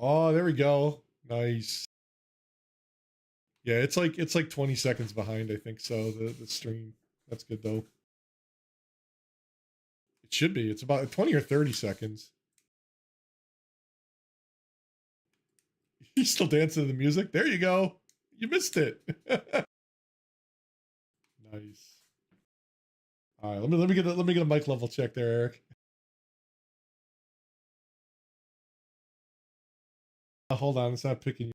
Oh, there we go. Nice. Yeah, it's like 20 seconds behind, I think so, the stream. That's good though. It should be. It's about 20 or 30 seconds. He's still dancing to the music. There you go. You missed it. Nice. All right, let me get a mic level check there, Eric. Hold on, it's not picking you.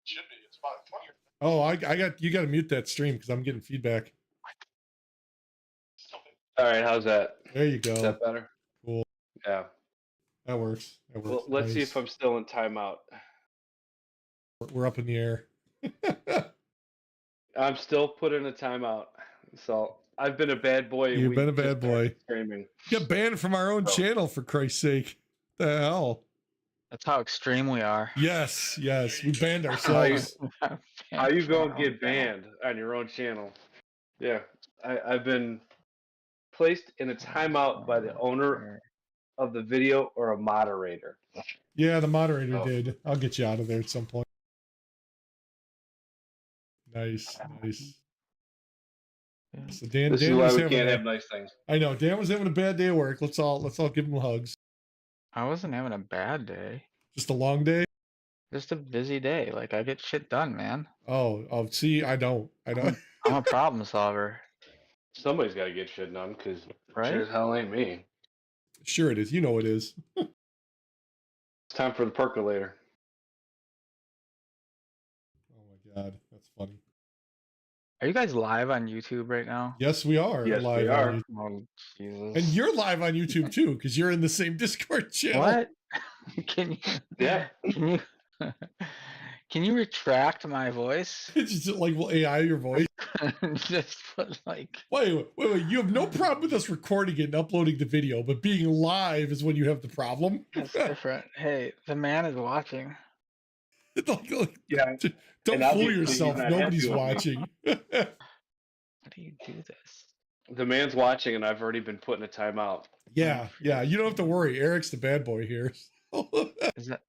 Should be. It's about 20. Oh, you got to mute that stream because I'm getting feedback. All right, how's that? There you go. Is that better? Cool. Yeah. That works. Well, let's see if I'm still in timeout. We're up in the air. I'm still put in a timeout, so I've been a bad boy. You've been a bad boy. Streaming. Get banned from our own channel, for Christ's sake. The hell? That's how extreme we are. Yes, we banned ourselves. How you gonna get banned on your own channel? Yeah, I've been placed in a timeout by the owner of the video or a moderator. Yeah, the moderator did. I'll get you out of there at some point. Nice. So Dan This is was why we having can't have nice things. I know Dan was having a bad day at work. Let's all give him hugs. I wasn't having a bad day. Just a long day. Just a busy day. Like, I get shit done, man. Oh, see, I don't. I'm a problem solver. Somebody's got to get shit done, because Right? sure as hell ain't me. Sure it is. You know it is. It's time for the percolator. Oh my god, that's funny. Are you guys live on YouTube right now? Yes, we are. Yes, live we are. on YouTube. Oh, Jesus. And you're live on YouTube too, because you're in the same Discord channel. What? Can you? Yeah. Can you retract my voice? It's just like, will AI your voice? Just put like. Wait. You have no problem with us recording it and uploading the video, but being live is when you have the problem. That's different. Hey, the man is watching. Yeah. Don't fool yourself. Nobody's watching. How do you do this? The man's watching, and I've already been put in a timeout. Yeah. You don't have to worry. Eric's the bad boy here. Is that?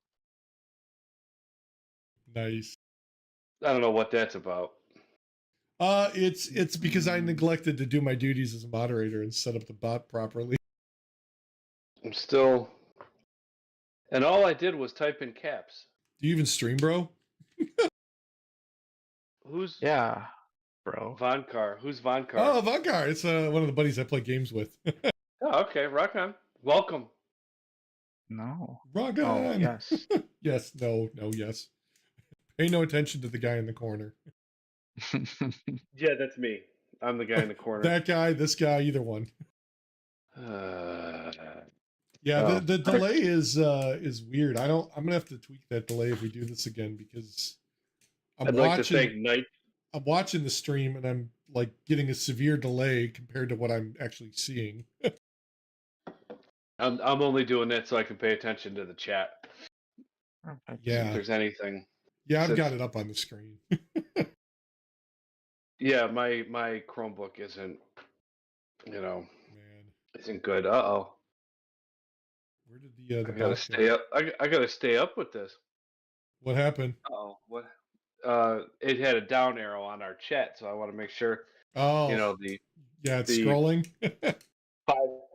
Nice. I don't know what that's about. It's because I neglected to do my duties as a moderator and set up the bot properly. I'm still, and all I did was type in caps. Do you even stream, bro? Who's Bro. Vonkar? Who's Vonkar? Oh, Vanguard. It's one of the buddies I play games with. Oh, okay, rock on. Welcome. No. Rock Oh, on. yes. Yes. No. Yes. Pay no attention to the guy in the corner. Yeah, that's me. I'm the guy in the corner. That guy, this guy, either one. Yeah, the delay is weird. I'm gonna have to tweak that delay if we do this again, because I'm watching the stream and I'm like getting a severe delay compared to what I'm actually seeing. I'm only doing that so I can pay attention to the chat. Yeah. If there's anything. Yeah, I've got it up on the screen. Yeah, my Chromebook isn't, isn't good. Where did the I gotta stay up. I gotta stay up with this. What happened? What? It had a down arrow on our chat, so I want to make sure. Oh, it's scrolling. 5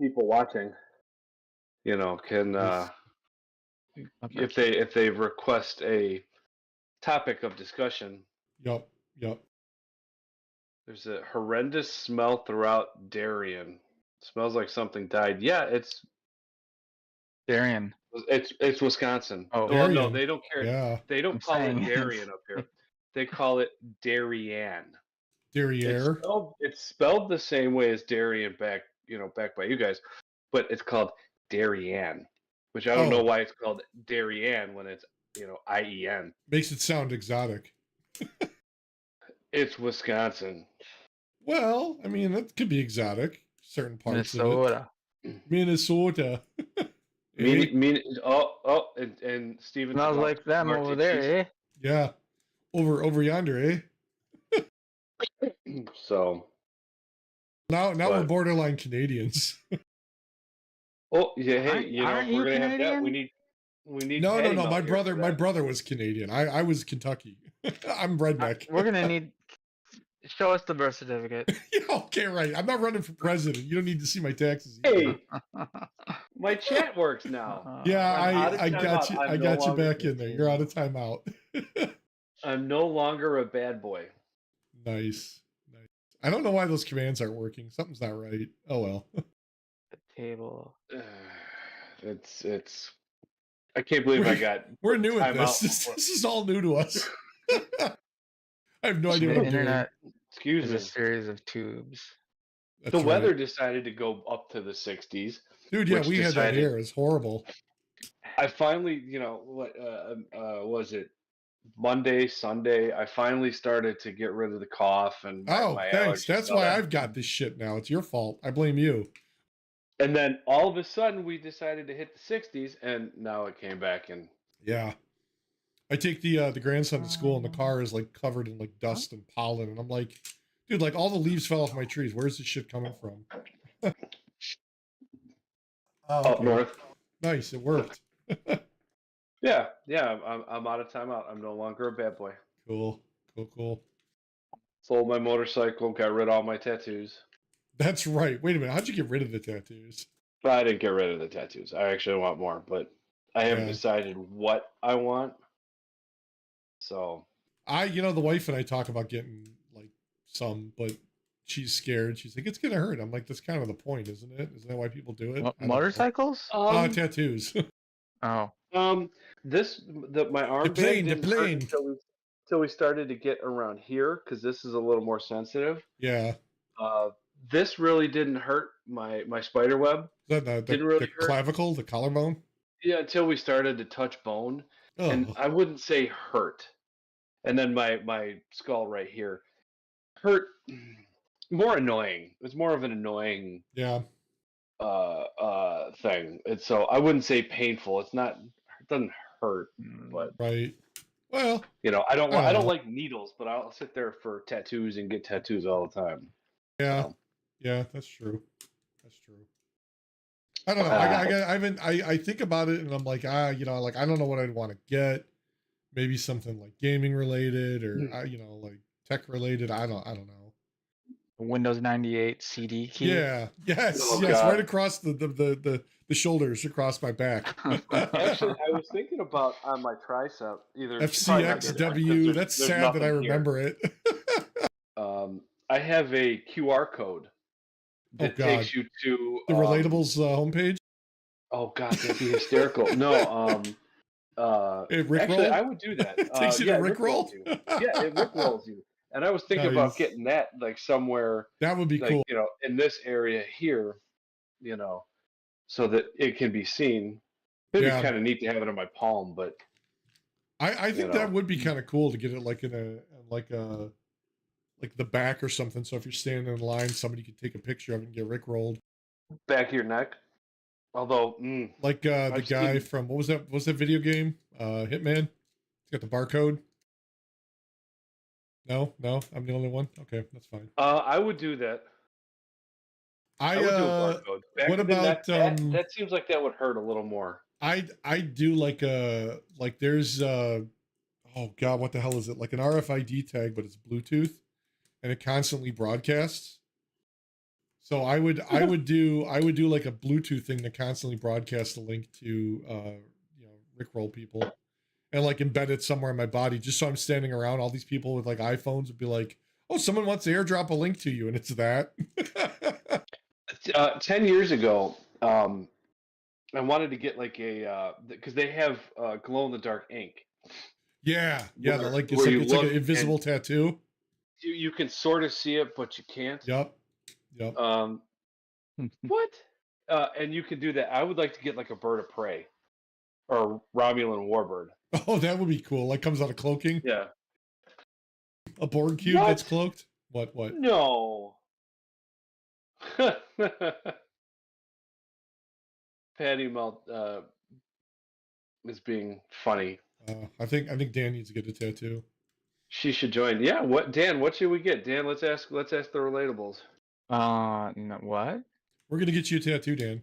people watching. Can if they request a topic of discussion. Yep. There's a horrendous smell throughout Darien. Smells like something died. Yeah, it's Darien. It's Wisconsin. Oh, well, no, they don't care. Yeah. They don't call it Darien up here. They call it Darien. Derriere. It's spelled the same way as Darien back by you guys, but it's called Darien, which I don't know why it's called Darien when it's IEN. Makes it sound exotic. It's Wisconsin. Well, I mean, that could be exotic. Certain parts Minnesota. of it. Minnesota. And Steven smells like them over there, eh? Yeah. Over yonder, eh? So now we're borderline Canadians. Oh yeah, hey, we're gonna have that. We need. No. My brother was Canadian. I was Kentucky. I'm redneck. We're gonna need. Show us the birth certificate. Yeah, okay, right. I'm not running for president. You don't need to see my taxes. Hey, my chat works now. Yeah, I got you. I got you back in there. You're out of timeout. I'm no longer a bad boy. Nice. I don't know why those commands aren't working. Something's not right. Oh well. The table. It's. I can't believe we're new at this. This is all new to us. I have no idea what I'm doing. Excuse me. A series of tubes. That's the weather decided to go up to the 60s. Dude, yeah, we had that here. It's horrible. I finally, what was it? Monday, Sunday, I finally started to get rid of the cough and my thanks. allergies. That's why I've got this shit now. It's your fault. I blame you. And then all of a sudden, we decided to hit the 60s, and now it came back. And yeah, I take the grandson to school, and the car is like covered in like dust and pollen, and I'm like, dude, like all the leaves fell off my trees. Where's this shit coming from? up north. Nice, it worked. Yeah, I'm out of timeout. I'm no longer a bad boy. Cool. Sold my motorcycle, got rid of all my tattoos. That's right. Wait a minute. How'd you get rid of the tattoos? I didn't get rid of the tattoos. I actually want more, but I haven't decided what I want. So the wife and I talk about getting like some, but she's scared. She's like, it's gonna hurt. I'm like, that's kind of the point, isn't it? Isn't that why people do it? Motorcycles? Tattoos. Oh. My arm band didn't hurt until we started to get around here, because this is a little more sensitive. Yeah. This really didn't hurt my spider web. Is that the clavicle, the collarbone? Yeah, until we started to touch bone. Oh. And I wouldn't say hurt. And then my skull right here hurt. More annoying. It's more of an annoying thing. And so I wouldn't say painful. It doesn't hurt, but right. Well, I don't like needles, but I'll sit there for tattoos and get tattoos all the time. Yeah. So. Yeah, that's true. I don't know. I think about it and I'm like, I don't know what I'd want to get. Maybe something like gaming related or like tech related. I don't know. Windows 98 CD key. Yeah. Yes. God. Right across the shoulders, across my back. Actually, I was thinking about on my tricep either FCXW. That's sad that I remember it. I have a QR code that takes you to the Rel8ables homepage. Oh God, that'd be hysterical. No, actually, I would do that. It takes you to Rickroll? Yeah, it Rickrolls you. And I was thinking about getting that like somewhere. That would be cool. In this area here, so that it can be seen. It'd be kind of neat to have it on my palm, but I think that would be kind of cool to get it like in like the back or something. So if you're standing in line, somebody could take a picture of it and get Rickrolled. Back of your neck. Although, like the guy from what was that video game? Hitman. It's got the barcode. No, I'm the only one. Okay, that's fine. I would do that. I would do a barcode. What about that seems like that would hurt a little more. I do like there's oh God, what the hell is it? Like an RFID tag, but it's Bluetooth, and it constantly broadcasts. So I would do like a Bluetooth thing that constantly broadcasts a link to Rickroll people, and like embed it somewhere in my body, just so I'm standing around. All these people with like iPhones would be like, "Oh, someone wants to airdrop a link to you," and it's that. 10 years ago, I wanted to get like a because they have glow in the dark ink. Yeah, like it's like an invisible tattoo. You can sort of see it, but you can't. Yep. What? And you can do that. I would like to get like a bird of prey or Romulan warbird. Oh, that would be cool. Like comes out of cloaking. Yeah. A Borg cube that's cloaked. What? No. Patty Melt is being funny. I think Dan needs to get a tattoo. She should join. Yeah. Dan? What should we get? Dan, let's ask the Rel8ables. No, what? We're gonna get you a tattoo, Dan.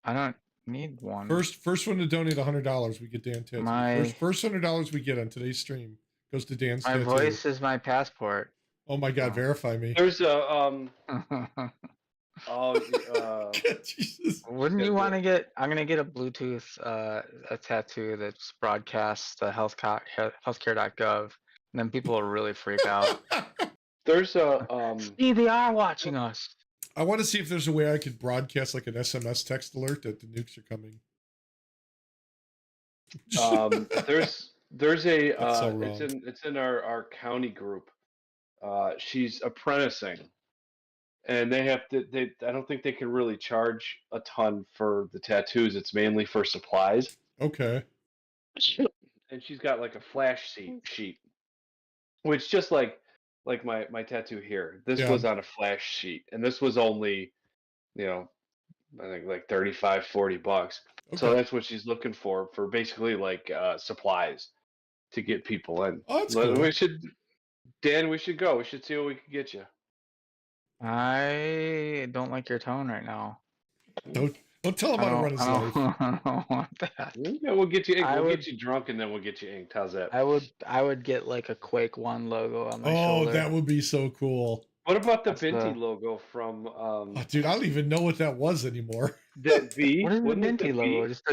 I don't need one. First one to donate $100, we get Dan tattoo. First $100 we get on today's stream goes to Dan's tattoo. My voice is my passport. Oh my God, verify me. There's a Jesus. Wouldn't you want to get? I'm gonna get a Bluetooth a tattoo that's broadcasts to healthcare.gov, and then people will really freak out. There's a See, they are watching us. I want to see if there's a way I could broadcast like an SMS text alert that the nukes are coming. There's a it's in our county group. She's apprenticing, and they have to. I don't think they can really charge a ton for the tattoos. It's mainly for supplies. Okay. and she's got like a flash sheet, which just like my tattoo here. This was on a flash sheet, and this was only, I think like 35, $40. Okay. So that's what she's looking for basically like supplies to get people in. Oh, that's cool. We should go. We should see what we can get you. I don't like your tone right now. Don't tell him how to run his life. I don't want that. Yeah, we'll get you inked. We'll get you drunk, and then we'll get you inked. How's that? I would get like a Quake 1 logo on my shoulder. Oh, that would be so cool. What about the Binti logo from? Oh, dude, I don't even know what that was anymore. The V. What is the Binti logo? Just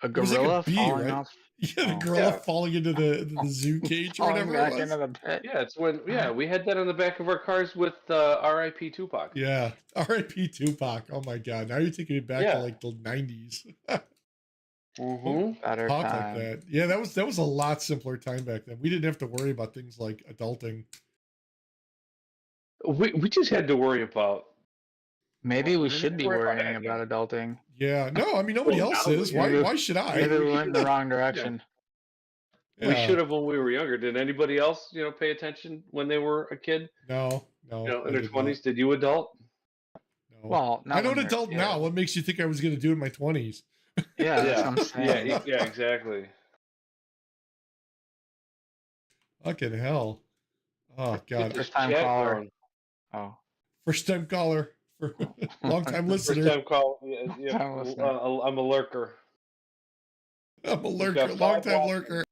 a gorilla like a bee, falling right? off. Yeah, the gorilla falling into the zoo cage or whatever back it was. into the pit. Yeah, it's when we had that on the back of our cars with R.I.P. Tupac. Yeah, R.I.P. Tupac. Oh my God! Now you're taking me back to like the 90s. Better Talk time. like that. Yeah, that was a lot simpler time back then. We didn't have to worry about things like adulting. We just had to worry about. Maybe we should be worrying about adulting. Yeah, no, I mean nobody else is. Why should I? Maybe we went in the wrong direction. Yeah. We should have when we were younger. Did anybody else, pay attention when they were a kid? No. In their 20s, did you adult? No. Well, I don't adult now. What makes you think I was going to do in my 20s? Yeah, that's what I'm saying. Yeah, exactly. Fucking hell. Oh God. First time caller. Oh. First time caller. Long time listener. First time call. Yeah. I'm a lurker. I'm a lurker. Long time lurker.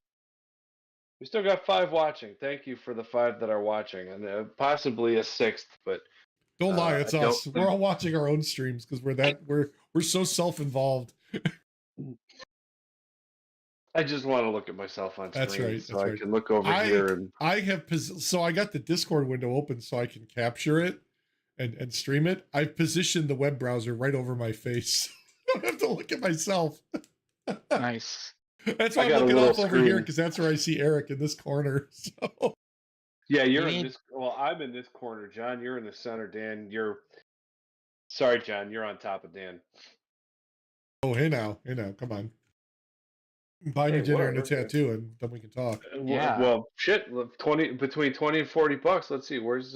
We still got 5 watching. Thank you for the 5 that are watching, and possibly a 6th. But don't lie, it's us. We're all watching our own streams because we're so self-involved. I just want to look at myself on screen. That's right. So I can look over here and I got the Discord window open so I can capture it and stream it. I've positioned the web browser right over my face. I don't have to look at myself. Nice. That's why I'm looking up over here because that's where I see Eric in this corner. So yeah, you're in this. Well, I'm in this corner, John. You're in the center, Dan. Sorry, John. You're on top of Dan. Oh, hey now, come on. Buy me dinner and a tattoo, and then we can talk. Yeah. Well, shit. Between $20 and $40. Let's see. Where's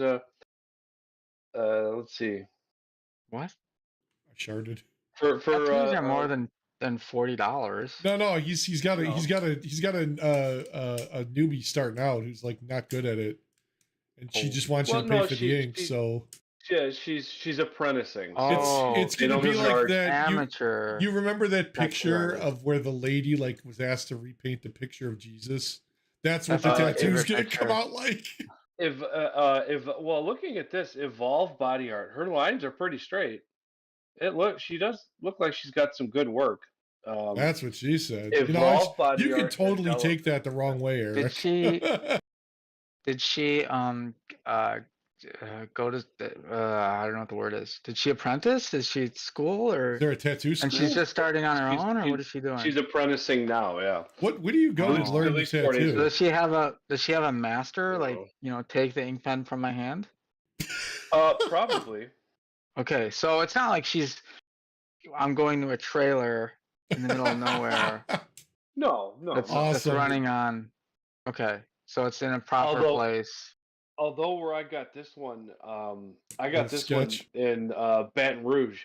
let's see. What? I sharded. For tattoos are more than $40. No, he's got a newbie starting out who's like not good at it, and she just wants you to pay for the ink. So yeah, she's apprenticing. Oh, it's gonna be like that amateur. You remember that picture of where the lady like was asked to repaint the picture of Jesus? That's what the tattoo's gonna come out like. If looking at this Evolve body art, her lines are pretty straight. She does look like she's got some good work. That's what she said. Evolve body you art can totally take that the wrong way, Eric. Did she go to I don't know what the word is. Did she apprentice? Is she at school or? Is there a tattoo school? And she's just starting on her own, or what is she doing? She's apprenticing now. Yeah. Where do you go to learn the tattoo? Does she have a master? Like take the ink pen from my hand? Probably. Okay, so it's not like I'm going to a trailer in the middle of nowhere. No. That's running on. Okay, so it's in a proper place. Although where I got this one, I got this one in Baton Rouge.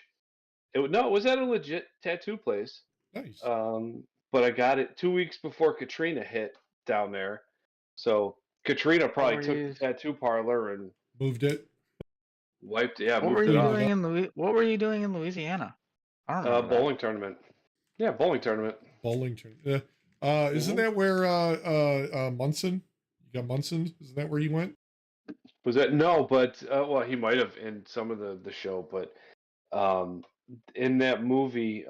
It was at a legit tattoo place. Nice. But I got it 2 weeks before Katrina hit down there. So Katrina probably took the tattoo parlor and moved it. Wiped it. Yeah. What were you doing in Louisiana? I don't know. Bowling tournament. Yeah, bowling tournament. Bowling tournament. Isn't that where Munson? You got Munson? Isn't that where you went? Was that no? But he might have in some of the show. But in that movie,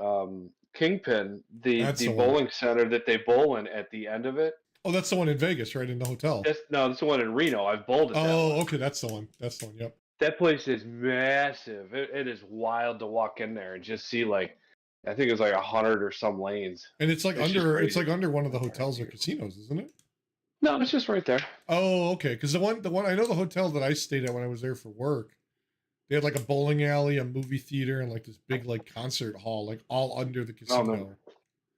Kingpin, the bowling center that they bowl in at the end of it. Oh, that's the one in Vegas, right in the hotel. That's the one in Reno. I've bowled at. Okay, that's the one. Yep. That place is massive. It is wild to walk in there and just see I think it's like 100 or some lanes. And it's under one of the hotels or casinos, isn't it? No, it's just right there. Oh, okay. Because the one I know the hotel that I stayed at when I was there for work, they had like a bowling alley, a movie theater, and like this big concert hall, all under the casino.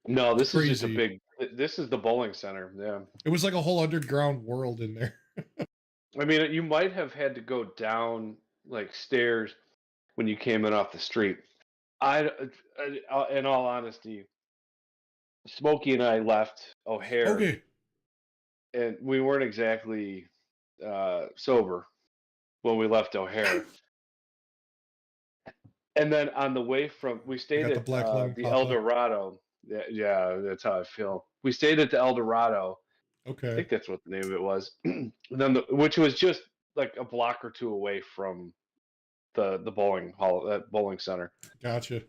No, this is just a This is the bowling center. Yeah. It was like a whole underground world in there. I mean, you might have had to go down like stairs when you came in off the street. In all honesty, Smokey and I left O'Hare, Okay. and we weren't exactly sober when we left O'Hare. And then on the way we stayed at the El Dorado. Yeah, that's how I feel. We stayed at the El Dorado. Okay. I think that's what the name of it was. Which was just like a block or two away from the bowling hall, that bowling center. Gotcha.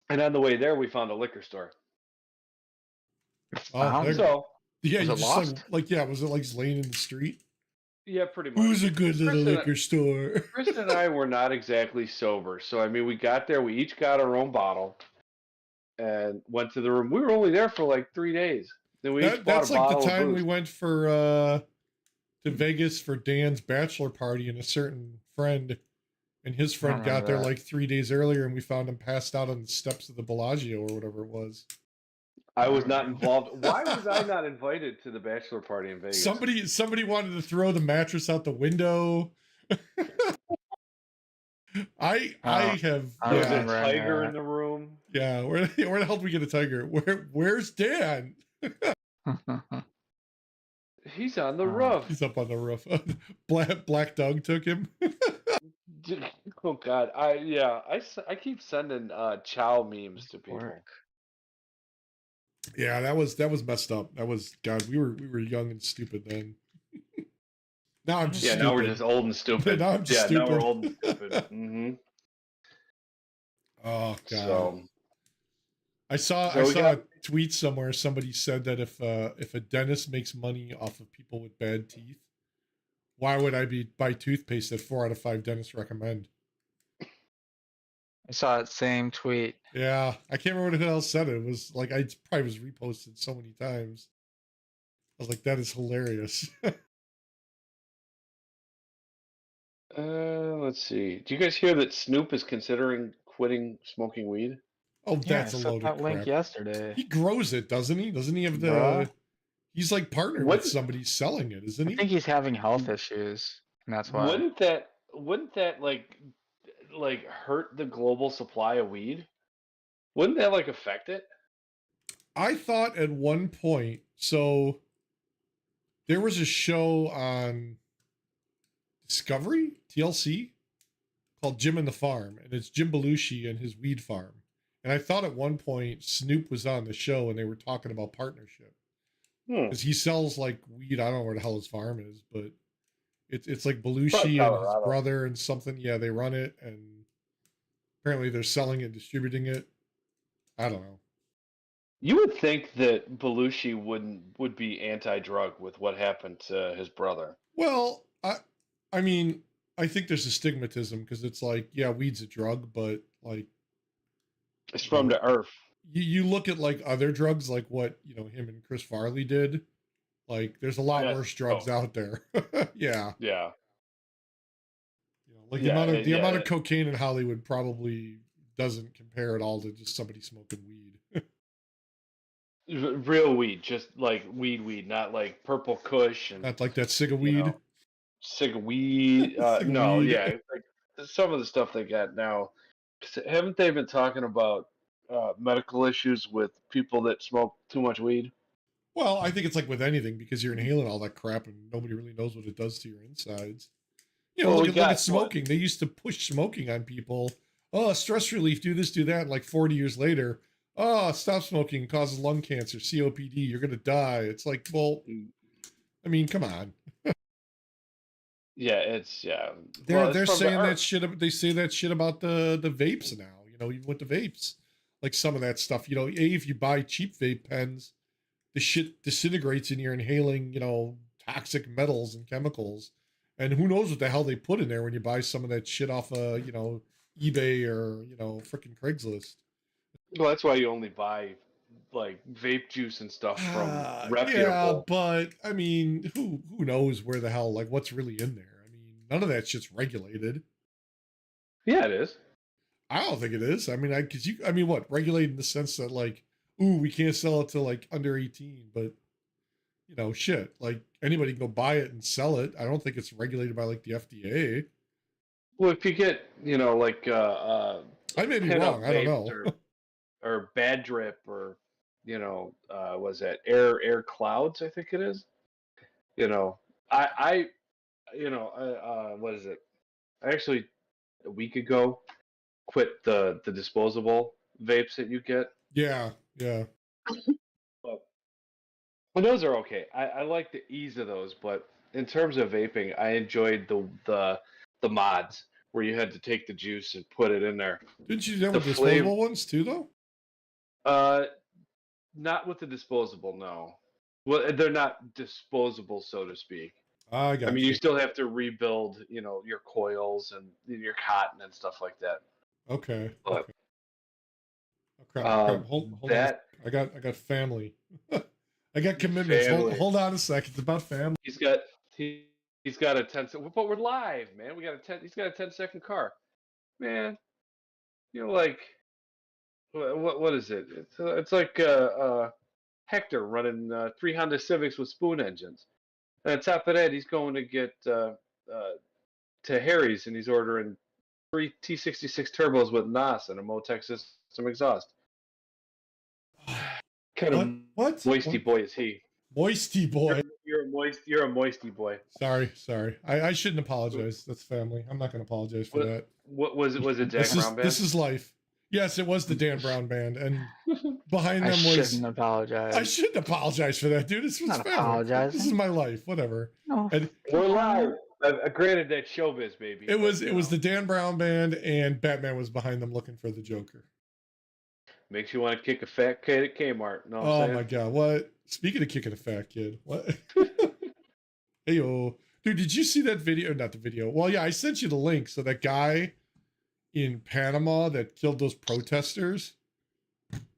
And on the way there, we found a liquor store. Oh, so yeah, was you it just lost? was it like just laying in the street? Yeah, pretty much. Who's a good little liquor store? Chris and I were not exactly sober, so I mean, we got there. We each got our own bottle, and went to the room. We were only there for like 3 days. Then we each bought a bottle of booze. That's like the time we went to Vegas for Dan's bachelor party, and a certain friend and his friend got there like 3 days earlier, and we found him passed out on the steps of the Bellagio or whatever it was. I was not involved. Why was I not invited to the bachelor party in Vegas? Somebody wanted to throw the mattress out the window. I have. There was a tiger in the room. Yeah, where the hell did we get a tiger? Where's Dan? He's on the roof. He's up on the roof. Black Doug took him. Oh God, I keep sending Chow memes to people. Yeah, that was messed up. That was God. We were young and stupid then. Now I'm just stupid. Now we're just old and stupid. Now I'm just stupid. Now we're old and stupid. Mm-hmm. Oh God. So, I saw a tweet somewhere. Somebody said that if a dentist makes money off of people with bad teeth, why would I buy toothpaste that 4 out of 5 dentists recommend? I saw that same tweet. Yeah, I can't remember who else said it. It was like I probably was reposted so many times. I was like, that is hilarious. Let's see. Do you guys hear that Snoop is considering quitting smoking weed? Oh, that's a load of crap. Link yesterday. He grows it, doesn't he? Doesn't he have the? He's like partnered with somebody selling it, isn't he? I think he's having health issues, and that's why. Wouldn't that like hurt the global supply of weed? Wouldn't that like affect it? I thought at one point, so there was a show on Discovery, TLC, called Jim and the Farm, and it's Jim Belushi and his weed farm. And I thought at one point Snoop was on the show and they were talking about partnership. Because he sells like weed. I don't know where the hell his farm is, but it's like Belushi and his brother and something. Yeah, they run it, and apparently they're selling it, distributing it. I don't know. You would think that Belushi would be anti-drug with what happened to his brother. Well, I mean, I think there's a stigmatism because it's like, yeah, weed's a drug, but like it's from the earth. You look at like other drugs, like what him and Chris Farley did. Like, there's a lot worse drugs out there. Yeah. Yeah. Like the amount of cocaine in Hollywood probably doesn't compare at all to just somebody smoking weed. Real weed, just like weed, not like purple kush and not like that cig weed. Cig weed. No, yeah, like some of the stuff they got now. Haven't they been talking about medical issues with people that smoke too much weed? Well, I think it's like with anything because you're inhaling all that crap and nobody really knows what it does to your insides. Look at smoking. They used to push smoking on people. Oh, stress relief, do this, do that. And like 40 years later, oh, stop smoking, causes lung cancer, COPD, you're going to die. It's like, well, I mean, come on. Yeah, They're saying that shit. They say that shit about the vapes now, even with the vapes. Like some of that stuff, if you buy cheap vape pens, the shit disintegrates and you're inhaling, toxic metals and chemicals. And who knows what the hell they put in there when you buy some of that shit off of, eBay or, freaking Craigslist. Well, that's why you only buy like vape juice and stuff from reputable. Yeah, but I mean, who knows where the hell, like what's really in there? I mean, none of that shit's regulated. Yeah, it is. I don't think it is. I mean, what regulated in the sense that like, ooh, we can't sell it to like under 18, but you know, shit, like anybody can go buy it and sell it. I don't think it's regulated by like the FDA. Well, if you get, you know, like I may be pin-up wrong. I don't vapes know. or bad drip or, you know, was that air clouds? I think it is. You know, I you know, what is it? I actually a week ago quit the disposable vapes that you get. Yeah, yeah. Well, those are okay. I like the ease of those, but in terms of vaping, I enjoyed the mods where you had to take the juice and put it in there. Didn't you do that The with flavor, disposable ones too, though? not with the disposable, no. Well, they're not disposable, so to speak. I I got mean, you you. still have to rebuild, you know, your coils and your cotton and stuff like that. Okay. But Okay. Oh, crap. Hold on. that I got family. I got commitments. family, Hold on a second. It's about family. he's got he's got a 10 second, but we're live, man. We got a 10. He's got a 10-second car, man. You know, like what is it? It's like Hector running 3 Honda Civics with spoon engines. And on top of that, he's going to get to Harry's and he's ordering 3 T66 turbos with NOS and a Motec system exhaust. Kind of What? moisty boy is he? Moisty boy. You're a moisty boy. Sorry. I shouldn't apologize. That's family. I'm not going to apologize for that. What was it? Was it Jack Brown Band? This is life. Yes, it was the Dan Brown Band, and behind them I was. shouldn't apologize. I shouldn't apologize for that, dude. It's Not family. apologizing. This is my life. Whatever. No. And we're live. Granted, that showbiz, baby. It was the Dan Brown Band, and Batman was behind them looking for the Joker. Makes you want to kick a fat kid at Kmart. Know what I'm saying? My god! What? Speaking of kicking a fat kid, what? Hey yo, dude, did you see that video? Not the video. Well, yeah, I sent you the link. So that guy in Panama that killed those protesters.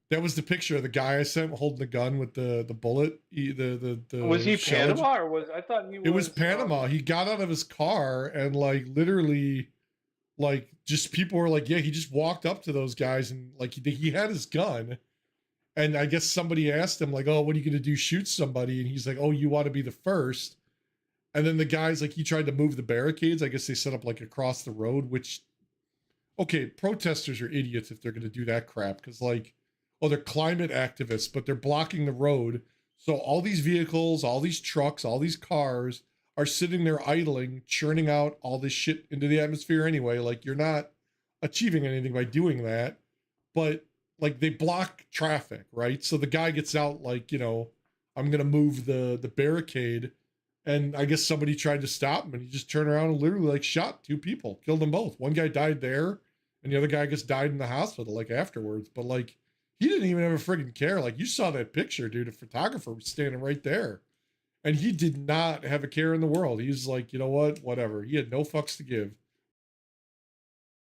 That was the picture of the guy I sent holding the gun with the bullet. The was he Panama or was I thought he was? It was Panama. He got out of his car and like literally, like just people were like, yeah, he just walked up to those guys and like he had his gun, and I guess somebody asked him like, oh, what are you gonna do? Shoot somebody? And he's like, oh, you want to be the first? And then the guys like he tried to move the barricades. I guess they set up like across the road. Which, okay, protesters are idiots if they're gonna do that crap because like. Oh, they're climate activists, but they're blocking the road. So all these vehicles, all these trucks, all these cars are sitting there idling, churning out all this shit into the atmosphere anyway. Like you're not achieving anything by doing that, but like they block traffic, right? So the guy gets out like, you know, I'm going to move the barricade. And I guess somebody tried to stop him and he just turned around and literally like shot 2 people, killed them both. One guy died there and the other guy just died in the hospital like afterwards. But like, he didn't even have a friggin' care. Like you saw that picture, dude. A photographer was standing right there. And he did not have a care in the world. He was like, you know what? Whatever. He had no fucks to give.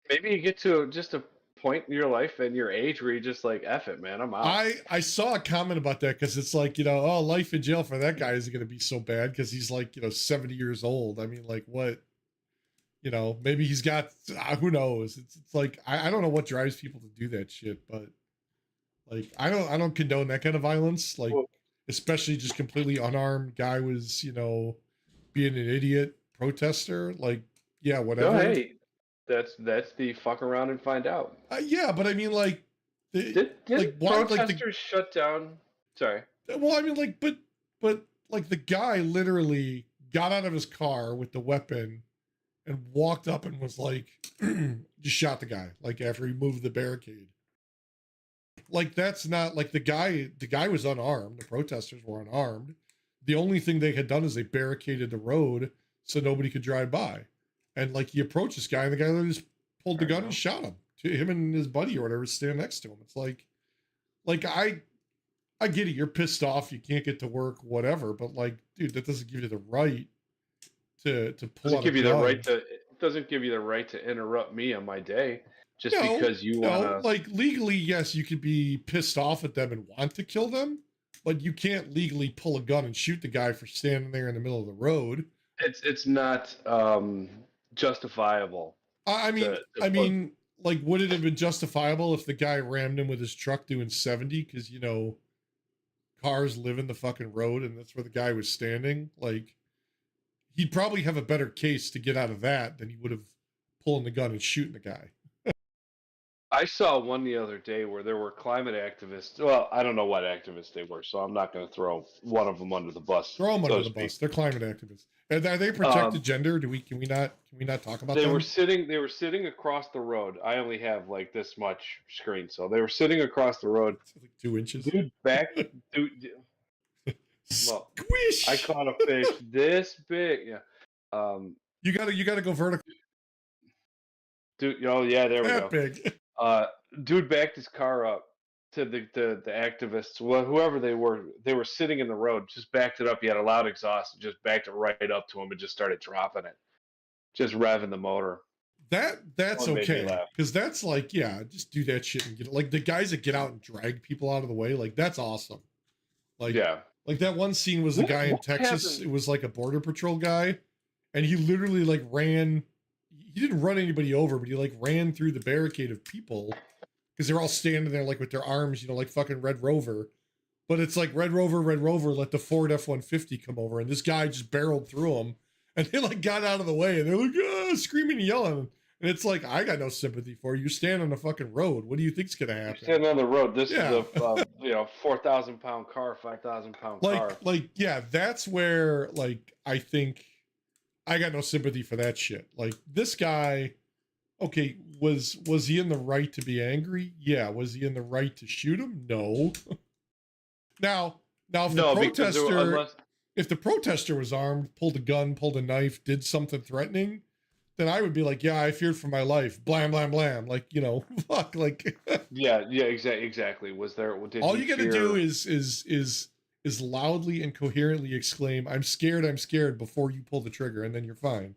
Maybe you get to just a point in your life and your age where you're just like, F it, man. I'm out. I saw a comment about that because it's like, you know, oh, life in jail for that guy isn't going to be so bad because he's like, you know, 70 years old. I mean, like what? You know, maybe he's got, who knows? It's like, I don't know what drives people to do that shit, but. Like I don't condone that kind of violence. Like especially just completely unarmed guy was, you know, being an idiot protester. Like yeah, whatever. Oh, hey, that's the fuck around and find out. Yeah, but I mean, like, did like why protesters like shut down? Sorry. Well, I mean, like, but like the guy literally got out of his car with the weapon and walked up and was like, just shot the guy. Like after he moved the barricade. Like that's not like the guy was unarmed. The protesters were unarmed. The only thing they had done is they barricaded the road so nobody could drive by. And like he approached this guy and the guy just pulled the gun and shot him. To him and his buddy or whatever stand next to him. It's like I get it, you're pissed off, you can't get to work, whatever, but like, dude, that doesn't give you the right to pull out a gun. It doesn't give you the right to interrupt me on my day. Just because you want to, like legally, yes, you could be pissed off at them and want to kill them, but you can't legally pull a gun and shoot the guy for standing there in the middle of the road. It's not justifiable. I mean, like, would it have been justifiable if the guy rammed him with his truck doing 70? Because, you know, cars live in the fucking road and that's where the guy was standing. Like, he'd probably have a better case to get out of that than he would have pulling the gun and shooting the guy. I saw one the other day where there were climate activists. Well, I don't know what activists they were, so I'm not going to throw one of them under the bus. Throw them under the bus. They're climate activists. Are they protected gender? Can we not talk about they them? They were sitting across the road. I only have like this much screen, so they were sitting across the road. It's like 2 inches. Dude, well, Squish! I caught a fish this big. Yeah. You gotta go vertical. Dude, oh yeah, there we that go. Big. Dude backed his car up to the activists, whoever they were sitting in the road, just backed it up. He had a loud exhaust and just backed it right up to him and just started dropping it, just revving the motor. That's okay, because that's like, yeah, just do that shit and get it. Like the guys that get out and drag people out of the way, like that's awesome. Like, yeah, like that one scene was the guy in Texas. It was like a border patrol guy, and he literally like ran. He didn't run anybody over, but he like ran through the barricade of people. Because they're all standing there like with their arms, you know, like fucking Red Rover. But it's like Red Rover, let the Ford F-150 come over. And this guy just barreled through them. And they like got out of the way. And they're like, screaming and yelling. And it's like, I got no sympathy for you. You stand on the fucking road. What do you think's going to happen? You stand on the road. This is a, 4,000 pound car, 5,000 pound car. Like, yeah, that's where, like, I think I got no sympathy for that shit. Like, this guy... Okay, was he in the right to be angry? Yeah. Was he in the right to shoot him? No. now if the protester was armed, pulled a gun, pulled a knife, did something threatening, then I would be like, yeah, I feared for my life. Blam, blam, blam. Like, you know, fuck. Like. yeah, exactly. Was there? All you got to do is loudly and coherently exclaim, "I'm scared," before you pull the trigger, and then you're fine.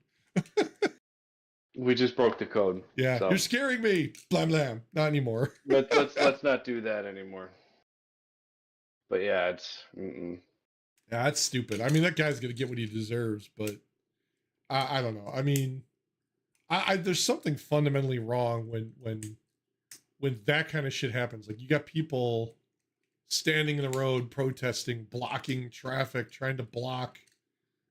We just broke the code. Yeah, so. You're scaring me. Blam blam. Not anymore. let's not do that anymore. But yeah, it's. Yeah, that's stupid. I mean, that guy's gonna get what he deserves, but I don't know. I mean, I there's something fundamentally wrong when that kind of shit happens. Like you got people standing in the road, protesting, blocking traffic, trying to block.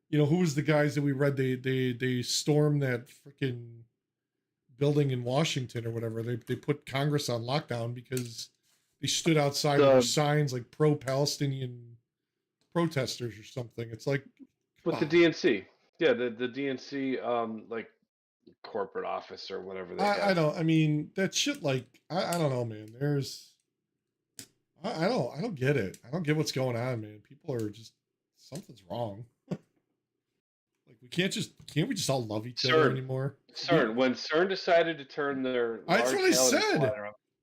You know, who was the guys that we read? They stormed that freaking building in Washington or whatever. They put Congress on lockdown because they stood outside with signs like pro-Palestinian protesters or something. It's like, with the DNC, yeah, the DNC like corporate office or whatever they have. I don't. I mean, that shit. Like, I don't know, man. I don't get it. I don't get what's going on, man. People are just something's wrong. Can't we just all love each other anymore? When CERN decided to turn their that's what I said.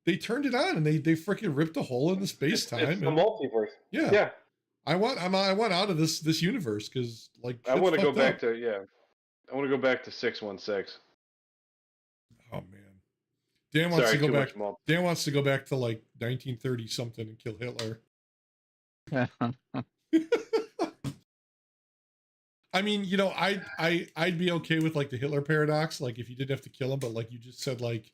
They turned it on and they freaking ripped a hole in the space time. It's the multiverse. Yeah. I want out of this universe because like I want to go back to I want to go back to 616. Oh man. Dan wants to go back. Dan wants to go back to like 1930 something and kill Hitler. I mean, you know, I'd be okay with like the Hitler paradox, like if you didn't have to kill him, but like you just said, like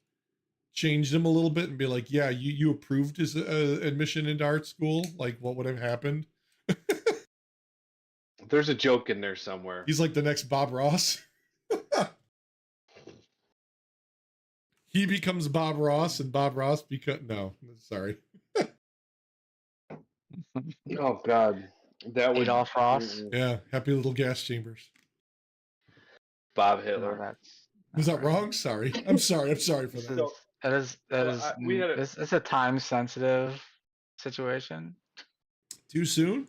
changed him a little bit and be like, yeah, you approved his admission into art school. Like, what would have happened? There's a joke in there somewhere. He's like the next Bob Ross. He becomes Bob Ross, and Bob Ross no, sorry. Oh God. That was Adolf Ross. Yeah, happy little gas chambers. Bob Hitler. Was that wrong? Sorry. I'm sorry for that. It's a time sensitive situation. Too soon?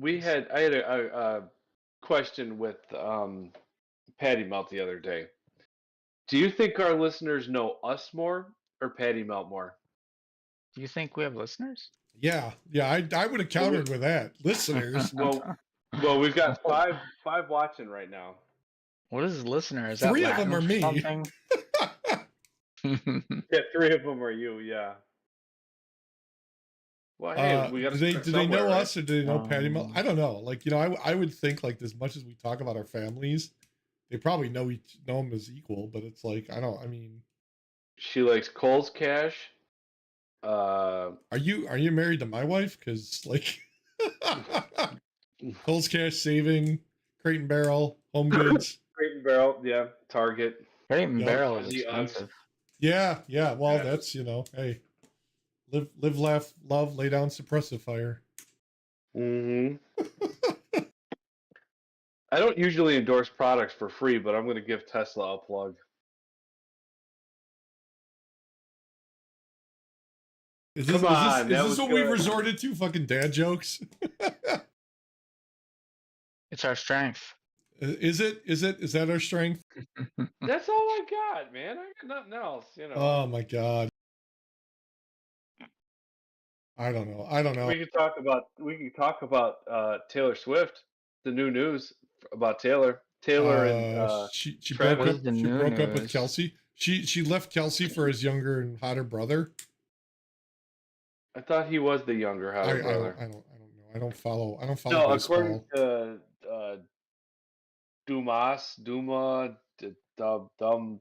I had a question with Patty Melt the other day. Do you think our listeners know us more or Patty Melt more? Do you think we have listeners? Yeah, I would have countered with that. Listeners. Well, we've got five watching right now. What is listeners? Three of them are me. Yeah, three of them are you. Yeah. Well, hey, we got to. Do they know us or do they know Patty Melt? I don't know. Like, you know, I would think like as much as we talk about our families, they probably know them as equal. But it's like I mean, She likes Cole's Cash. Are you married to my wife? Because like Cole's Cash, Saving, Crate and Barrel, Home Goods. Crate and Barrel, yeah. Target. Crate and Yep. Barrel is Fuzzy expensive. Yeah. Well, Yeah. that's hey, live, laugh, love, lay down, suppressive fire. Mm-hmm. I don't usually endorse products for free, but I'm going to give Tesla a plug. Is this what we've resorted to? Fucking dad jokes? It's our strength. Is it? Is that our strength? That's all I got, man. I got nothing else, you know. Oh my god. I don't know. We could talk about Taylor Swift. The new news about Taylor. Taylor and she Travis. broke up. She broke up with Kelsey. She left Kelsey for his younger and hotter brother. I thought he was the younger hotter brother. I don't know. I don't follow. No, baseball. According to Duma,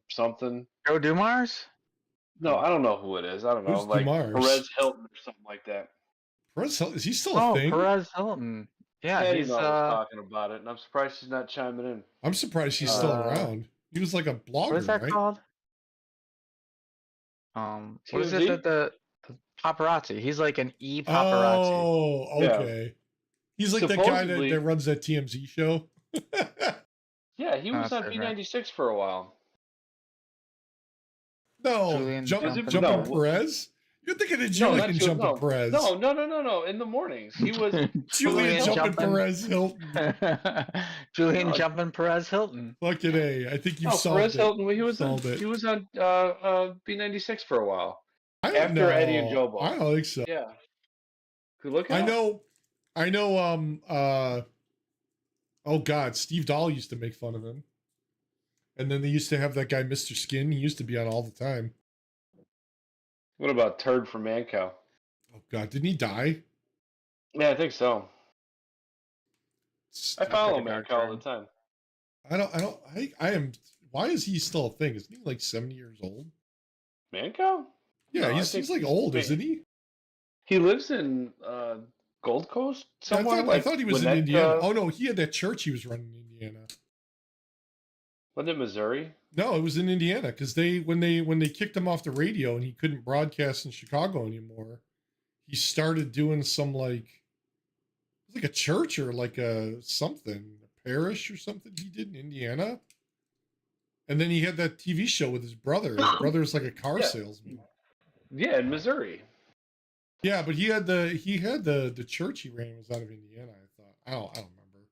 something. Joe Dumars? No, I don't know who it is. I don't know. Who's like Dumars? Perez Hilton or something like that. Perez Hilton, is he still a thing? Perez Hilton. Yeah, he's talking about it, and I'm surprised she's not chiming in. I'm surprised she's still around. He was like a blogger, what is that right? called? What is it that the paparazzi? He's like an paparazzi. Oh, okay. Yeah. He's like the guy that runs that TMZ show. Yeah, he was on B96 for a while. No, Jumpin' Perez? You're thinking of Julian Jumpin' Perez. No. In the mornings, he was Julian Jumpin' Perez Hilton. Julian Jumpin' Perez Hilton. Fucking A. I think you solved Perez it. Hilton. He was on B96 for a while. After Eddie and Jobo. I don't think so. Yeah. Good look. I know. Oh God, Steve Dahl used to make fun of him. And then they used to have that guy, Mr. Skin. He used to be on all the time. What about Turd from Mancow? Oh God, didn't he die? Yeah, I think so. I follow Mancow all the time. I am. Why is he still a thing? Isn't he like 70 years old? Mancow? Yeah, no, he's like old, isn't he? He lives in Gold Coast somewhere. I thought he was in Indiana. Oh no, he had that church he was running in Indiana. Wasn't it Missouri? No, it was in Indiana because when they kicked him off the radio and he couldn't broadcast in Chicago anymore, he started doing some like a church or like a parish or something he did in Indiana. And then he had that TV show with his brother. His brother's like a car salesman. Yeah, in Missouri. Yeah, but he had the church he ran was out of Indiana. I thought. I don't remember.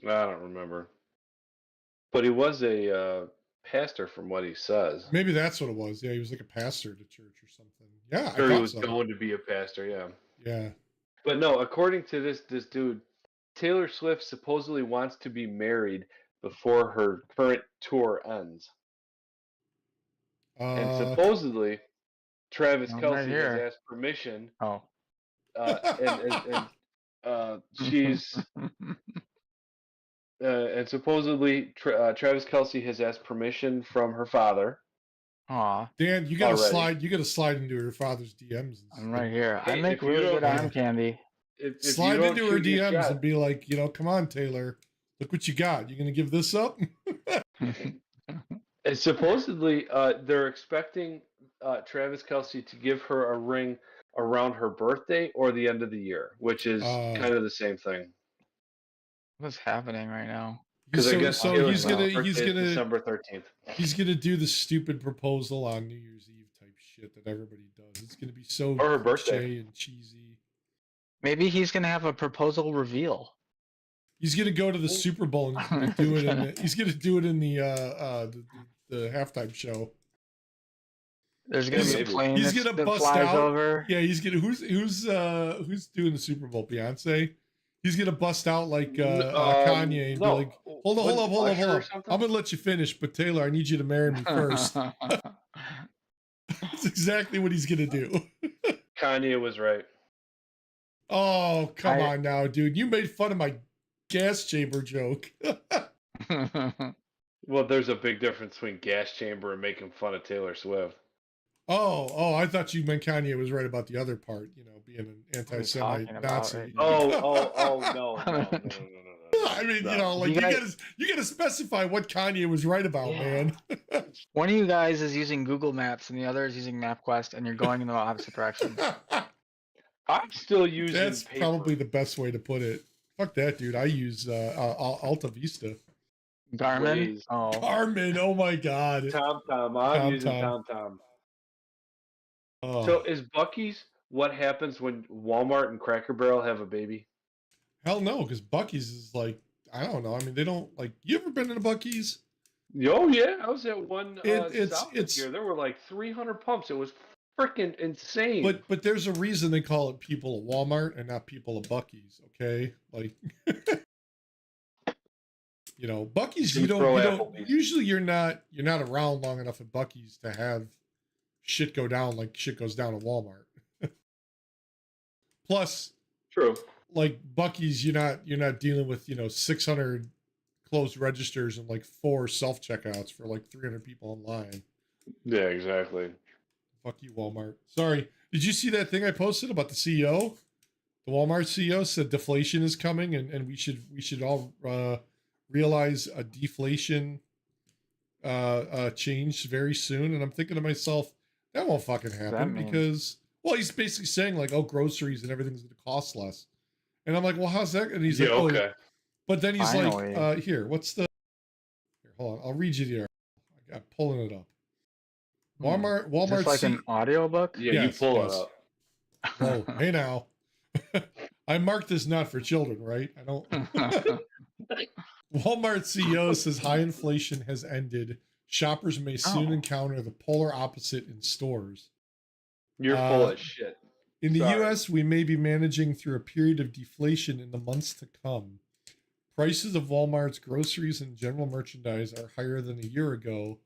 I don't remember. But he was a pastor, from what he says. Maybe that's what it was. Yeah, he was like a pastor to church or something. Yeah, or he was going to be a pastor. Yeah. Yeah. But no, according to this dude, Taylor Swift supposedly wants to be married before her current tour ends. And supposedly, Travis Kelce has asked permission. Oh. And she's and supposedly Travis Kelce has asked permission from her father. Aw. Dan, you gotta slide. You gotta slide into her father's DMs. I'm right here. Hey, I make really good arm candy. If slide into her DMs and be like, come on, Taylor, look what you got. You gonna give this up? And supposedly, they're expecting Travis Kelce to give her a ring around her birthday or the end of the year, which is kind of the same thing. What's happening right now? Because I guess he's gonna December 13th. He's gonna do the stupid proposal on New Year's Eve type shit that everybody does. It's gonna be so or her birthday and cheesy. Maybe he's gonna have a proposal reveal. He's gonna go to the Super Bowl and he's gonna do it. He's gonna do it in the halftime show. There's gonna be a plane. He's gonna that bust flies out. Over. Yeah, he's gonna who's doing the Super Bowl? Beyonce. He's gonna bust out like Kanye and be like, hold up. I'm gonna let you finish, but Taylor, I need you to marry me first. That's exactly what he's gonna do. Kanye was right. Oh, come on now, dude. You made fun of my gas chamber joke. Well, there's a big difference between gas chamber and making fun of Taylor Swift. Oh, I thought you meant Kanye was right about the other part, being an anti-Semite Nazi. Right No. I mean, No. like you gotta specify what Kanye was right about, man. One of you guys is using Google Maps and the other is using MapQuest, and you're going in the opposite direction. I'm still using That's paper. probably the best way to put it. Fuck that, dude. I use Alta Vista. Garmin? Waze. Oh. Garmin, oh my god. TomTom. I'm using TomTom. Oh. So is Buc-ee's what happens when Walmart and Cracker Barrel have a baby? Hell no, because Buc-ee's is like, I don't know. I mean, they don't like. You ever been to Buc-ee's? Oh yeah, I was at one it's here. There were like 300 pumps. It was freaking insane. But there's a reason they call it people at Walmart and not people at Buc-ee's. Okay, like Buc-ee's. You don't. Usually, you're not around long enough at Buc-ee's to have shit go down like shit goes down at Walmart. Plus, true. Like Buc-ee's, you're not dealing with 600 closed registers and like 4 self checkouts for like 300 people online. Yeah, exactly. Fuck you, Walmart. Sorry. Did you see that thing I posted about the CEO? The Walmart CEO said deflation is coming, and we should all realize a deflation change very soon. And I'm thinking to myself, that won't fucking happen because, well, he's basically saying like, oh, groceries and everything's going to cost less. And I'm like, well, how's that? And he's like, oh, okay. But then he's like, here, what's the? Here, hold on, I'll read you the article. I'm pulling it up. Walmart. Is this like an audiobook? Yeah, yes, you pull it up. Oh, hey now. I marked this not for children, right? I don't. Walmart CEO says high inflation has ended. Shoppers may soon encounter the polar opposite in stores. You're full of shit. In the U.S., we may be managing through a period of deflation in the months to come. Prices of Walmart's groceries and general merchandise are higher than a year ago,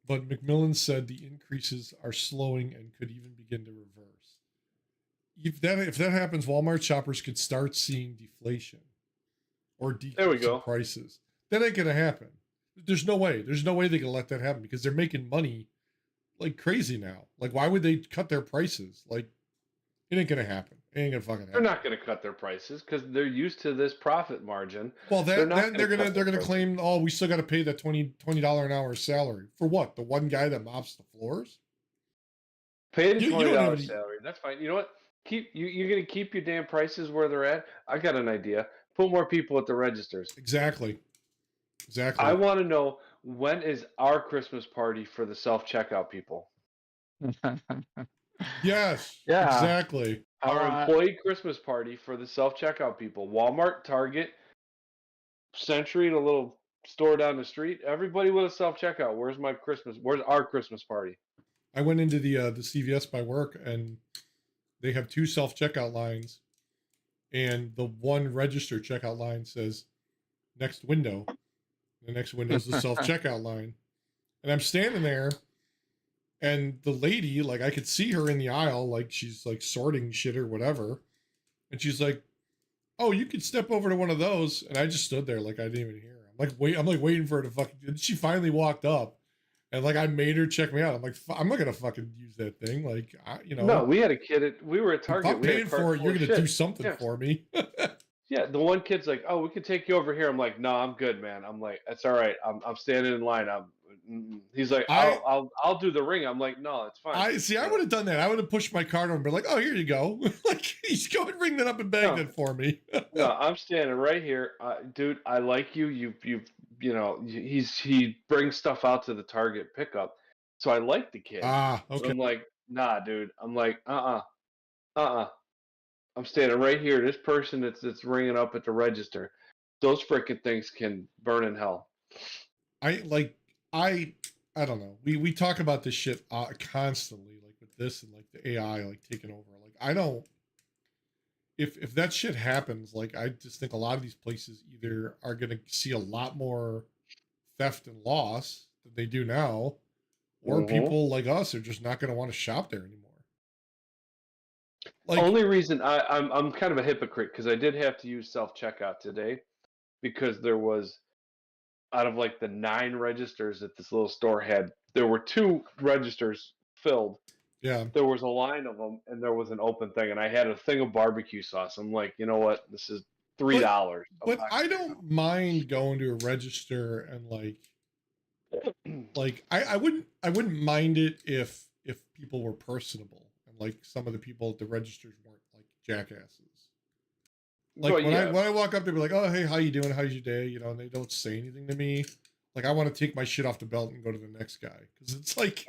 but Macmillan said the increases are slowing and could even begin to reverse. If that happens, Walmart shoppers could start seeing deflation or decrease in prices. That ain't gonna happen. There's no way. There's no way they can let that happen because they're making money like crazy now. Like, why would they cut their prices? Like, it ain't gonna happen. It ain't gonna fucking happen. They're not gonna cut their prices because they're used to this profit margin. Well, they're gonna claim, oh, we still got to pay that $20 an hour salary for what? The one guy that mops the floors? Pay the $20 salary. That's fine. You know what? You're gonna keep your damn prices where they're at. I got an idea. Put more people at the registers. Exactly. I want to know, when is our Christmas party for the self-checkout people? Yes. Yeah. Exactly. Our employee Christmas party for the self-checkout people. Walmart, Target, Century, the little store down the street. Everybody with a self-checkout. Where's our Christmas party? I went into the CVS by work, and they have 2 self-checkout lines, and the one register checkout line says next window. The next window is the self-checkout line. And I'm standing there, and the lady, like, I could see her in the aisle, like she's like sorting shit or whatever. And she's like, oh, you could step over to one of those. And I just stood there like I didn't even hear her. I'm like waiting for her to fucking, and she finally walked up. And like I made her check me out. I'm like, I'm not gonna fucking use that thing. Like, No, we had a kid we were at Target. If I'm paying for it, you're gonna do something for me. Yeah, the one kid's like, oh, we could take you over here. I'm like, no, I'm good, man. I'm like, that's all right. I'm standing in line. He's like, I'll do the ring. I'm like, no, it's fine. I would have done that. I would have pushed my card over and be like, oh, here you go. Like, he's go and ring that up and bag that for me. No, I'm standing right here, dude. I like you. He brings stuff out to the Target pickup, so I like the kid. Okay. So I'm like, nah, dude. I'm like, I'm standing right here. This person that's ringing up at the register, those freaking things can burn in hell. I don't know. We talk about this shit constantly, like with this and like the AI like taking over. Like, I don't. If that shit happens, like, I just think a lot of these places either are gonna see a lot more theft and loss than they do now, or people like us are just not gonna want to shop there anymore. Like, only reason I'm kind of a hypocrite because I did have to use self-checkout today because there was, out of like the 9 registers that this little store had, there were 2 registers filled. Yeah. There was a line of them, and there was an open thing, and I had a thing of barbecue sauce. I'm like, you know what? This is $3. But I don't mind going to a register and like I wouldn't mind it if people were personable and like some of the people at the registers weren't like jackasses. Like when I walk up, they be like, "Oh, hey, how you doing? How's your day?" You know, and they don't say anything to me. Like I want to take my shit off the belt and go to the next guy because it's like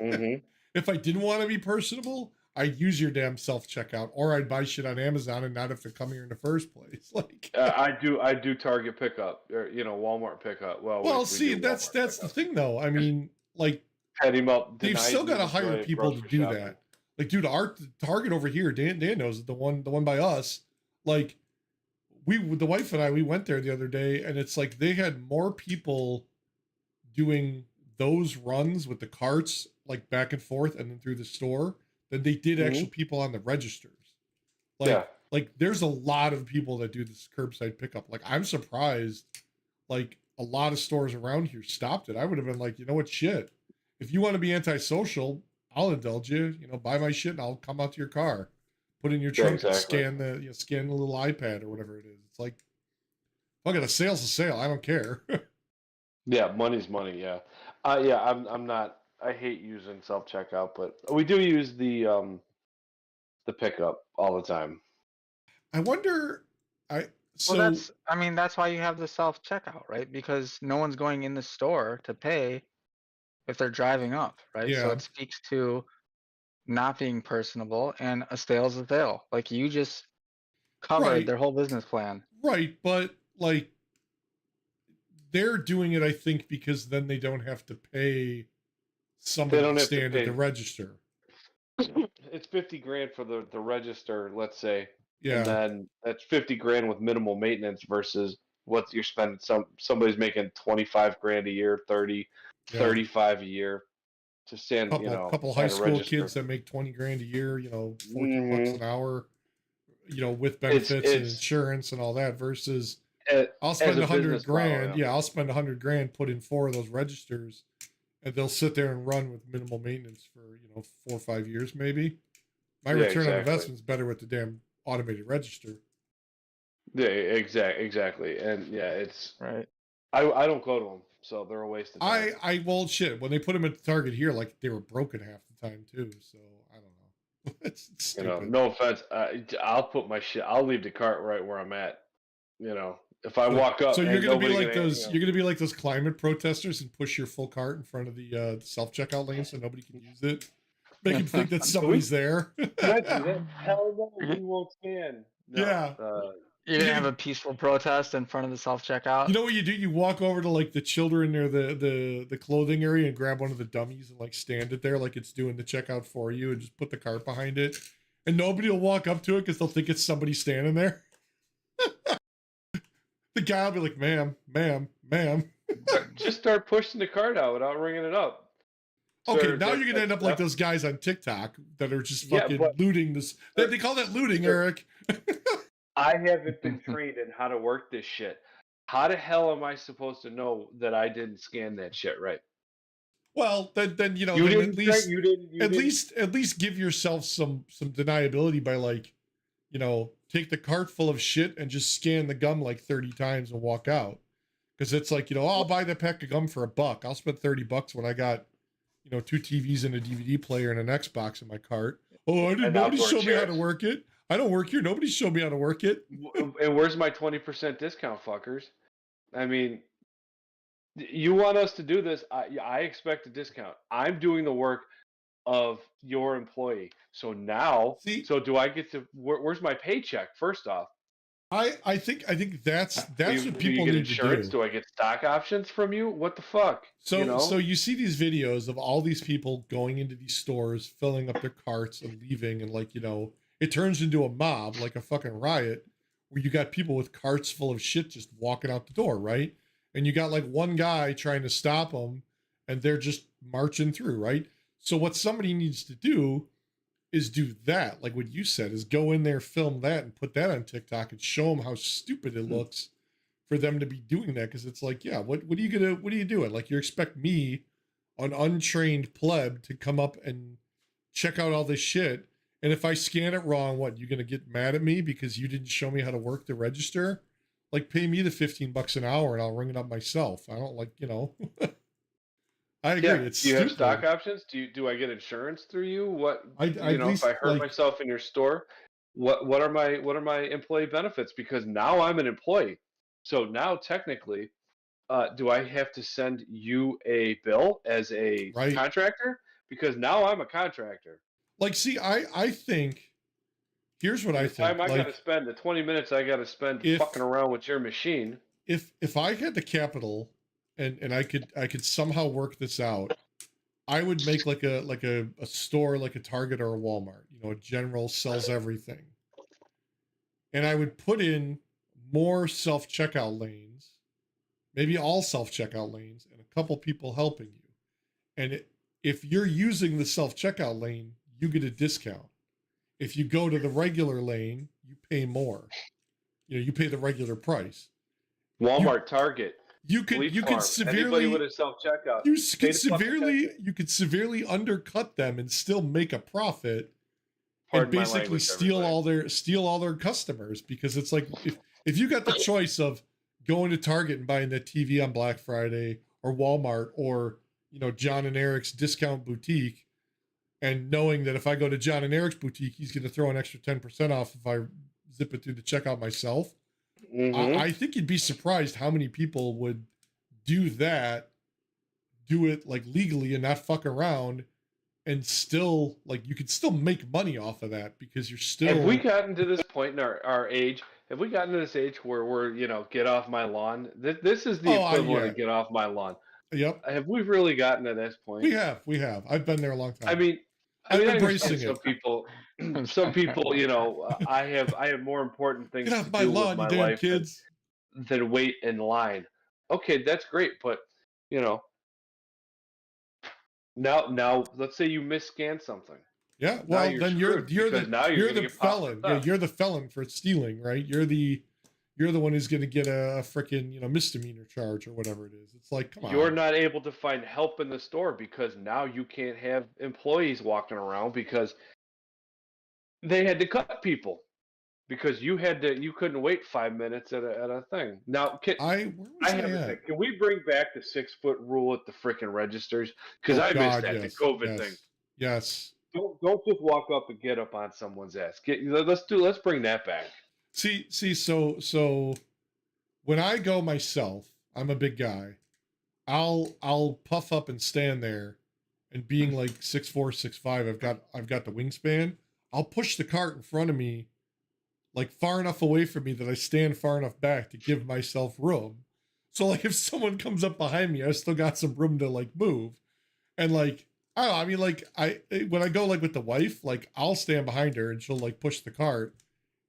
if I didn't want to be personable, I'd use your damn self checkout, or I'd buy shit on Amazon and not have to come here in the first place. Like I do Target pickup or Walmart pickup. Well, see, that's the thing though. I mean, like head him up. They've still got to hire people to do that. Like, dude, our Target over here, Dan knows it, the one by us. Like, the wife and I, we went there the other day, and it's like they had more people doing those runs with the carts, like back and forth, and then through the store, than they did actual people on the registers. Like, there's a lot of people that do this curbside pickup. Like, I'm surprised. Like, a lot of stores around here stopped it. I would have been like, you know what, shit. If you want to be antisocial, I'll indulge you. You know, buy my shit and I'll come out to your car, put in your trunk, and scan the little iPad or whatever it is. It's like, fuck it, a sale's a sale. I don't care. Yeah, money's money. Yeah, I'm not. I hate using self checkout, but we do use the pickup all the time. I wonder. That's why you have the self checkout, right? Because no one's going in the store to pay if they're driving up, right? Yeah. So it speaks to not being personable, and a sale's a sale. Like you just covered their whole business plan. Right, but like they're doing it, I think, because then they don't have to pay somebody to stand at the register. It's $50,000 for the register, let's say. Yeah. And then that's $50,000 with minimal maintenance versus what you're spending. Somebody's making $25,000 a year, 30, 35 a year to stand. Couple high school kids that make $20,000 a year. $14 an hour. With benefits and insurance and all that. Versus, I'll spend $100,000. Yeah, I'll spend $100,000, put in 4 of those registers, and they'll sit there and run with minimal maintenance for 4 or 5 years maybe. My return on investment is better with the damn automated register. Yeah, exactly, and yeah, it's right. I don't go to them, so they're a waste of time. Well, shit. When they put them at the Target here, like they were broken half the time too. So I don't know. It's stupid. No offense. I'll put my shit. I'll leave the cart right where I'm at. If I walk up, so you're gonna be like those. You're gonna be like those climate protesters and push your full cart in front of the self checkout lane so nobody can use it. Make them think that somebody's there. Hell no, we won't scan. No, yeah. You're gonna have a peaceful protest in front of the self checkout. You know what you do? You walk over to like the children near the clothing area and grab one of the dummies and like stand it there like it's doing the checkout for you and just put the cart behind it, and nobody will walk up to it because they'll think it's somebody standing there. The guy will be like, "Ma'am." Just start pushing the cart out without ringing it up. Okay, now you're gonna end up like those guys on TikTok that are just fucking looting this. They call that looting, Eric. I haven't been trained in how to work this shit. How the hell am I supposed to know that I didn't scan that shit right? Well, then at least give yourself some deniability by like, take the cart full of shit and just scan the gum like 30 times and walk out. Because it's like, I'll buy the pack of gum for $1. I'll spend $30 when I got 2 TVs and a DVD player and an Xbox in my cart. Oh, nobody showed me how to work it. I don't work here. Nobody showed me how to work it. And where's my 20% discount, fuckers? I mean, you want us to do this? I expect a discount. I'm doing the work of your employee. So now, do I get to? Where's my paycheck? First off, I think that's what people need insurance? to do. Do I get stock options from you? What the fuck? So you see these videos of all these people going into these stores, filling up their carts and leaving, and like it turns into a mob, like a fucking riot, where you got people with carts full of shit just walking out the door, right? And you got like one guy trying to stop them, and they're just marching through, right? So what somebody needs to do is do that, like what you said, is go in there, film that, and put that on TikTok and show them how stupid it looks for them to be doing that. Because it's like, yeah, what are you doing? Like, you expect me, an untrained pleb, to come up and check out all this shit. And if I scan it wrong, what, you gonna get mad at me because you didn't show me how to work the register? Like, pay me the $15 an hour and I'll ring it up myself. I don't like, I agree. Yeah. It's Do you have stupid. stock options? Do I get insurance through you? What at least, if I hurt myself in your store, what are my employee benefits? Because now I'm an employee. So now technically, do I have to send you a bill as a contractor? Because now I'm a contractor. Like, see, I think, here's what I think. The time I gotta spend, the 20 minutes I gotta spend fucking around with your machine. If I had the capital and I could somehow work this out, I would make like a store, like a Target or a Walmart, a general sells everything. And I would put in more self-checkout lanes, maybe all self-checkout lanes, and a couple people helping you. And if you're using the self-checkout lane, you get a discount. If you go to the regular lane, you pay more. You pay the regular price. Walmart, Target. You could severely, anybody with a self-checkout. You could severely undercut them and still make a profit. And basically steal all their customers, because it's like, if you got the choice of going to Target and buying that TV on Black Friday, or Walmart, or John and Eric's discount boutique, and knowing that if I go to John and Eric's boutique, he's going to throw an extra 10% off if I zip it through the checkout myself. Mm-hmm. I think you'd be surprised how many people would do that, do it like legally and not fuck around. And still, like, you could still make money off of that, because you're still. Have we gotten to this point in our age? Have we gotten to this age where we're, get off my lawn? This is the equivalent of get off my lawn. Yep. Have we really gotten to this point? We have. I've been there a long time. I mean, I'm embracing it. Some people, I have more important things get off to my do lawn, with my you damn life kids. Than wait in line. Okay, that's great, but Now, let's say you misscan something. Yeah, well, then you're the felon. Yeah, you're the felon for stealing, right? You're the one who's going to get a freaking misdemeanor charge or whatever it is. It's like, come on. You're not able to find help in the store because now you can't have employees walking around because they had to cut people. Because you couldn't wait 5 minutes at a thing. Now, can we bring back the 6-foot rule at the freaking registers? Because I missed that, the COVID thing. Yes. Don't just walk up and get up on someone's ass. Let's bring that back. See, so when I go myself, I'm a big guy. I'll puff up and stand there, and being like 6'4", 6'5", I've got the wingspan. I'll push the cart in front of me, like far enough away from me that I stand far enough back to give myself room. So like if someone comes up behind me, I still got some room to like move. And like, I don't know, I mean, like when I go like with the wife, like I'll stand behind her and she'll like push the cart,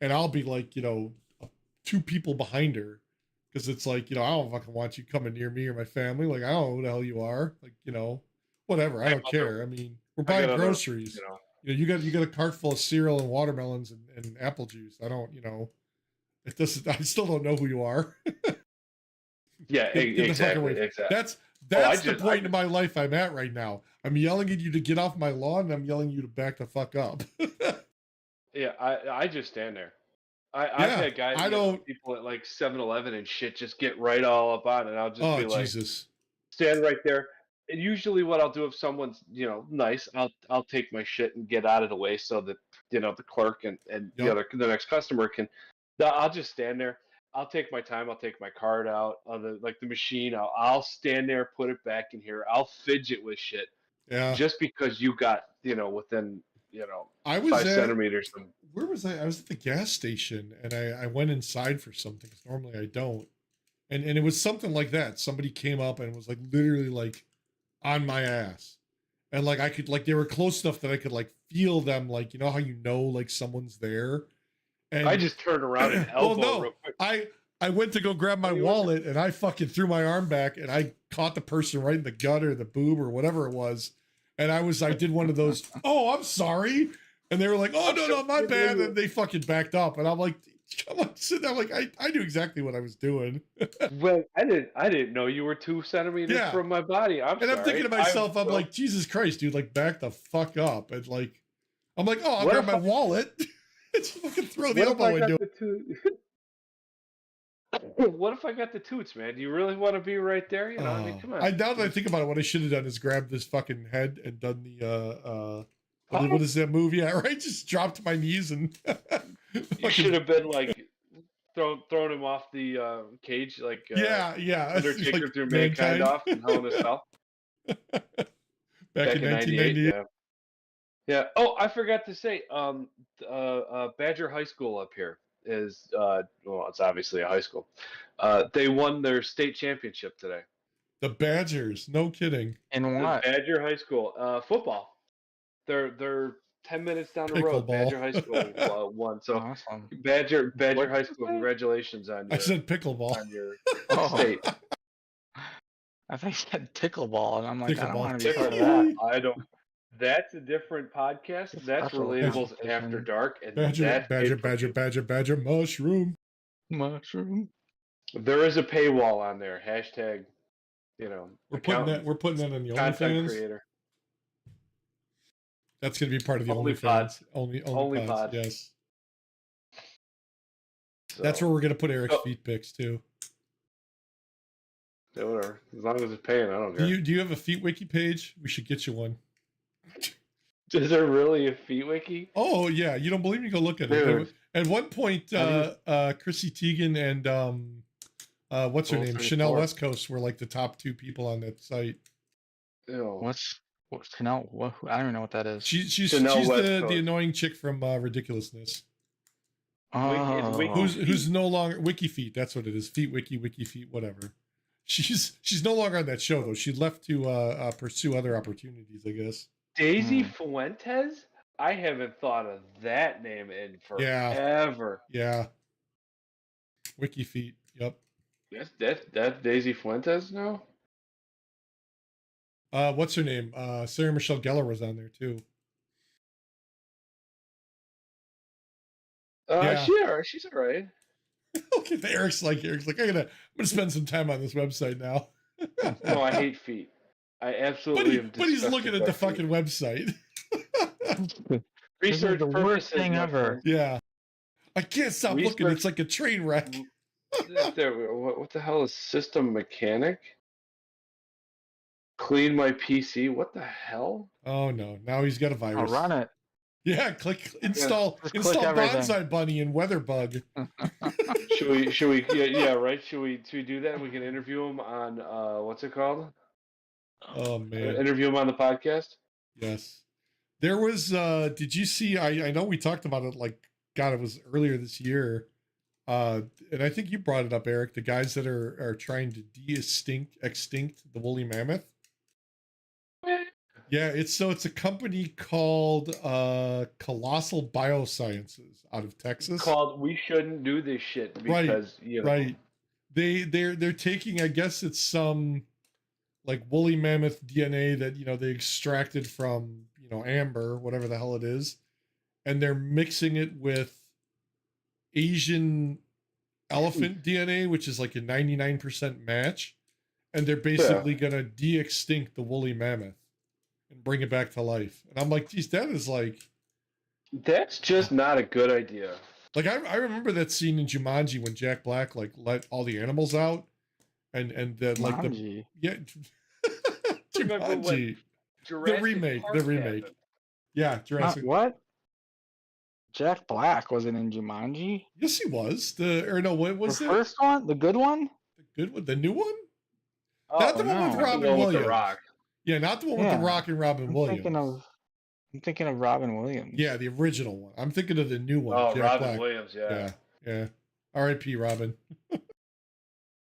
and I'll be like, 2 people behind her. Cause it's like, I don't fucking want you coming near me or my family. Like, I don't know who the hell you are. Like, whatever. I don't care. I mean, we're buying groceries. You got a cart full of cereal and watermelons and apple juice. I don't, it doesn't. I still don't know who you are. Yeah, exactly. That's the point in my life I'm at right now. I'm yelling at you to get off my lawn, and I'm yelling at you to back the fuck up. Yeah, I just stand there. I've had guys, people at like 7-Eleven and shit just get right all up on it. I'll just be like, Jesus. Stand right there. And usually what I'll do if someone's, nice, I'll take my shit and get out of the way so that, the clerk and the next customer can, I'll just stand there. I'll take my time. I'll take my card out of the machine. I'll stand there, put it back in here. I'll fidget with shit. Yeah. Just because you got, within, I was 5 centimeters. Where was I? I was at the gas station, and I went inside for something, because normally I don't. And it was something like that. Somebody came up and was like literally like on my ass. And like I could, like, they were close enough that I could like feel them, like, how like someone's there. And I just turned around and elbowed real quick. I went to go grab my wallet, and I fucking threw my arm back, and I caught the person right in the gut or the boob or whatever it was. And I did one of those, oh, I'm sorry. And they were like, oh, no, my bad. And they fucking backed up. And I'm like, come on, sit down. Like, I knew exactly what I was doing. Well, I didn't know you were 2 centimeters from my body. I'm sorry. I'm thinking to myself, I'm like, Jesus Christ, dude, like, back the fuck up. And like, I'm like, oh, I'll grab my wallet. Just fucking throw the elbow into it. What if I got the toots, man? Do you really want to be right there? You know, I mean, come on. Now that I think about it, what I should have done is grabbed this fucking head and done the what is that movie? Yeah, right. Just dropped to my knees and. You should have been like thrown him off the cage, like yeah, Undertaker like threw Mankind off in Hell in a Cell. Back in 1998. Yeah. Oh, I forgot to say, Badger High School up here is well, it's obviously a high school. They won their state championship today. The Badgers, no kidding. And what? The Badger High School football. They're 10 minutes down the road. Badger High School won. So awesome. Badger High School, congratulations on your. I said pickleball. On your state. I think you said pickleball, and I'm like, I don't want to be part of that. I don't. That's a different podcast. That's Relatables After Dark, and Badger mushroom. There is a paywall on there. Hashtag, you know. We're putting that on the OnlyFans. Creator. That's going to be part of the OnlyFans. Only pods. Yes. So, that's where we're going to put Eric's feet pics too. Yeah, whatever. As long as it's paying, I don't care. Do you have a feet wiki page? We should get you one. Is there really a feet wiki? Oh yeah, you don't believe me? Go look at it. At one point, Chrissy Teigen and what's her name, Chanel West Coast, were like the top 2 people on that site. Ew. What's Chanel? I don't even know what that is. She's the annoying chick from Ridiculousness. Oh. Who's no longer Wiki Feet? That's what it is. Feet Wiki Feet, whatever. She's no longer on that show though. She left to pursue other opportunities, I guess. Daisy Fuentes? I haven't thought of that name in forever. Yeah. Wiki Feet. Yep. That's Daisy Fuentes now? What's her name? Sarah Michelle Gellar was on there too. She's all right. Okay, Eric's like, I'm gonna spend some time on this website now. No, I hate feet. I absolutely am. But he's looking at the fucking website. Research the worst thing ever. Yeah, I can't stop looking. It's like a train wreck. What the hell is system mechanic? Clean my PC. What the hell? Oh no! Now he's got a virus. I'll run it. Yeah, install Bonsai Bunny and Weatherbug. Should we? Yeah, right. Should we do that? We can interview him on what's it called? Oh man! Interview him on the podcast. Yes. There was. Did you see? I know we talked about it. Like, God, it was earlier this year. And I think you brought it up, Eric. The guys that are trying to extinct the woolly mammoth. Yeah, it's a company called Colossal Biosciences out of Texas. Called We Shouldn't Do This Shit because right. They're taking, I guess it's some like woolly mammoth DNA that they extracted from amber, whatever the hell it is, and they're mixing it with Asian elephant DNA, which is like a 99% match, and they're basically gonna de-extinct the woolly mammoth and bring it back to life. And I'm like, geez, that's just not a good idea. Like I remember that scene in Jumanji when Jack Black like let all the animals out, and like the Jumanji, the remake. Yeah, Jurassic. What? Jack Black wasn't in Jumanji? Yes, he was. What was the first one? The good one? The good one? The new one? Oh, not the one with Robin Williams. The Rock. Yeah, not the one with the Rock and Robin Williams. I'm thinking of Robin Williams. Yeah, the original one. I'm thinking of the new one. Oh, Jack Robin Black. Williams. Yeah. R.I.P. Robin.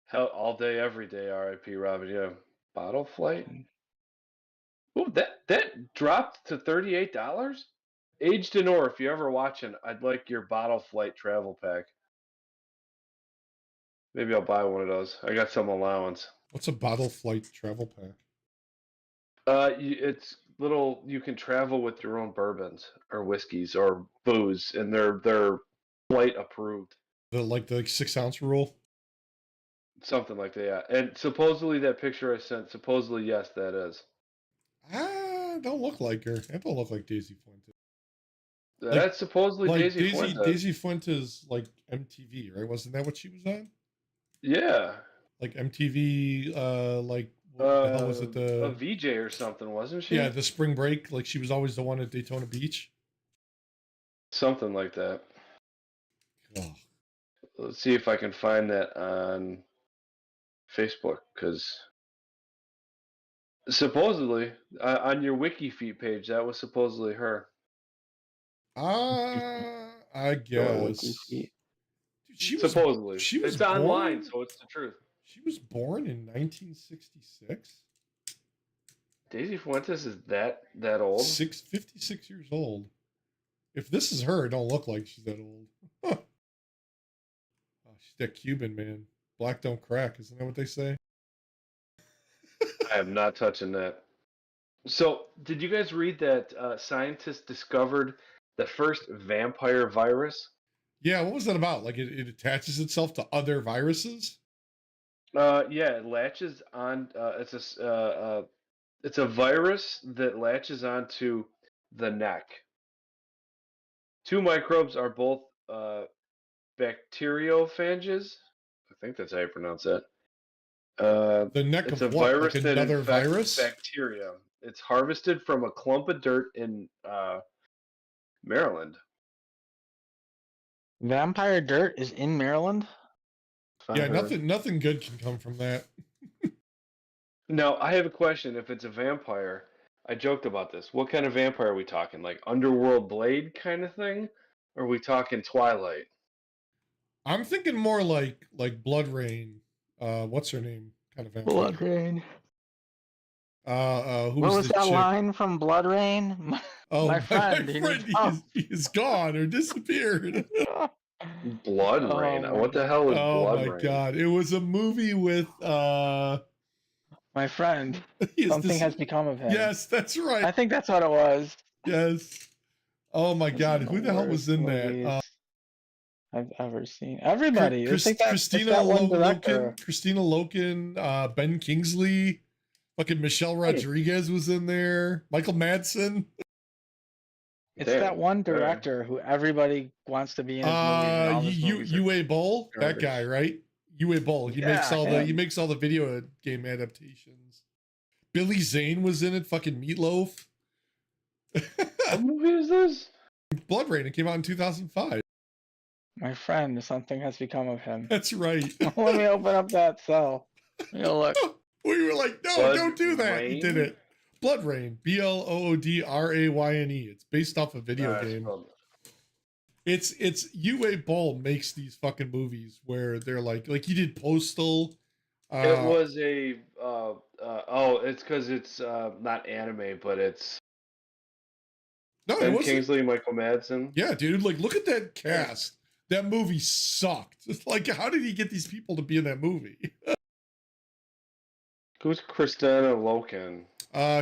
Hell, all day, every day. R.I.P. Robin. Yeah. Bottle Flight. Oh, that dropped to $38. Age Denor, if you're ever watching, I'd like your Bottle Flight travel pack. Maybe I'll buy one of those. I got some allowance. What's a Bottle Flight travel pack? It's little. You can travel with your own bourbons or whiskeys or booze, and they're flight approved. The 6 ounce rule. Something like that. Yeah. And supposedly that picture I sent. Supposedly yes, that is. Don't look like her. That don't look like Daisy Fuentes. That's supposedly like Daisy Fuentes. Daisy Fuentes, like MTV, right? Wasn't that what she was on? Yeah. Like MTV, like what the hell was it? A VJ or something, wasn't she? Yeah, the spring break. Like she was always the one at Daytona Beach. Something like that. Oh. Let's see if I can find that on Facebook, because supposedly on your wiki feed page, that was supposedly her. I guess. Dude, supposedly. She was it's born, online, so it's the truth. She was born in 1966. Daisy Fuentes is that old? 56 years old. If this is her, it don't look like she's that old. Oh, she's that Cuban, man. Black don't crack. Isn't that what they say? I am not touching that. So, did you guys read that scientists discovered the first vampire virus? Yeah, what was that about? Like it attaches itself to other viruses? Yeah, it latches on. It's a virus that latches onto the neck. 2 microbes are both bacteriophages. I think that's how you pronounce that. The neck it's of a what? virus Like that another infects virus? bacteria. It's harvested from a clump of dirt in Maryland. Vampire dirt is in Maryland? Yeah, nothing good can come from that. Now, I have a question. If it's a vampire, I joked about this. What kind of vampire are we talking? Like Underworld Blade kind of thing? Or are we talking Twilight? I'm thinking more like Blood Rain. What's her name? Kind of vampire. Blood Rain. Who what was that chick? line from Blood Rain? My friend he's gone or disappeared. Blood Rain. What the hell is Blood Rain? Oh my god! It was a movie with my friend. Something has become of him. Yes, that's right. I think that's what it was. Yes. Oh my god! Who the hell was in that? I've ever seen. Everybody. Christina Loken, Ben Kingsley, fucking Michelle Rodriguez was in there. Michael Madsen. It's that one director who everybody wants to be in his movies. Uwe Boll, that guy, right? Uwe Boll. He makes all the video game adaptations. Billy Zane was in it. Fucking Meatloaf. What movie is this? Blood Rain. It came out in 2005. My friend, something has become of him. That's right. Let me open up that cell. Look. We were like, no, don't do that. He did it. Blood Rain. BLOODRAYNE. It's based off a video game. It's Uwe Boll makes these fucking movies where they're like he did Postal. It was a it's because it's not anime, but it's Ben Kingsley, Michael Madsen. Yeah, dude, like look at that cast. That movie sucked. Like, how did he get these people to be in that movie? Who's Christina Loken?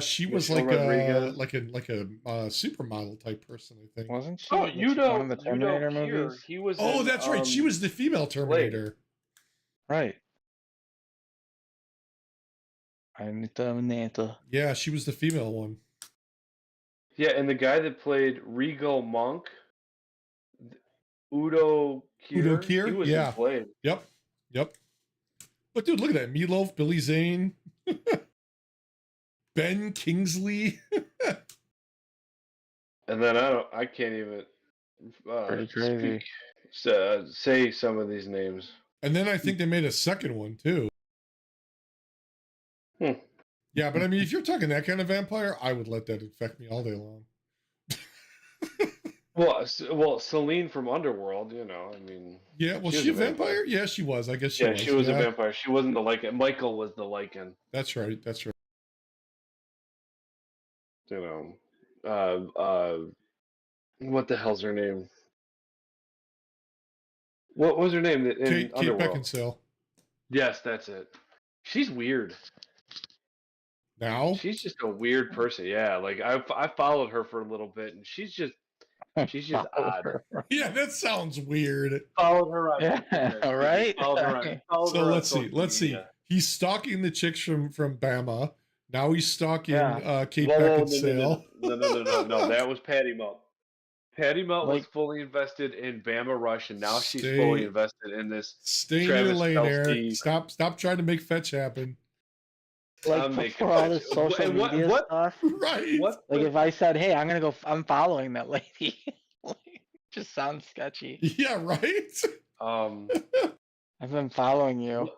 She was like a supermodel type person, I think. Wasn't she? Oh, one of the Terminator movies. He was. That's right. She was the female Terminator. Right. I'm the Terminator. Yeah, she was the female one. Yeah, and the guy that played Regal Monk, Udo Kier. He was in Blade. Yep. But dude, look at that. Meatloaf, Billy Zane, Ben Kingsley. And then I can't even pretty crazy. Say some of these names. And then I think they made a second one too. Yeah, but I mean, if you're talking that kind of vampire, I would let that infect me all day long. Well, Celine from Underworld, I mean. Yeah, was she a vampire? Yeah, she was. I guess she was. Yeah, she was a vampire. She wasn't the Lycan. Michael was the Lycan. That's right. What the hell's her name? What was her name in Kate Underworld? Beckinsale. Yes, that's it. She's weird. Now? She's just a weird person. Yeah, like I followed her for a little bit, and she's just odd. Yeah, that sounds weird. Followed her on. Yeah, right. So let's see. He's stalking the chicks from Bama. Now he's stalking Kate Beckinsale. No. That was Patty Melt. Patty Melt was Like- fully invested in Bama Rush, and now she's fully invested in this Stay in Travis your lane, Eric. Kelce. Stop trying to make fetch happen. Like I'm before making all fetch. this social media stuff. Right. Like if I said, "Hey, I'm following that lady," like, just sounds sketchy. Yeah, right. I've been following you.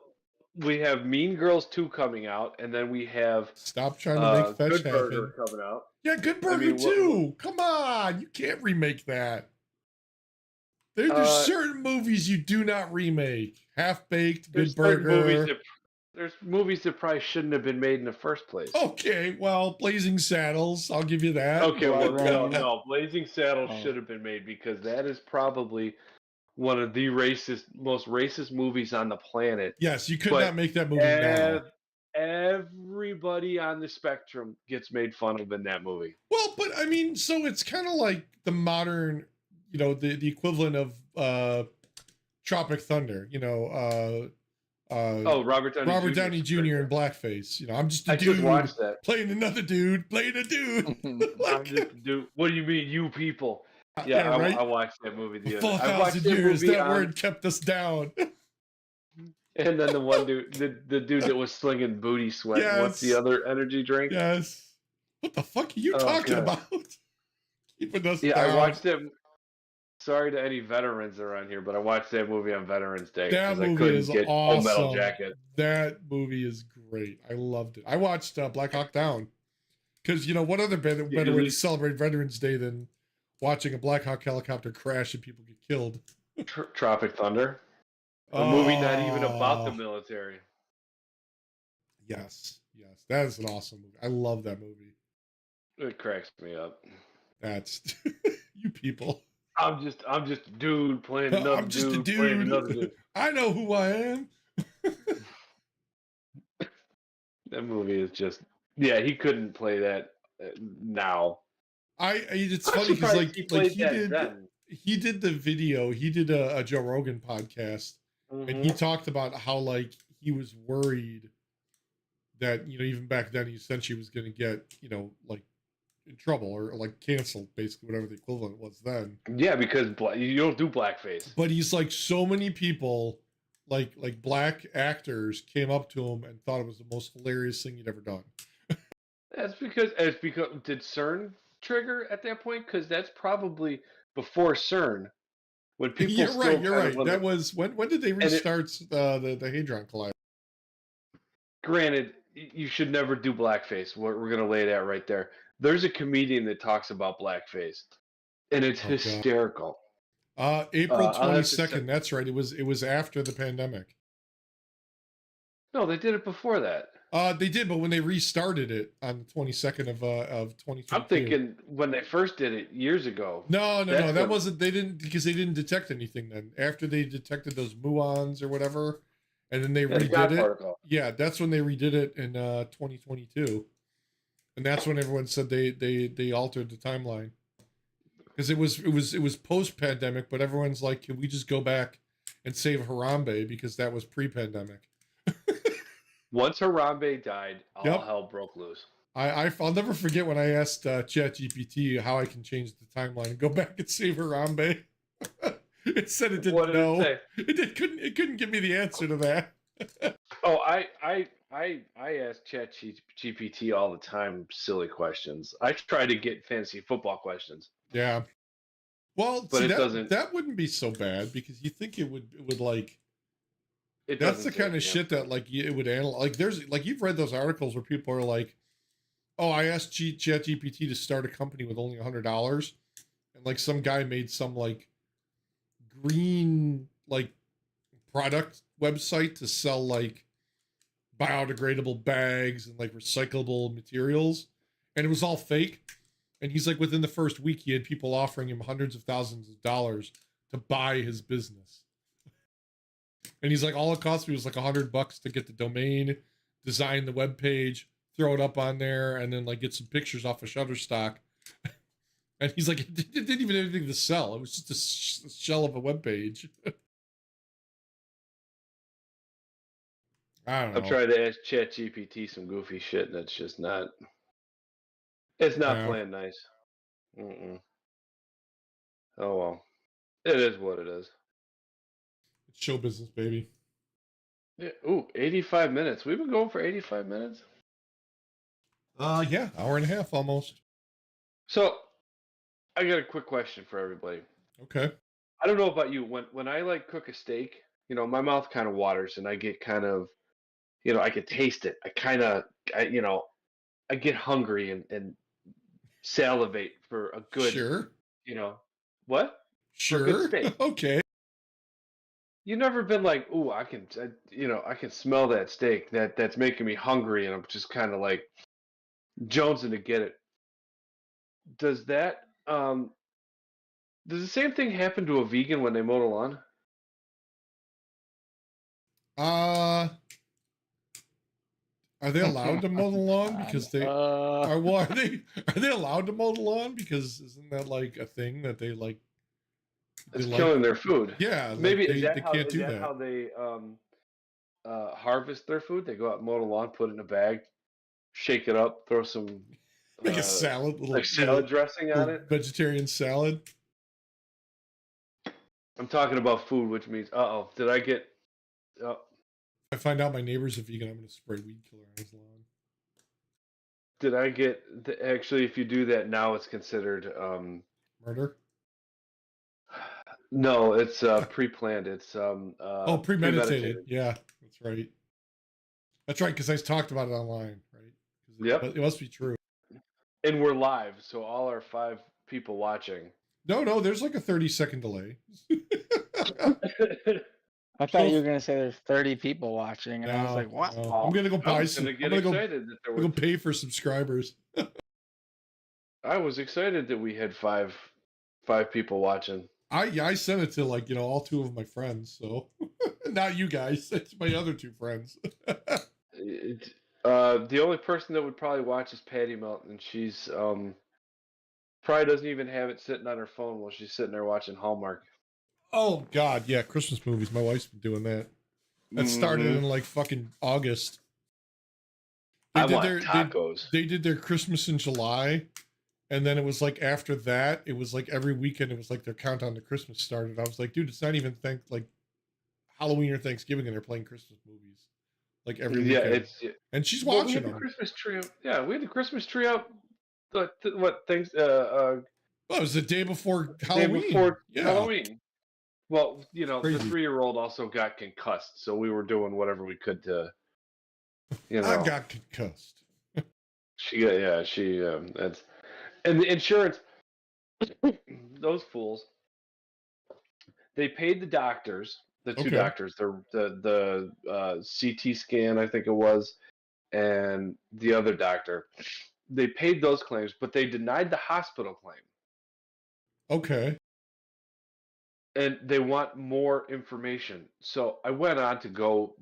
We have Mean Girls 2 coming out, and then we have Stop trying to make fetch Good happen. Burger coming out. Yeah, Good Burger too. Come on, you can't remake that. There's certain movies you do not remake. Half Baked, Good Burger. There's movies that probably shouldn't have been made in the first place. Okay, well, Blazing Saddles, I'll give you that. Okay, well, no, Blazing Saddles should have been made because that is probably one of the most racist movies on the planet. Yes, you could not make that movie now. Everybody on the spectrum gets made fun of in that movie. Well, but I mean, so it's kind of like the modern, the equivalent of Tropic Thunder, Robert Downey Jr. in blackface. I'm just a dude just watched that. playing another dude, playing a dude. I'm just a dude. What do you mean, you people? Yeah, right? I watched that movie the other day. 4,000 years, that word kept us down. And then the one dude, the dude that was slinging booty sweat. Yes. What's the other energy drink? Yes. What the fuck are you talking about? Keeping us down. I watched it. Sorry to any veterans around here, but I watched that movie on Veterans Day. That movie is awesome. Full Metal Jacket. That movie is great. I loved it. I watched Black Hawk Down because what other better way to celebrate Veterans Day than watching a Black Hawk helicopter crash and people get killed? Tropic Thunder. A movie not even about the military. Yes, that is an awesome movie. I love that movie. It cracks me up. That's you people. I'm just a dude playing another I'm just a dude. I know who I am. That movie is just he couldn't play that now. It's funny because he did the video. He did a Joe Rogan podcast, and he talked about how he was worried that even back then he essentially was going to get in trouble or canceled, basically whatever the equivalent was then. Yeah, because you don't do blackface. But he's so many people like black actors came up to him and thought it was the most hilarious thing he'd ever done. That's because did CERN trigger at that point? Because that's probably before CERN. When people you're right. That was when did they restart the Hadron Collider? Granted, you should never do blackface. We're gonna lay that right there. There's a comedian that talks about blackface, and it's hysterical. April 22nd. That's right. It was after the pandemic. No, they did it before that. They did, but when they restarted it on the 22nd of 2022. I'm thinking when they first did it years ago. No. That wasn't. They didn't because they didn't detect anything then. After they detected those muons or whatever, and then they redid it. Particle. Yeah, that's when they redid it in 2022, and that's when everyone said they altered the timeline because it was post pandemic, but everyone's like, can we just go back and save Harambe because that was pre-pandemic. Once Harambe died, all hell broke loose. I'll never forget when I asked ChatGPT how I can change the timeline and go back and save Harambe. It said it didn't know. It couldn't give me the answer to that. Oh, I ask ChatGPT all the time silly questions. I try to get fantasy football questions. Yeah. Well, but see, it doesn't. That wouldn't be so bad because you think it would that's the kind of shit that it would analyze. There's you've read those articles where people are like, "Oh, I asked ChatGPT to start a company with only $100," and some guy made some green product website to sell biodegradable bags and recyclable materials, and it was all fake. And he's within the first week, he had people offering him hundreds of thousands of dollars to buy his business. And he's all it cost me was $100 to get the domain, design the web page, throw it up on there, and then get some pictures off of Shutterstock. And he's it didn't even have anything to sell. It was just a shell of a web page. I don't know. I've tried to ask ChatGPT some goofy shit, and it's just not. It's not playing nice. Oh well, it is what it is. It's show business, baby. Yeah. Ooh, 85 minutes. We've been going for 85 minutes. Yeah, hour and a half almost. So, I got a quick question for everybody. Okay. I don't know about you. When I like cook a steak, my mouth kind of waters, and I get kind of, I could taste it. I get hungry and salivate for a good, Sure. What? For a good Sure. steak. Okay. You've never been like, ooh, I can smell that steak. That's making me hungry, and I'm just kind of like jonesing to get it. Does that does the same thing happen to a vegan when they mow the lawn? Are they allowed to mow the lawn because they are they allowed to mow the lawn because isn't that like a thing that they like? It's killing their food. Yeah, maybe like they can't do that. How they harvest their food? They go out and mow the lawn, put it in a bag, shake it up, throw some make a salad, like salad dressing on it. Vegetarian salad. I'm talking about food, which means did I get? If I find out my neighbor's a vegan, I'm going to spray weed killer on his lawn. Did I get actually? If you do that now, it's considered murder. No, it's pre-planned. It's premeditated. Yeah, that's right. That's right, because I talked about it online, right? Yep. It must be true. And we're live, so all our 5 people watching. No, there's like a 30-second delay. I thought you were gonna say there's 30 people watching, and I was like, "What?" No. I'm gonna go buy some. I'm gonna pay for subscribers. I was excited that we had 5 people watching. I sent it to all 2 of my friends, so not you guys. It's my other 2 friends. The only person that would probably watch is Patty Melton, and she's probably doesn't even have it sitting on her phone while she's sitting there watching Hallmark. Oh God, yeah, Christmas movies. My wife's been doing that. That started in like fucking August. I want tacos. They did their Christmas in July, and then it was like after that, it was like every weekend. It was like their countdown to Christmas started. I was like, dude, it's not even like Halloween or Thanksgiving, and they're playing Christmas movies like every weekend. And she's watching them. Christmas tree. Yeah, we had the Christmas tree out. What things? Well, it was the day before Halloween. Halloween. Well, the 3-year-old also got concussed, so we were doing whatever we could to, I got concussed. That's, and the insurance, those fools, they paid the doctors, the 2 doctors, the CT scan, I think it was, and the other doctor. They paid those claims, but they denied the hospital claim. Okay. And they want more information. So I went on to go.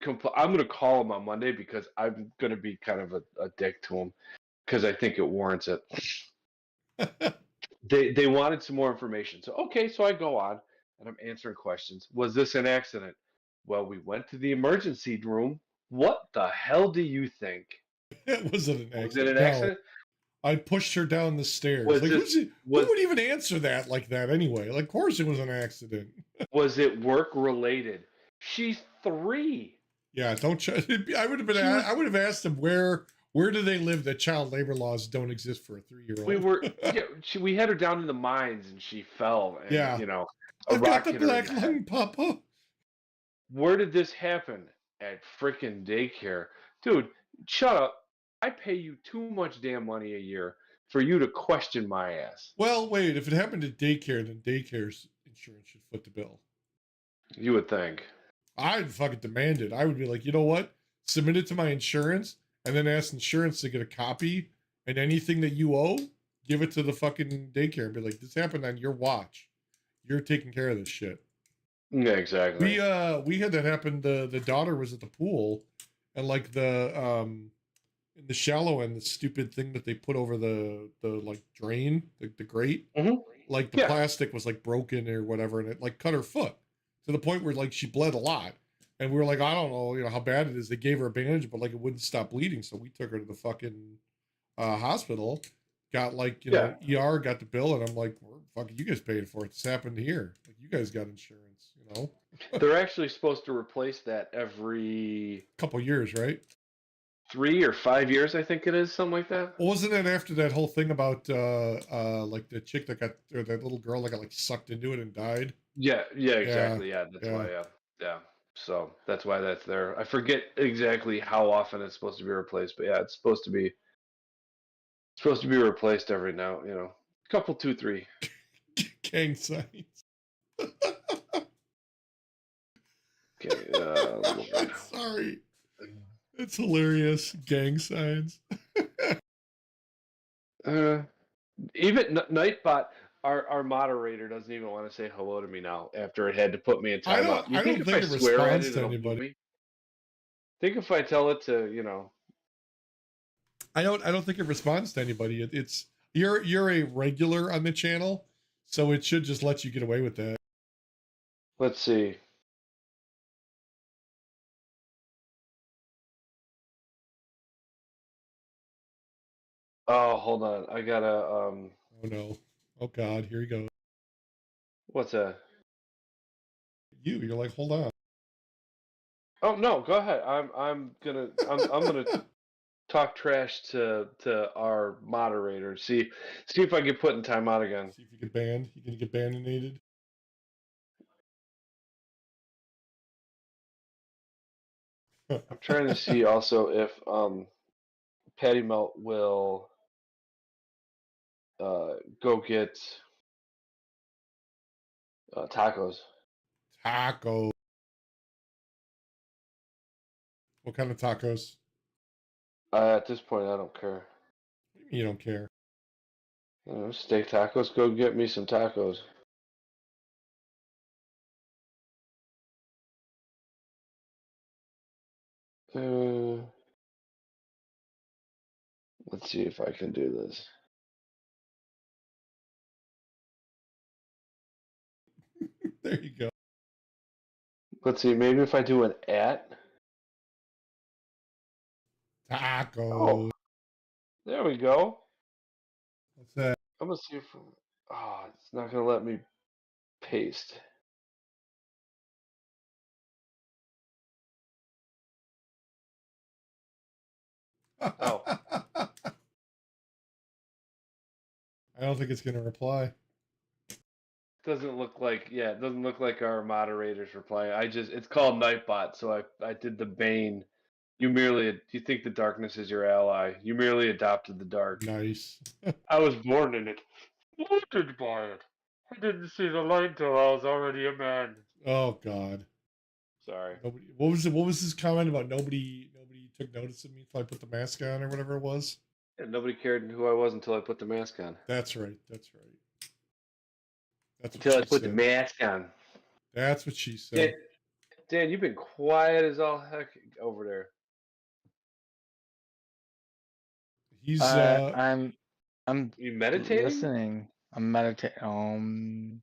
I'm going to call them on Monday because I'm going to be kind of a dick to them because I think it warrants it. They wanted some more information. So so I go on and I'm answering questions. Was this an accident? Well, we went to the emergency room. What the hell do you think? Was it an accident? Was it an accident? I pushed her down the stairs. Who would even answer that like that anyway? Like, of course it was an accident. Was it work related? She's 3. Yeah, don't. I would have been. I would have asked them where do they live that child labor laws don't exist for a 3-year-old. We had her down in the mines and she fell. And, I've got the black lung, Papa. Where did this happen? At frickin' daycare, dude. Shut up. I pay you too much damn money a year for you to question my ass. Well, wait. If it happened at daycare, then daycare's insurance should foot the bill. You would think. I'd fucking demand it. I would be like, you know what? Submit it to my insurance, and then ask insurance to get a copy. And anything that you owe, give it to the fucking daycare and be like, this happened on your watch. You're taking care of this shit. Yeah, exactly. We had that happen. The daughter was at the pool, and like in the shallow end, the stupid thing that they put over the like drain, the grate, like the plastic was like broken or whatever, and it like cut her foot to the point where like she bled a lot. And we were like, I don't know, how bad it is. They gave her a bandage, but like it wouldn't stop bleeding, so we took her to the fucking hospital. got like, ER got the bill, and I'm like, fuck, you guys paid for it. This happened here. Like, you guys got insurance, They're actually supposed to replace that every couple years, right? 3 or 5 years, I think it is, something like that. Well, wasn't it after that whole thing about like the chick that got, or that little girl that got like sucked into it and died? Yeah, exactly. Yeah, that's why. Yeah. So that's why that's there. I forget exactly how often it's supposed to be replaced, but yeah, it's supposed to be replaced every now, couple, 2, 3. Gang signs. Okay. Sorry. It's hilarious. Gang signs. Even Nightbot, our moderator, doesn't even want to say hello to me now after it had to put me in timeout. I don't think it responds to anybody. Think if I tell it to, I don't think it responds to anybody. It's you're a regular on the channel, so it should just let you get away with that. Let's see. Oh, hold on. I gotta Oh no. Oh God, here he goes. What's that? You're like, hold on. Oh no, go ahead. I'm gonna talk trash to our moderator. See if I can put in timeout again. See if you get banned. You gonna get banninated? I'm trying to see also if Patty Melt will go get tacos. Tacos. What kind of tacos? At this point, I don't care. You don't care. Steak tacos. Go get me some tacos. Let's see if I can do this. There you go. Let's see. Maybe if I do an @ Tacos. Oh, there we go. What's that? I'm gonna see if. Oh, it's not gonna let me paste. Oh. I don't think it's gonna reply. Doesn't look like, it doesn't look like our moderator's replying. It's called Nightbot, so I did the Bane. You think the darkness is your ally. You merely adopted the dark. Nice. I was born in it. Wounded by it. I didn't see the light till I was already a man. Oh God. Sorry. Nobody. What was his comment about nobody took notice of me until I put the mask on or whatever it was? And nobody cared who I was until I put the mask on. That's right. That's until I put the mask on. That's what she said. Dan, you've been quiet as all heck over there. He's I'm you meditating? Listening. I'm meditating.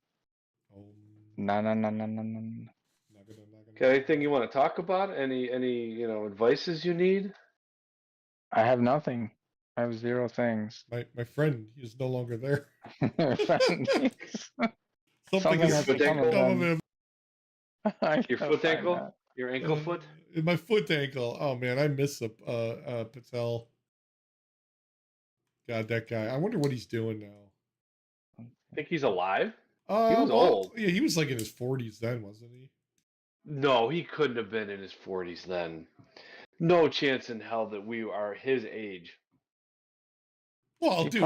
No. Okay, anything you want to talk about? Any advices you need? I have nothing. I have 0 things. My friend, he's no longer there. Something has become of him. Your foot ankle? Your ankle foot? My foot ankle. Oh man, I miss Patel. God, that guy. I wonder what he's doing now. Think he's alive? He was old. Yeah, he was like in his 40s then, wasn't he? No, he couldn't have been in his 40s then. No chance in hell that we are his age. Well, he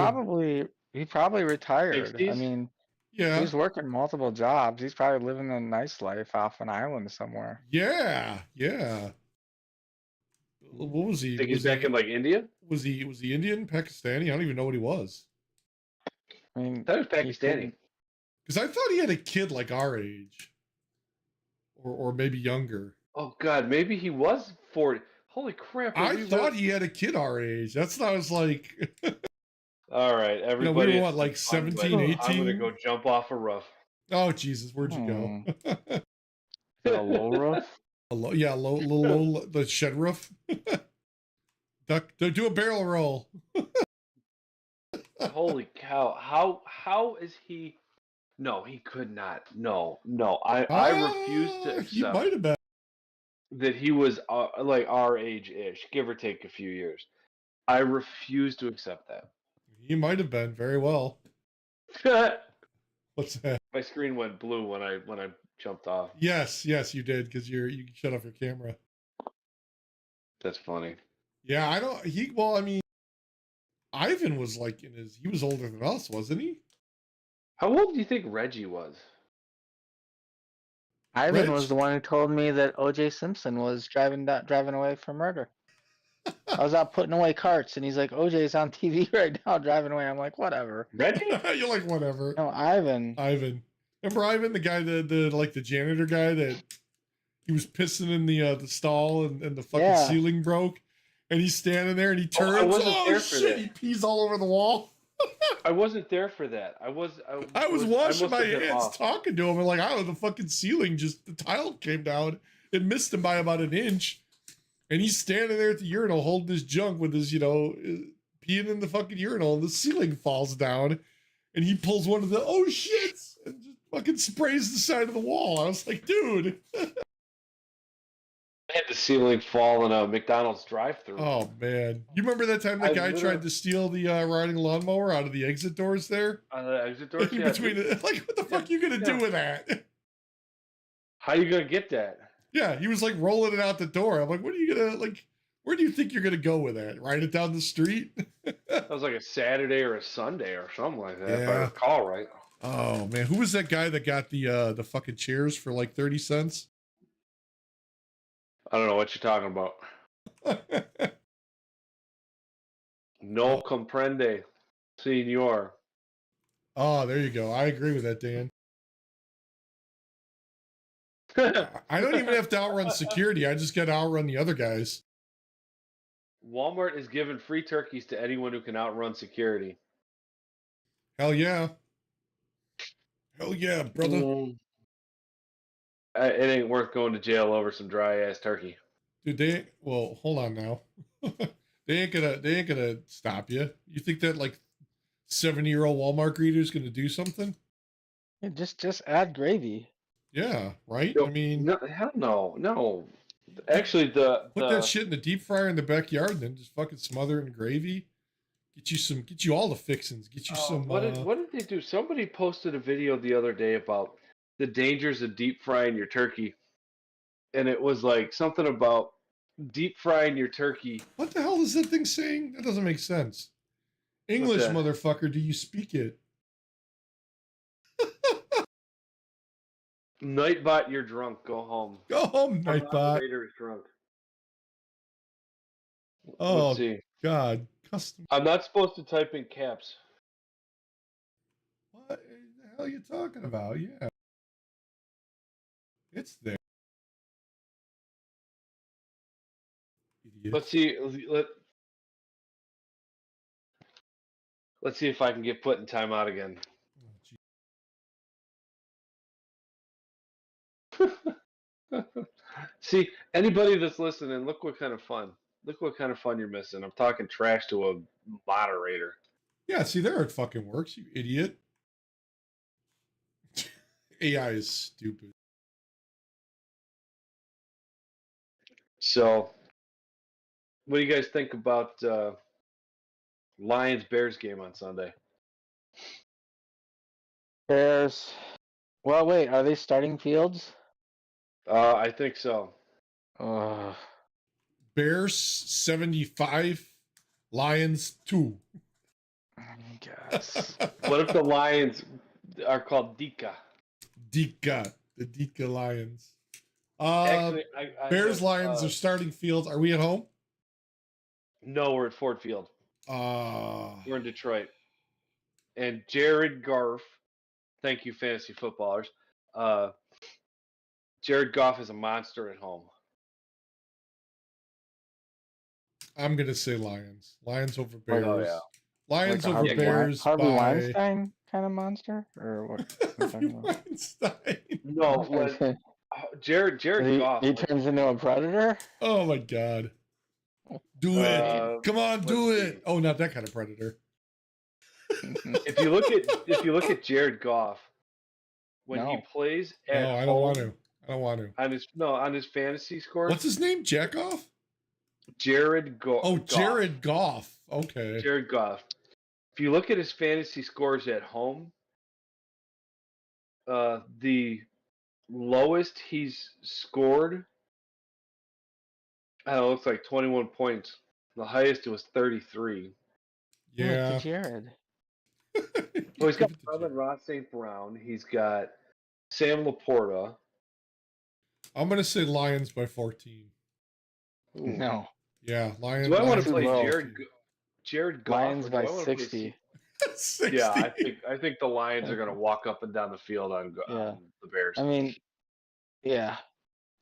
probably retired. 60s? I mean, yeah, he's working multiple jobs. He's probably living a nice life off an island somewhere. Yeah. What was he? Think he's back in like India? Was he Indian, Pakistani? I don't even know what he was. I mean, that was Pakistani. Because I thought he had a kid like our age, or maybe younger. Oh God, maybe he was 40. Holy crap! I thought he had a kid our age. That's what I was like. All right, everybody. We were what, like 17, 18? I'm gonna go jump off a roof. Oh Jesus, where'd you go? A low roof? Low, the shed roof. Duck, do a barrel roll. Holy cow! How is he? No, he could not. No. I refuse to He accept might have been. that he was like our age-ish, give or take a few years. I refuse to accept He might have been very well. that. What's that? My screen went blue when I jumped off. Yes, you did because you shut off your camera. That's funny. Yeah, I don't. Well, I mean, Ivan was like he was older than us, wasn't he? How old do you think Reggie was? Ivan was the one who told me that O.J. Simpson was driving away for murder. I was out putting away carts, and he's like, "OJ's on TV right now, driving away." I'm like, "Whatever." Reggie? You're like, whatever. No, Ivan. Remember Ivan, the guy, the janitor guy that he was pissing in the stall and the fucking ceiling broke, and he's standing there and he turns. I wasn't there for shit! that. He pees all over the wall. I wasn't there for that. I was washing my hands talking to him, and like, I don't know, the fucking ceiling the tile came down. It missed him by about an inch. And he's standing there at the urinal holding his junk with his, peeing in the fucking urinal, and the ceiling falls down. And he pulls one of the, oh shit, and just fucking sprays the side of the wall. I was like, dude. I had the ceiling fall in a McDonald's drive-thru. Oh, man. You remember that time that guy tried to steal the riding lawnmower out of the exit doors there? On the exit doors? In between like, what the fuck are you going to do with that? How are you going to get that? Yeah, he was like rolling it out the door. I'm like, what are you gonna like? Where do you think you're gonna go with that? Ride it down the street? That was like a Saturday or a Sunday or something like that. If I Yeah. recall right. Oh man, who was that guy that got the fucking chairs for like 30 cents? I don't know what you're talking about. No comprende, senor. Oh, there you go. I agree with that, Dan. I don't even have to outrun security. I just got to outrun the other guys. Walmart is giving free turkeys to anyone who can outrun security. Hell yeah. Hell yeah, brother. It ain't worth going to jail over some dry ass turkey. Dude, well, hold on now. they ain't gonna stop you. You think that like 70-year-old Walmart greeter is gonna do something? Yeah, just add gravy. Yeah, right? No, I mean, no, hell no. Actually, put that shit in the deep fryer in the backyard, and then just fucking smother it in gravy. Get you all the fixins. Get you some. What did they do? Somebody posted a video the other day about the dangers of deep frying your turkey, and it was like something about deep frying your turkey. What the hell is that thing saying? That doesn't make sense. English, motherfucker. Do you speak it? Nightbot, you're drunk. Go home. Go home, Nightbot. Raider is drunk. Oh, let's see. God. Custom. I'm not supposed to type in caps. What the hell are you talking about? Yeah. It's there. Idiot. Let's see. Let's see if I can get put in timeout again. See, anybody that's listening, look what kind of fun you're missing. I'm talking trash to a moderator. Yeah, see, there it fucking works, you idiot. AI is stupid. So, what do you guys think about Lions-Bears game on Sunday? Bears. Well, wait, are they starting Fields? I think so. Bears 75, Lions 2. I guess. What if the Lions are called Dika? Dika, the Dika Lions. Actually, Bears Lions are starting Fields. Are we at home? No, we're at Ford Field. We're in Detroit. And Jared Goff, thank you, fantasy footballers. Jared Goff is a monster at home. I'm gonna say Lions. Lions over Bears. Oh yeah. Lions like over Bears. Harvey Weinstein kind of monster, or what? Harvey Weinstein. No, Jared Goff. He turns into a predator. Oh my God. Do it. Come on, do it. Oh, not that kind of predator. If you look at Jared Goff, when he plays at no, I don't want to. I don't want to. On his fantasy scores. What's his name? Jackoff? Jared Goff. Oh, Jared Goff. Okay. Jared Goff. If you look at his fantasy scores at home, the lowest he's scored, I don't know, looks like 21 points. The highest it was 33. Yeah. Jared. Well, he's got Amon-Ra St. Brown. He's got Sam Laporta. I'm going to say Lions by 14. Ooh. No. Yeah, Lions. Do I want to Lions play Jared Goff? Lions by 60. 60. Yeah, I think the Lions are going to walk up and down the field on the Bears. I mean, yeah.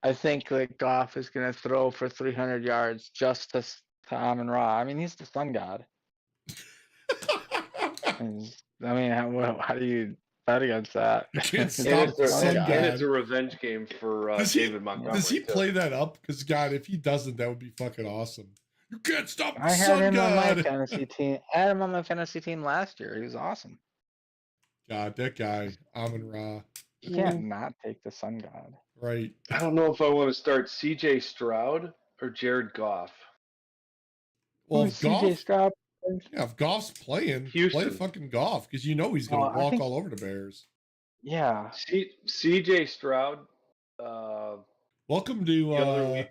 I think like Goff is going to throw for 300 yards just to Amon-Ra. I mean, he's the sun god. I mean, how do you bet against that? Can't stop the sun god. And it's a revenge game for David Montgomery. Does he play that up? Because, God, if he doesn't, that would be fucking awesome. You can't stop the I had sun him god. on my fantasy team. I had him on my fantasy team last year. He was awesome. God, that guy, Amon-Ra. You can't not take the sun god. Right. I don't know if I want to start C.J. Stroud or Jared Goff. Well, if C.J. Stroud. Yeah, if Goff's playing, play fucking Goff because you know he's going to walk all over the Bears. Yeah. C.J. Stroud. Welcome to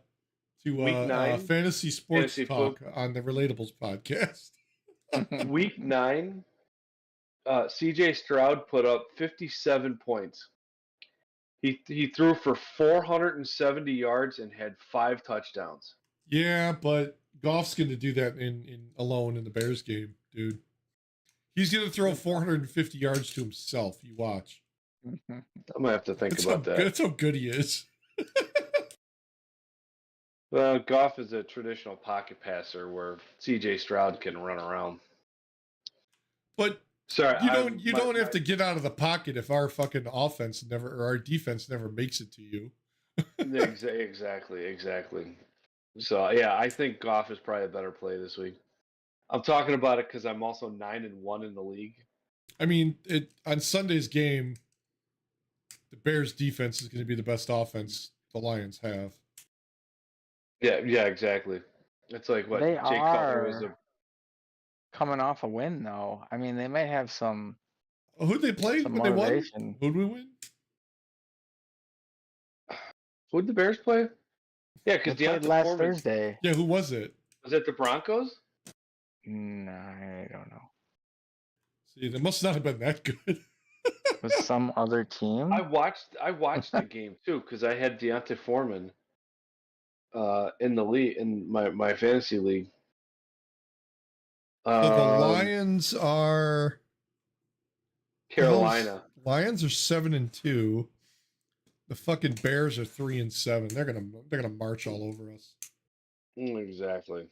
Week 9 Fantasy Sports Talk on the Rel8ables podcast. Week 9, C.J. Stroud put up 57 points. He threw for 470 yards and had 5 touchdowns. Yeah, but Goff's going to do that alone in the Bears game, dude. He's going to throw 450 yards to himself. You watch. I'm going to have to think about that. That's how good he is. Well, Goff is a traditional pocket passer where C.J. Stroud can run around. But you don't have to get out of the pocket if our fucking offense or our defense never makes it to you. Exactly. So yeah, I think Goff is probably a better play this week. I'm talking about it because I'm also 9-1 in the league. I mean, on Sunday's game, the Bears' defense is going to be the best offense the Lions have. Yeah, exactly. It's like what They Jay Cutler was coming off a win, though. I mean, they might have some. Who'd they play? Who'd they win? Who'd we win? Who'd the Bears play? Yeah, because they played last Thursday. Yeah, who was it? Was it the Broncos? No, I don't know. See, they must not have been that good. Was some other team? I watched the game too because I had Deontay Foreman in the league in my fantasy league. So the Lions are Carolina. Lions are 7-2. The fucking Bears are 3-7. They're gonna march all over us. Exactly.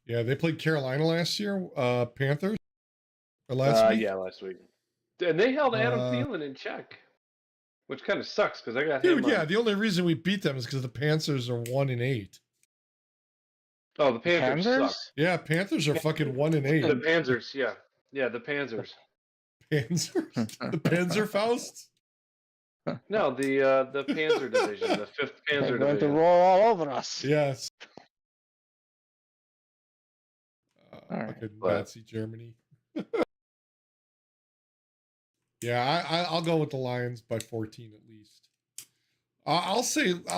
Yeah, they played Carolina last year. Panthers or last week. Yeah, last week. And they held Adam Thielen in check, which kind of sucks because I got dude. him. Yeah, the only reason we beat them is because the Panthers are 1-8. Oh, the Panthers suck. Yeah, Panthers are fucking 1-8. The Panthers, yeah, the Panthers. Panzers? The Panzerfaust? No, the Panzer division, the 5th Panzer division. They're going to roll all over us. Yes. All right. Fucking Nazi Germany. Yeah, I'll go with the Lions by 14 at least. I'll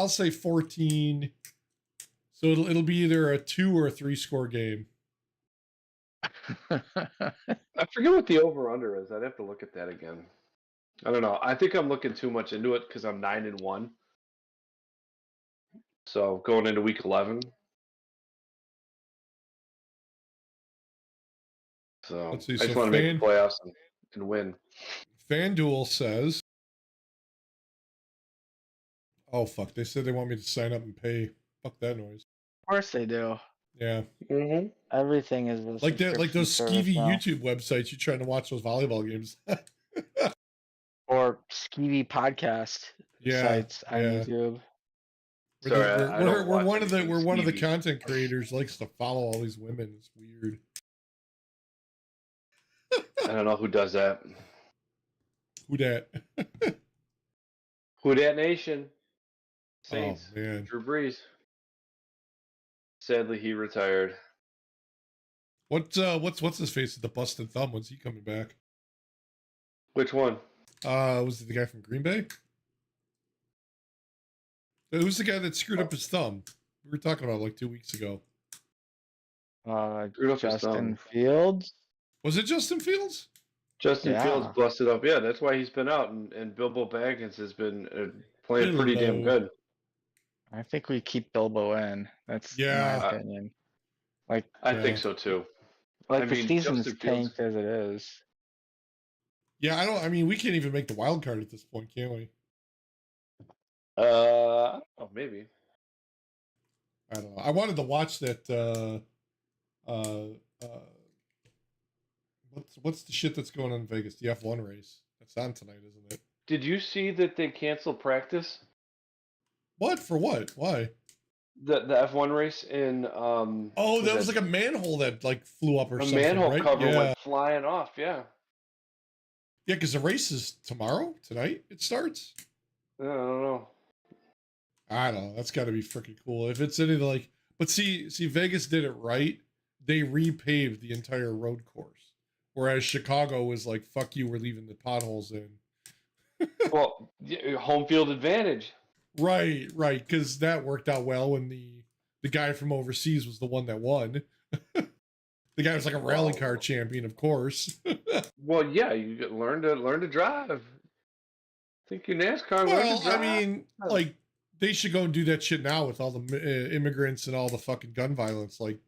say 14. So it'll be either a 2 or a 3 score game. I forget what the over/under is. I'd have to look at that again. I don't know. I think I'm looking too much into it because I'm 9-1. So going into week 11. So let's see. I just want to make the playoffs and win. FanDuel says, "Oh fuck!" They said they want me to sign up and pay. Fuck that noise. Of course they do. Yeah. Mm-hmm. Everything is like that. Like those skeevy YouTube websites. You're trying to watch those volleyball games. Or skeevy podcast sites on YouTube. We're one of the content creators likes to follow all these women. It's weird. I don't know who does that. Who dat? Who dat nation? Saints. Oh man. Drew Brees. Sadly, he retired. What's his face with the busted thumb? When's he coming back? Which one? Was it the guy from Green Bay? Who's the guy that screwed up his thumb? We were talking about it like 2 weeks ago. Justin Fields. Was it Justin Fields? Justin Fields busted up. Yeah, that's why he's been out, and Bilbo Baggins has been playing pretty damn good. I think we keep Bilbo in. That's my opinion. Like I think so too. Like the season's tanked as it is. Yeah, I mean, we can't even make the wild card at this point, can we? Oh, maybe. I don't know. I wanted to watch that. What's the shit that's going on in Vegas? The F1 race. That's on tonight, isn't it? Did you see that they canceled practice? What? For what? Why? The F1 race in oh, that was like a manhole that like flew up or something. A manhole right? cover went flying off. Yeah. Yeah, because the race is tonight. It starts. I don't know. That's got to be freaking cool. If it's anything like, but see, Vegas did it right. They repaved the entire road course, whereas Chicago was like, "Fuck you, we're leaving the potholes in." Well, home field advantage. Right, because that worked out well when the guy from overseas was the one that won. The guy was like a rally car champion, of course. Well, yeah, you learn to drive. Think your NASCAR learn to drive. I mean, like they should go and do that shit now with all the immigrants and all the fucking gun violence. Like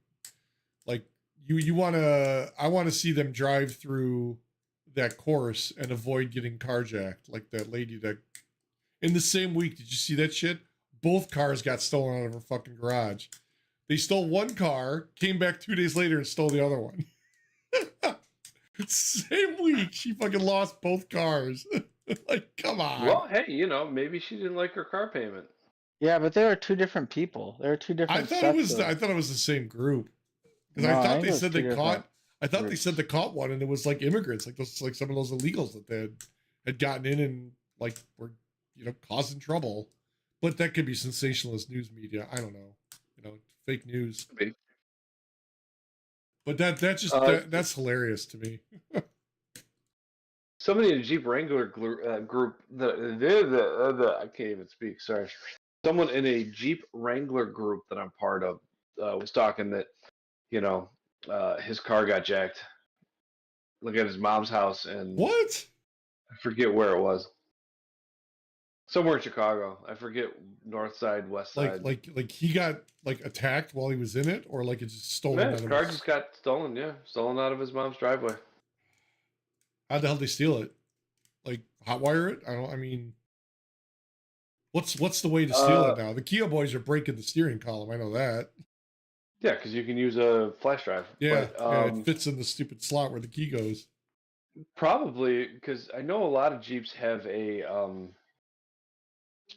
I want to see them drive through that course and avoid getting carjacked, like that lady that. In the same week, did you see that shit? Both cars got stolen out of her fucking garage. They stole one car, came back 2 days later and stole the other one. Same week, she fucking lost both cars. Like, come on. Well, hey, maybe she didn't like her car payment. Yeah, but they were two different people. They were two different. I thought it was the same group. Because I thought they said they caught. I thought they said they caught one, and it was like immigrants, like those, like some of those illegals that they had gotten in and like were. Causing trouble, but that could be sensationalist news media. I don't know, fake news. Maybe. But that's hilarious to me. Somebody in a Jeep Wrangler group, I can't even speak. Sorry. Someone in a Jeep Wrangler group that I'm part of was talking that, his car got jacked. Look at his mom's house and what? I forget where it was. Somewhere in Chicago. I forget north side, west side. Like he got like attacked while he was in it, or like it just stolen. Yeah, his car just got stolen. Yeah, stolen out of his mom's driveway. How the hell did they steal it? Like hotwire it? I mean, what's the way to steal it now? The Kia boys are breaking the steering column. I know that. Yeah, because you can use a flash drive. Yeah, it fits in the stupid slot where the key goes. Probably because I know a lot of Jeeps have a.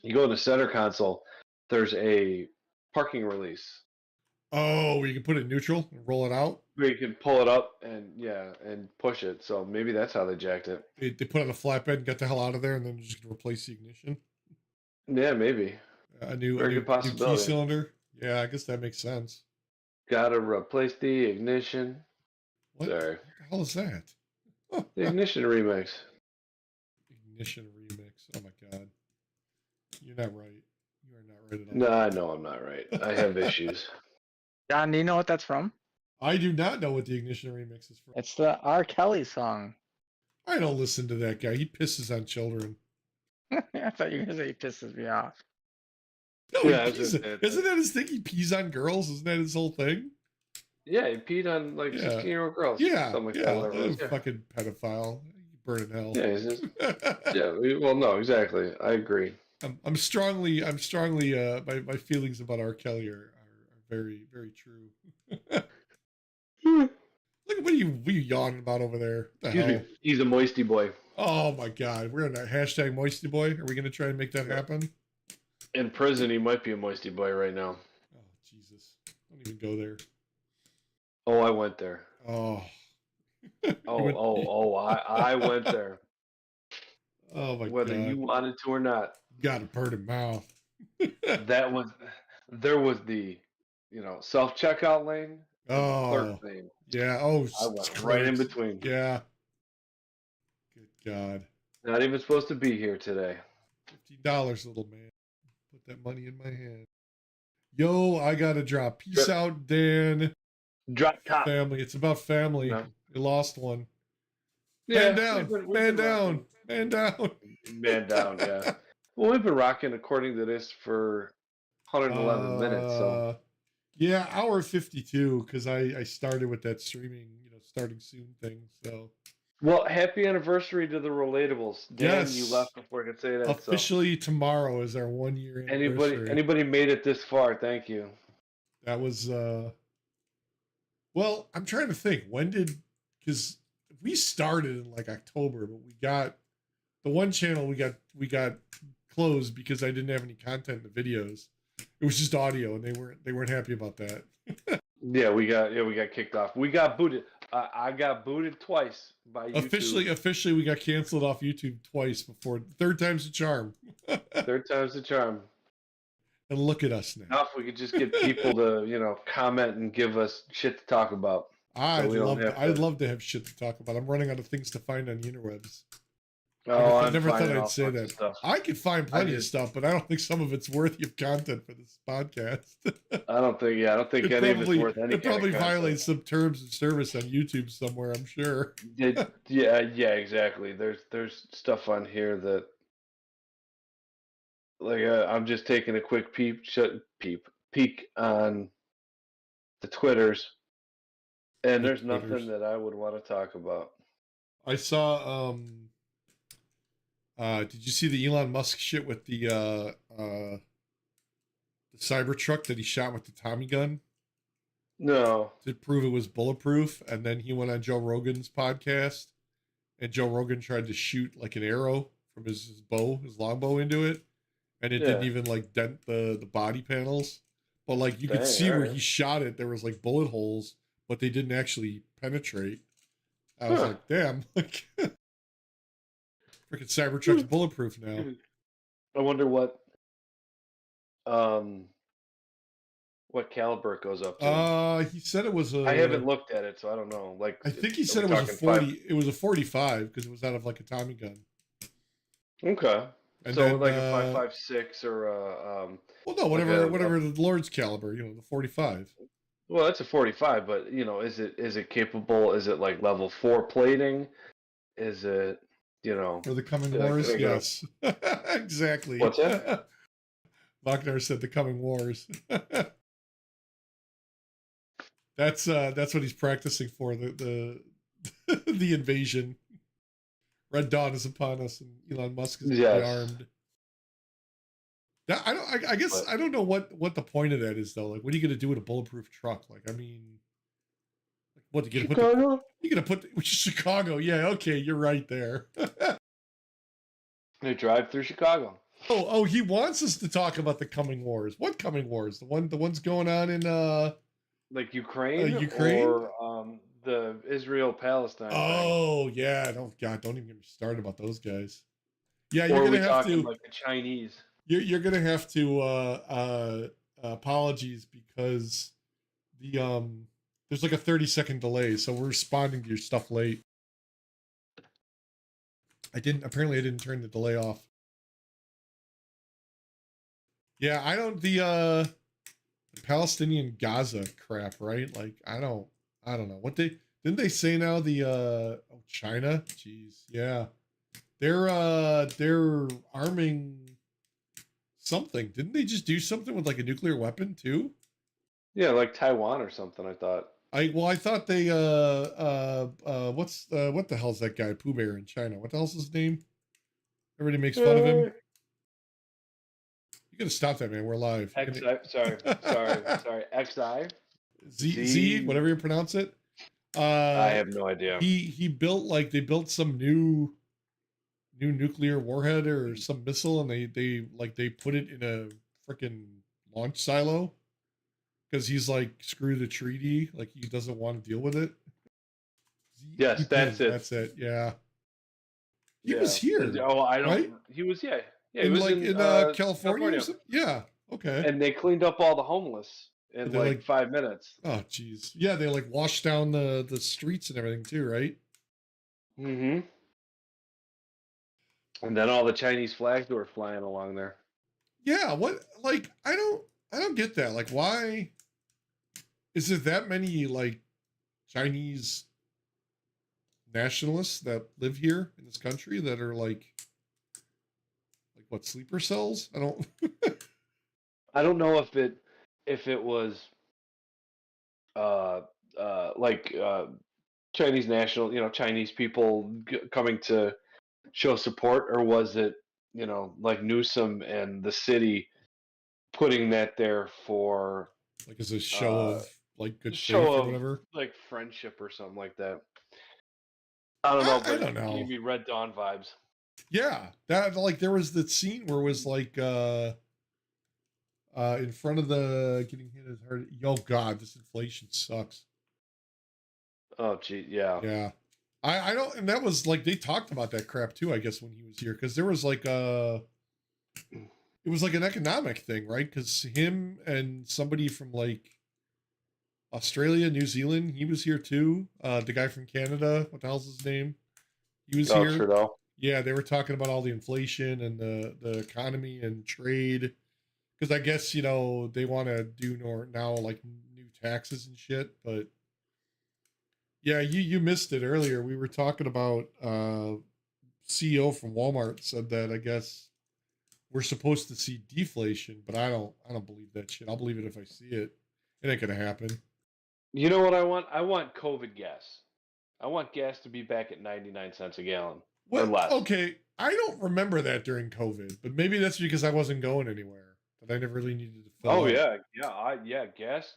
You go in the center console, there's a parking release. Oh, where you can put it in neutral and roll it out? Where you can pull it up and push it. So maybe that's how they jacked it. They put on a flatbed and got the hell out of there, and then just replace the ignition. Yeah, maybe. A new key cylinder. Yeah, I guess that makes sense. Gotta replace the ignition. What? Sorry. What the hell is that? The ignition remix. Ignition remix. Oh my god. You're not right. You are not right at all. No, I know I'm not right. I have issues. John, do you know what that's from? I do not know what the Ignition remix is from. It's the R. Kelly song. I don't listen to that guy. He pisses on children. I thought you were going to say he pisses me off. No, yeah, isn't that his thing? He pees on girls? Isn't that his whole thing? Yeah, he peed on like 16-year-old girls. Yeah, something like that. Fucking pedophile. Burn in hell. Yeah, he's just, yeah. Well, no, exactly. I agree. I'm strongly. My feelings about R. Kelly are very, very true. Look at what are you yawning about over there? Excuse me. He's a moisty boy. Oh my god, we're in that hashtag moisty boy. Are we going to try and make that happen? In prison, he might be a moisty boy right now. Oh Jesus! Don't even go there. Oh, I went there. Oh, I went there. Oh my Whether God. you wanted to or not. Got a purty mouth. There was the, self-checkout lane and the clerk Oh, lane. yeah. Oh, I went right in between. Yeah. Good God. Not even supposed to be here today. $50, little man. Put that money in my hand. Yo, I gotta drop. Peace out, Dan. Drop top. Family. It's about family. No. You lost one. Yeah, Man down. Man down. Man down. Man down, yeah. Well, we've been rocking according to this for 111 minutes, so. Yeah, hour 52, because I started with that streaming, starting soon thing, so. Well, happy anniversary to the Rel8ables. Dan, yes. You left before I could say that. Officially tomorrow is our 1 year anniversary. Anybody made it this far, thank you. That was well, I'm trying to think. Because we started in like October, but we got the one channel we got closed because I didn't have any content in the videos. It was just audio, and they weren't happy about that. Yeah, we got kicked off. We got booted. I got booted twice by YouTube. Officially, we got canceled off YouTube twice before. Third time's the charm. Third time's the charm. And look at us now. Now, if we could just get people to, comment and give us shit to talk about. I'd love to have shit to talk about. I'm running out of things to find on the interwebs. I never thought I'd say that. I could find plenty of stuff, but I don't think some of it's worthy of content for this podcast. I don't think any of it's worth any. It probably violates some terms of service on YouTube somewhere, I'm sure. Yeah, exactly. There's stuff on here that, like, I'm just taking a quick peek on the Twitters, and there's nothing that I would want to talk about. I saw did you see the Elon Musk shit with the Cybertruck that he shot with the Tommy gun? No. To prove it was bulletproof, and then he went on Joe Rogan's podcast, and Joe Rogan tried to shoot like an arrow from his longbow into it, and it didn't even like dent the body panels. But like you could see where he shot it, there was like bullet holes, but they didn't actually penetrate. I was like, damn, like freaking Cybertruck's bulletproof now. I wonder what caliber it goes up to. He said it was I haven't looked at it, so I don't know. Like, I think he said it was a 40. It was a 45 because it was out of like a Tommy gun. Okay. And so then, like a 5.56 or a well, no, whatever the Lord's caliber, the 45. Well, that's a 45, but is it capable? Is it like level 4 plating? Is it for the coming wars? Yes, exactly. What's that? Wagner said the coming wars. That's what he's practicing for, the invasion. Red Dawn is upon us, and Elon Musk is armed. I guess I don't know what the point of that is though. Like, what are you gonna do with a bulletproof truck? Like, I mean, what you gonna put Chicago? Yeah, okay, you're right there. They drive through Chicago. Oh, he wants us to talk about the coming wars. What coming wars? The ones going on in like Ukraine or the Israel-Palestine. Oh thing. Yeah, don't even get me started about those guys. Yeah, you're gonna have to like the Chinese. You're gonna have to apologies because there's like a 30-second delay, so we're responding to your stuff late. Apparently I didn't turn the delay off. Yeah, I don't the Palestinian Gaza crap, right? Like I don't know what didn't they say now China? Jeez, yeah. They're arming something. Didn't they just do something with like a nuclear weapon too? Yeah, like Taiwan or something, I thought. I thought they what the hell's that guy Pooh Bear in China? What the hell's his name? Everybody makes fun of him. You gotta stop that, man. We're live. Sorry. XI? Z, whatever you pronounce it. I have no idea. He built they built some new nuclear warhead or some missile, and they put it in a freaking launch silo because he's like, screw the treaty, like he doesn't want to deal with it. Yes, that's it. That's it. Yeah. He was here. Oh, I don't. Right? He was yeah. He in was like in California or something? Yeah. Okay. And they cleaned up all the homeless in like 5 minutes. Oh, geez. Yeah, they like washed down the streets and everything too, right? Mm-hmm. And then all the Chinese flags were flying along there. Yeah, what like I don't get that. Like why is there that many like Chinese nationalists that live here in this country that are like what, sleeper cells? I don't know if it was Chinese national, Chinese people coming to show support, or was it, like Newsom and the city putting that there for like as a show of like good faith or whatever, like friendship or something like that. I don't know, but I don't know. It gave me Red Dawn vibes. Yeah, that like there was the scene where it was like in front of the getting hit as hard. Oh God, this inflation sucks. Oh gee, yeah. Yeah. I don't, and that was like they talked about that crap too, I guess, when he was here, because there was like it was like an economic thing, right? Because him and somebody from like Australia, New Zealand, he was here too. The guy from Canada, what the hell's his name? He was here. Trudeau. Yeah, they were talking about all the inflation and the economy and trade. Because I guess, they want to do now like new taxes and shit. But yeah, you missed it earlier. We were talking about CEO from Walmart said that I guess we're supposed to see deflation, but I don't believe that shit. I'll believe it if I see it. It ain't gonna happen. You know what I want? I want COVID gas. I want gas to be back at 99 cents a gallon or less. Okay, I don't remember that during COVID, but maybe that's because I wasn't going anywhere. That I never really needed to fill Oh up. gas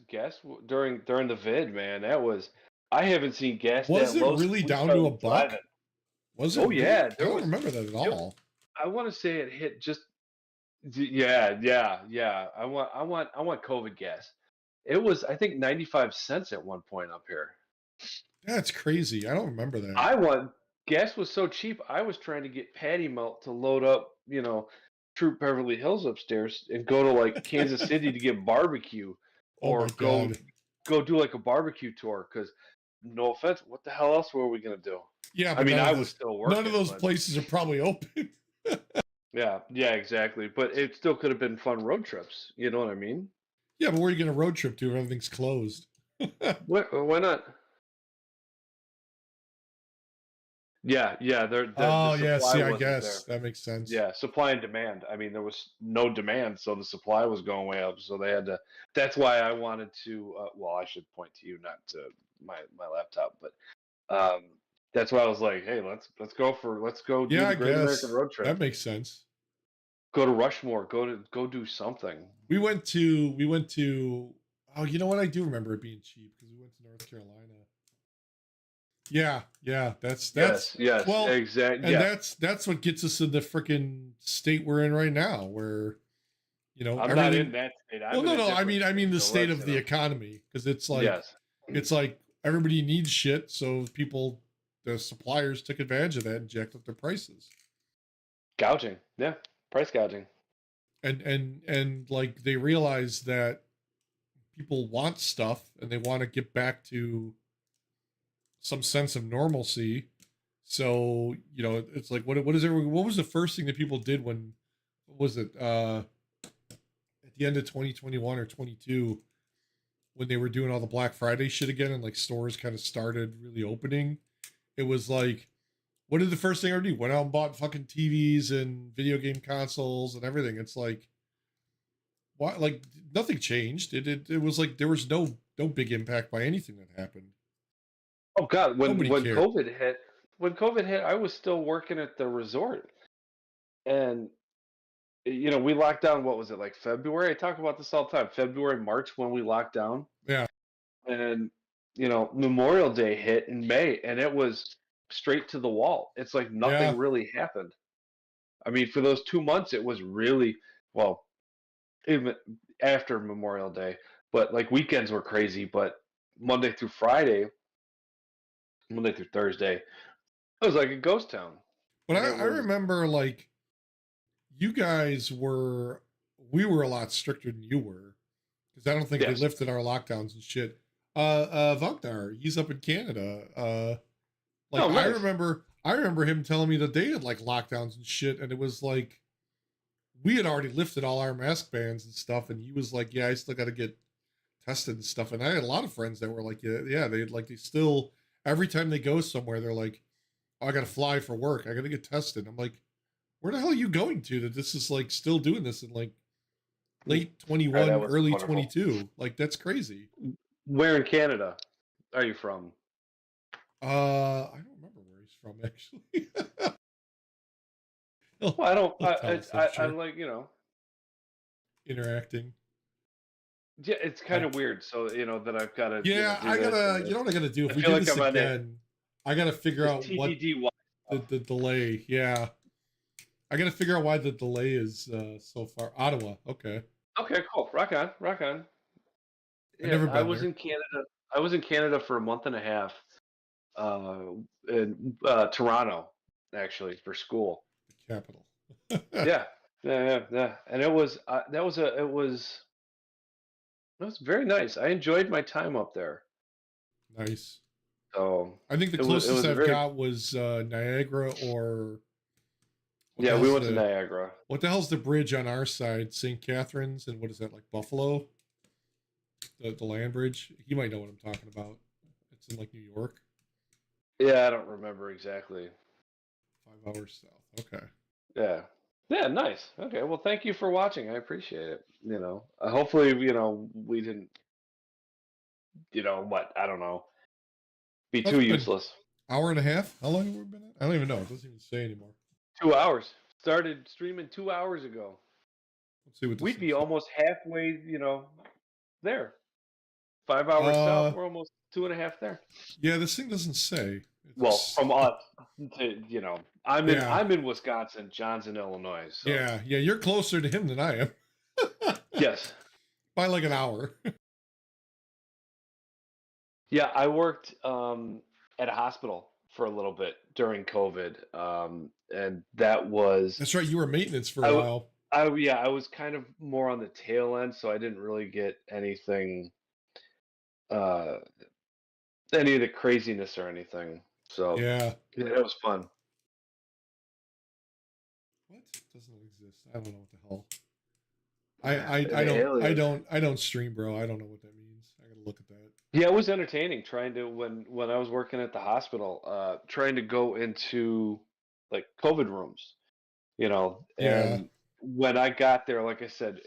during the vid, man. That was, I haven't seen gas Was that it low really since down I to was $1? driving. Was it? Oh really? yeah, I don't remember that at all. I want to say it hit just yeah. I want COVID gas. It was, I think, 95 cents at one point up here. That's crazy. I don't remember that. Gas was so cheap. I was trying to get Patty Melt to load up, Troop Beverly Hills upstairs and go to like Kansas City to get barbecue, or go do like a barbecue tour. Because no offense, what the hell else were we gonna do? Yeah, I mean, I was still working. None of those places are probably open. Yeah, exactly. But it still could have been fun road trips. You know what I mean? Yeah, but where are you going to road trip to if everything's closed? Why not? Yeah. I guess that makes sense. Yeah, supply and demand. I mean, there was no demand, so the supply was going way up. So they had to. That's why I wanted to. Well, I should point to you, not to my laptop, but that's why I was like, hey, let's go do the Great American Road Trip. That makes sense. Go to Rushmore. Go do something. We went to. Oh, you know what? I do remember it being cheap because we went to North Carolina. Yeah, that's yes. Well, exactly. And that's what gets us in the freaking state we're in right now, where I'm not in that state. No. I mean the state of the economy, because it's like it's like everybody needs shit, so the suppliers took advantage of that and jacked up their prices. Gouging, yeah, price gouging, and like they realize that people want stuff and they want to get back to some sense of normalcy. So it's like what was the first thing that people did when, what was it, at the end of 2021 or 22, when they were doing all the Black Friday shit again and like stores kind of started really opening? It was like, what did the first thing I do? Went out and bought fucking TVs and video game consoles and everything. It's like, why? Like nothing changed. It was like there was no big impact by anything that happened. Oh God, when COVID hit, I was still working at the resort, and we locked down. What was it, like February? I talk about this all the time. February, March, when we locked down. Yeah. And Memorial Day hit in May, and it was straight to the wall. It's like nothing really happened. I mean, for those 2 months, it was really, well, even after Memorial Day, but like weekends were crazy. But Monday through Friday, Monday through Thursday. It was like a ghost town. But I remember, like, you guys we were a lot stricter than you were, because I don't think they lifted our lockdowns and shit. Wagner, he's up in Canada. Like, nice. I remember him telling me that they had like lockdowns and shit, and it was like we had already lifted all our mask bans and stuff, and he was like, "Yeah, I still got to get tested and stuff." And I had a lot of friends that were like, "Yeah, they still every time they go somewhere, they're like, oh, I got to fly for work, I got to get tested." I'm like, where the hell are you going to that this is like still doing this in like late 21, early wonderful. 22? Like, that's crazy. Where in Canada are you from? I don't remember where he's from, actually. Well, I don't. I like, you know, interacting. Yeah, it's kind of weird. So that I've got to. Yeah, I gotta. You know what I gotta do if we do this again? I gotta figure out what the delay. Yeah, I gotta figure out why the delay is so far. Ottawa. Okay. Okay, cool. Rock on, rock on. Yeah, I was in Canada. I was in Canada for a month and a half. In Toronto, actually, for school. The capital. Yeah. And it was very nice. I enjoyed my time up there. Nice. So I think the closest I've got was Niagara or. Yeah, we went to Niagara. What the hell's the bridge on our side? St. Catharines, and what is that, like Buffalo? The land bridge. You might know what I'm talking about. It's in like New York. Yeah, I don't remember exactly. 5 hours south. Okay. Yeah, nice. Okay, well, thank you for watching. I appreciate it. Hopefully, we didn't, I don't know, be too useless. Hour and a half? How long have we been at? I don't even know. It doesn't even say anymore. 2 hours. Started streaming 2 hours ago. Let's see what we'd be almost halfway, there. 5 hours south. We're almost 2.5 there. Yeah, this thing doesn't say. Well, from us to, I'm in Wisconsin. John's in Illinois. So. Yeah, you're closer to him than I am. Yes. By like an hour. Yeah, I worked at a hospital for a little bit during COVID, and that was. That's right. You were maintenance for a while. I was kind of more on the tail end, so I didn't really get anything, any of the craziness or anything. So yeah, it was fun. What doesn't exist? I don't know what the hell. I don't stream, bro. I don't know what that means. I gotta look at that. Yeah, it was entertaining trying to when I was working at the hospital, trying to go into like COVID rooms, and when I got there, like I said,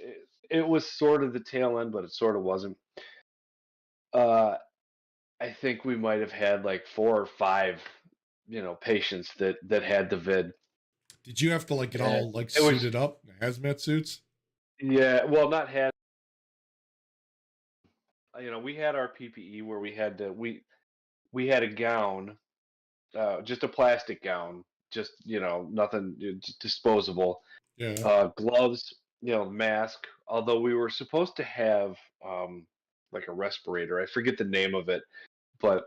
it was sort of the tail end, but it sort of wasn't. I think we might have had like 4 or 5, patients that had the vid. Did you have to like get all like suited up, hazmat suits? Yeah, well, not had. We had our PPE where we had to we had a gown, just a plastic gown, just nothing, just disposable. Yeah. Gloves, mask. Although we were supposed to have like a respirator, I forget the name of it, but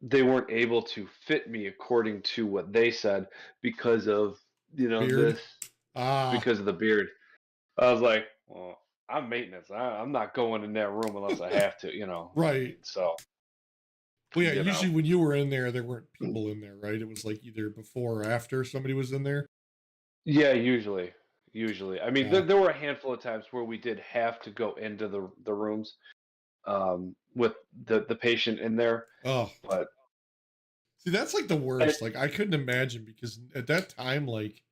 they weren't able to fit me according to what they said because of beard. this, because of the beard. I was like, well, I'm maintenance. I'm not going in that room unless I have to, Right. So. Well, yeah. Usually when you were in there weren't people in there, right? It was like either before or after somebody was in there. Yeah, usually. I mean, there were a handful of times where we did have to go into the rooms with the patient in there. Oh, but see, that's like the worst. Like, I couldn't imagine, because at that time, like,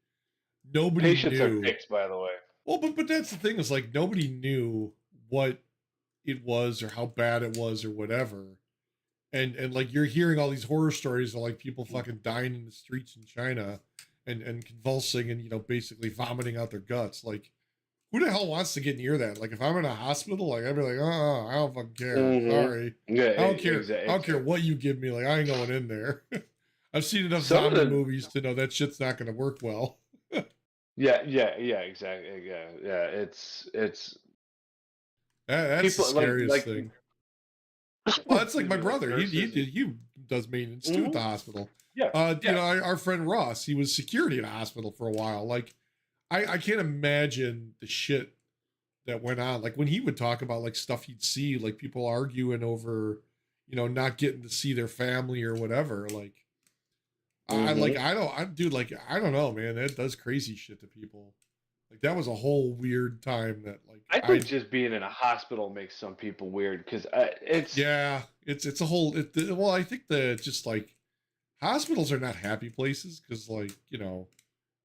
nobody patients knew. Are dicks, by the way. Well, but that's the thing, is like nobody knew what it was or how bad it was or whatever. And like you're hearing all these horror stories of like people fucking dying in the streets in China and convulsing and basically vomiting out their guts. Like, who the hell wants to get near that? Like, if I'm in a hospital, like I'd be like, oh, I don't fucking care. Mm-hmm. Sorry. Yeah, I don't care. Exactly. I don't care what you give me. Like, I ain't going in there. I've seen enough zombie movies to know that shit's not going to work well. Yeah, exactly. Yeah, it's that's people, the scariest thing. Well, it's like my brother. He does maintenance too at the hospital. Yeah. You know, our friend Ross, he was security at a hospital for a while. Like, I can't imagine the shit that went on. Like when he would talk about like stuff he'd see, like people arguing over, you know, not getting to see their family or whatever. Like, I don't know, man. That does crazy shit to people. Like that was a whole weird time that like I think just being in a hospital makes some people weird because it's it's a whole well, I think that just like hospitals are not happy places because like, you know,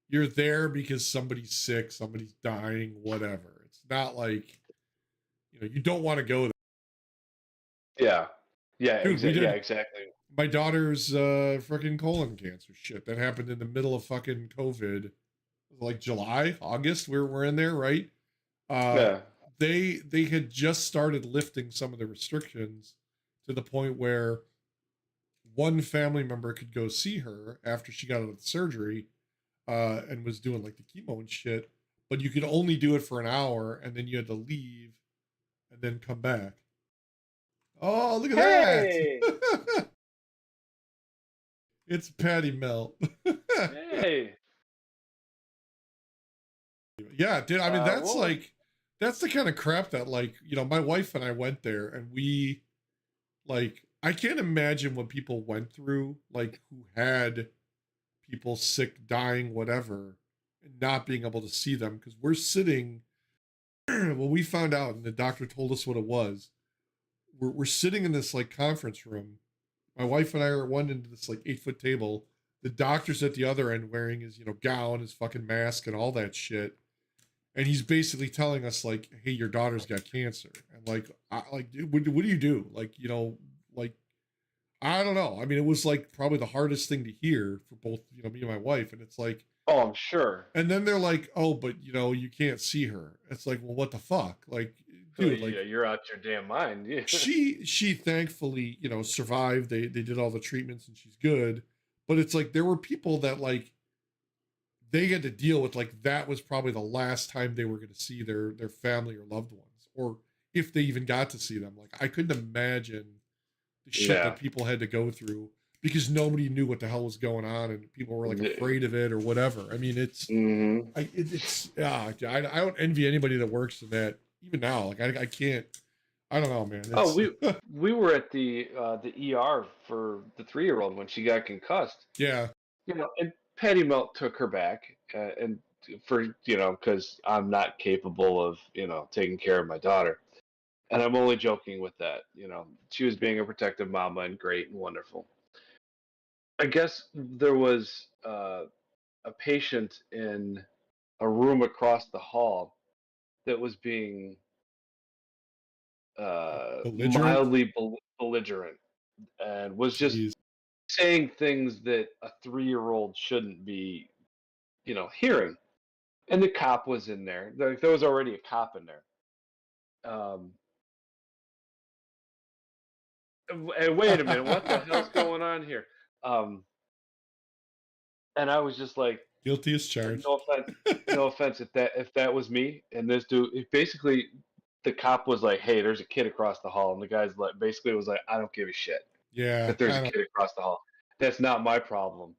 you're there because somebody's sick, somebody's dying, whatever. It's not like, you know, you don't want to go there. Yeah, Dude, exactly. My daughter's freaking colon cancer shit that happened in the middle of fucking COVID, like July, August. We're in there, right? Yeah. They had just started lifting some of the restrictions to the point where one family member could go see her after she got out of the surgery and was doing like the chemo and shit, but you could only do it for an hour and then you had to leave and then come back. Oh, look at that. It's Patty Melt. Hey. Yeah, dude. I mean, that's like, that's the kind of crap that like, you know, my wife and I went there and we like, I can't imagine what people went through, like who had people sick, dying, whatever, and not being able to see them. Cause we're sitting, when we found out and the doctor told us what it was, we're sitting in this like conference room. My wife and I are one into this like 8-foot table. The doctor's at the other end wearing his, you know, gown, his fucking mask and all that shit. And he's basically telling us like, hey, your daughter's got cancer. And like, dude, what do you do? Like, you know, like, I don't know. I mean, it was like probably the hardest thing to hear for both, you know, me and my wife. And it's like, oh, I'm sure. And then they're like, oh, but you know, you can't see her. It's like, well, what the fuck? Like, dude, like, yeah, you're out your damn mind. Yeah. She thankfully, you know, survived. They did all the treatments and she's good. But it's like there were people that like they had to deal with like that was probably the last time they were going to see their family or loved ones, or if they even got to see them. Like I couldn't imagine the shit that people had to go through because nobody knew what the hell was going on and people were like afraid of it or whatever. I mean, it's I don't envy anybody that works in that even now. Like I can't. I don't know, man. We were at the ER for the 3-year-old when she got concussed. Yeah. You know, and Patty Melt took her back, and for you know, because I'm not capable of taking care of my daughter, and I'm only joking with that. You know, she was being a protective mama and great and wonderful. I guess there was a patient in a room across the hall that was being mildly belligerent and was just saying things that a 3-year-old shouldn't be, hearing. And the cop was in there. There was already a cop in there. And wait a minute, what the hell's going on here? And I was just like, guilty as charged. No offense. If that was me and this dude, basically the cop was like, "Hey, there's a kid across the hall," and the guy's like, basically was like, "I don't give a shit." Yeah. That there's a kid across the hall. That's not my problem.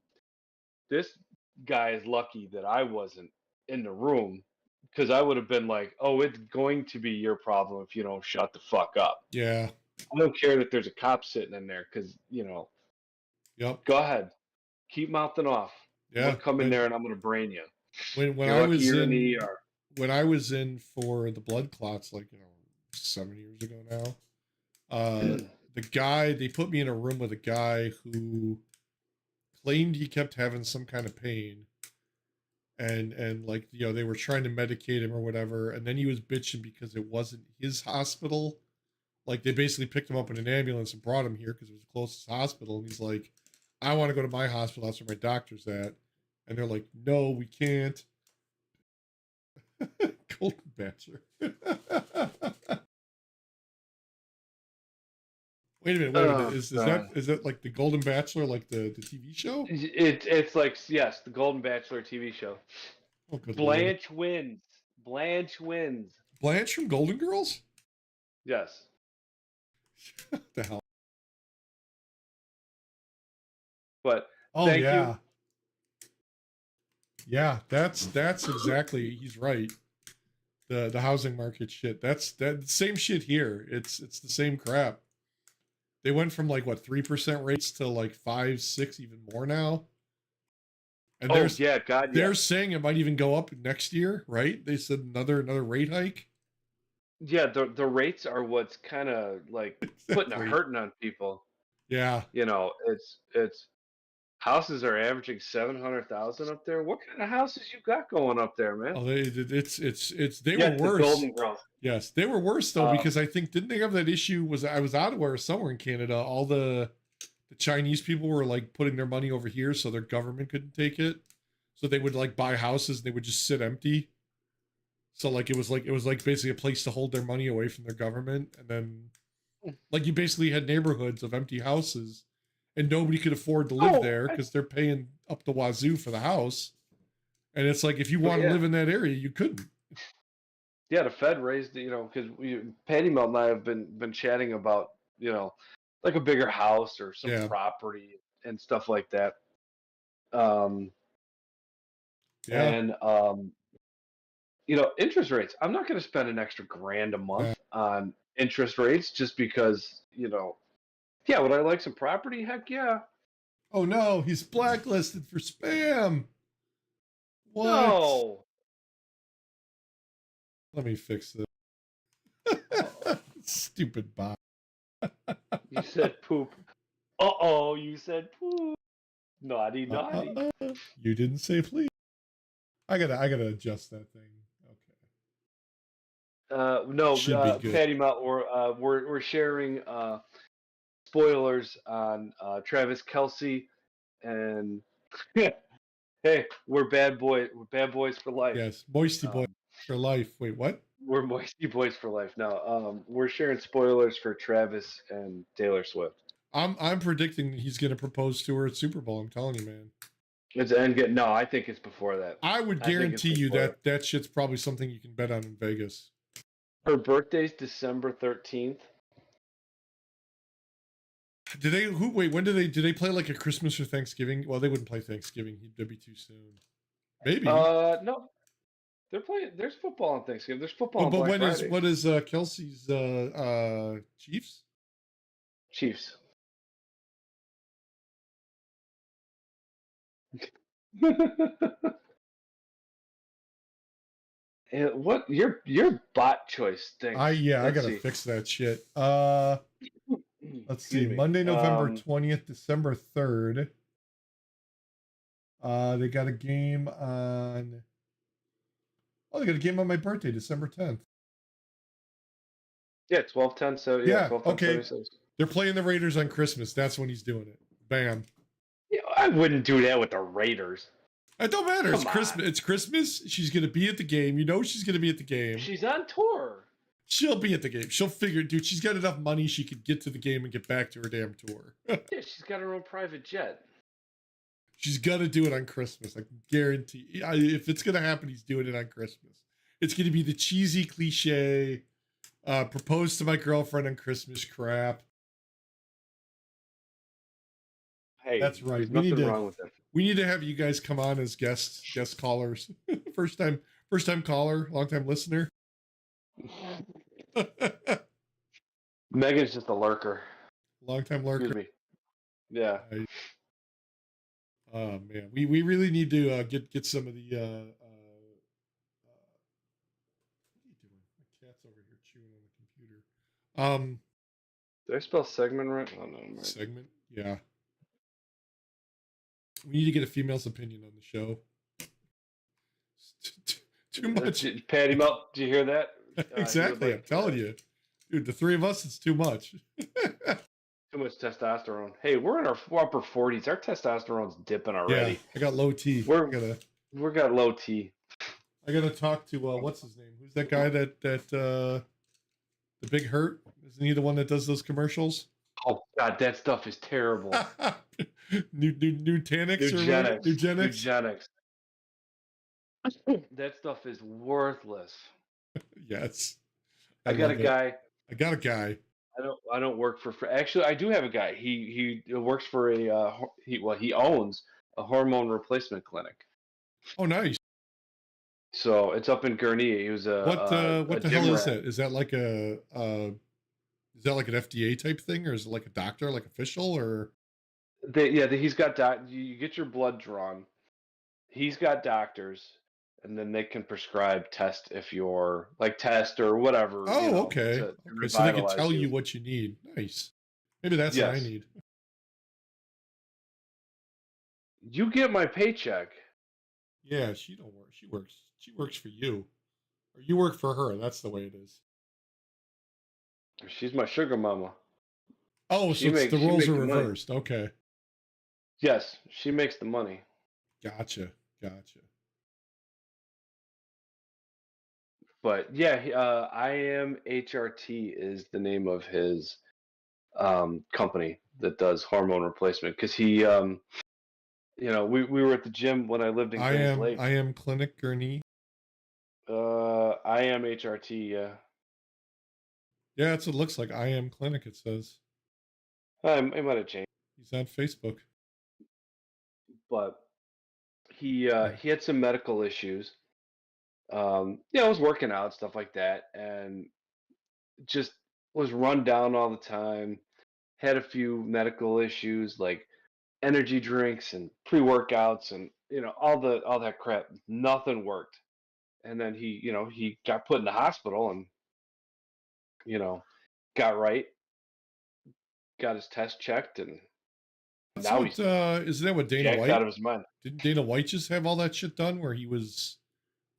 This guy is lucky that I wasn't in the room because I would have been like, "Oh, it's going to be your problem if you don't shut the fuck up." Yeah. I don't care that there's a cop sitting in there because Yep. Go ahead, keep mouthing off. Yeah. I'm come in there and I'm gonna brain you. When I was in the ER. When I was in for the blood clots, like 7 years ago now, the guy, they put me in a room with a guy who claimed he kept having some kind of pain, and like they were trying to medicate him or whatever, and then he was bitching because it wasn't his hospital. Like they basically picked him up in an ambulance and brought him here because it was the closest hospital, and he's like, I want to go to my hospital, that's where my doctor's at. And they're like, no, we can't. Golden Bachelor. Wait a minute. Is that like the Golden Bachelor, like the TV show? It's like, yes, the Golden Bachelor TV show. Oh, Blanche wins. Blanche wins. Blanche from Golden Girls? Yes. The hell. But thank you. Yeah, that's exactly. He's right. The housing market shit. That's that same shit here. It's the same crap. They went from like what 3% rates to like 5, 6, even more now. And they're saying it might even go up next year, right? They said another rate hike. Yeah, the rates are what's kind of like putting a hurting on people. Yeah, you know, it's houses are averaging 700,000 up there. What kind of houses you got going up there, man? Oh, they were worse. Golden Girls. Yes, they were worse though because I think didn't they have that issue? I was Ottawa or somewhere in Canada? All the Chinese people were like putting their money over here, so their government couldn't take it. So they would like buy houses and they would just sit empty. So like it was like basically a place to hold their money away from their government, and then like you basically had neighborhoods of empty houses, and nobody could afford to live there because they're paying up the wazoo for the house. And it's like if you want to live in that area, you couldn't. Yeah, the Fed raised, because Patty Melt and I have been chatting about, like a bigger house or some property and stuff like that. Interest rates. I'm not going to spend an extra $1,000 a month on interest rates just because, would I like some property? Heck yeah. Oh no, he's blacklisted for spam. What? No. Let me fix this. Stupid bot. You said poop. Uh-oh, you said poop. Naughty. You didn't say please. I gotta adjust that thing. Okay. No, Patty Melt, we're sharing spoilers on Travis Kelce, and hey, we're bad boys for life. Yes, moisty boys for life. Wait, what? We're moisty boys for life. No, we're sharing spoilers for Travis and Taylor Swift. I'm predicting he's gonna propose to her at Super Bowl. I'm telling you, man. No, I think it's before that. I would guarantee you that shit's probably something you can bet on in Vegas. Her birthday's December 13th. When did they play like a Christmas or Thanksgiving? Well, they wouldn't play Thanksgiving. That'd be too soon. Maybe. No. They're playing. There's football on Thanksgiving. There's football on Black Friday. What is Kelsey's Chiefs? Chiefs. What your bot choice stinks. I gotta fix that shit. Let's see. Monday, November 20th, December 3rd. They got a game on. Oh, they got a game on my birthday, December 10th. Yeah, 12-10. So yeah, 12-10, okay. 76. They're playing the Raiders on Christmas. That's when he's doing it. Bam. Yeah, I wouldn't do that with the Raiders. It don't matter. It's Christmas. It's Christmas. She's gonna be at the game. You know she's gonna be at the game. She's on tour. She'll be at the game. She'll figure, dude. She's got enough money. She could get to the game and get back to her damn tour. Yeah, she's got her own private jet. She's gonna do it on Christmas. I can guarantee. If it's gonna happen, he's doing it on Christmas. It's gonna be the cheesy cliche, propose to my girlfriend on Christmas crap. Hey, that's right. We need to have you guys come on as guest callers. first time caller, long time listener. Megan's just a lurker. Long time lurker. Excuse me. Yeah. Oh man, we really need to get some of the. What are you doing? My cat's over here chewing on the computer. Did I spell segment right? Oh no. Right. Segment. Yeah. We need to get a female's opinion on the show. Too much. Patty Melt, did you hear that? Exactly. I'm telling you. Dude, the three of us, it's too much. Too much testosterone. Hey, we're in our upper 40s. Our testosterone's dipping already. Yeah, I got low T. We got low T. I gotta talk to what's his name? Who's that guy that the Big Hurt? Isn't he the one that does those commercials? Oh God, that stuff is terrible. Nutanix. That stuff is worthless. Yes. I got a guy. I don't work for free. Actually, I do have a guy. He works for he owns a hormone replacement clinic. Oh, nice. So it's up in Gurnee. He was What a the hell gym is rat. that? Is that like a is that like an FDA type thing, or is it like a doctor, like official, or? He's got you get your blood drawn. He's got doctors, and then they can prescribe test if you're like test or whatever, Oh, okay. to Okay, so they could revitalize tell you. you what you need. Nice. Maybe that's what I Yes. need. You get my paycheck. Yeah, she don't work. She works. She works for you, or you work for her. That's the way it is. She's my sugar mama. Oh, so it's the roles are reversed. Okay. Yes, she makes the money. Gotcha. But yeah, I am HRT is the name of his company that does hormone replacement because he we were at the gym when I lived in Grants Lake. I am Clinic Gurnee. I am HRT, yeah. Yeah, that's what it looks like. I am Clinic, it says. I might have changed. He's on Facebook. But he had some medical issues. I was working out, stuff like that, and just was run down all the time. Had a few medical issues like energy drinks and pre-workouts and all that crap. Nothing worked. And then he got put in the hospital and got right, got his test checked, and That's now what, he's isn't that what Dana jacked White out of his mind. didn't Dana White just have all that shit done where he was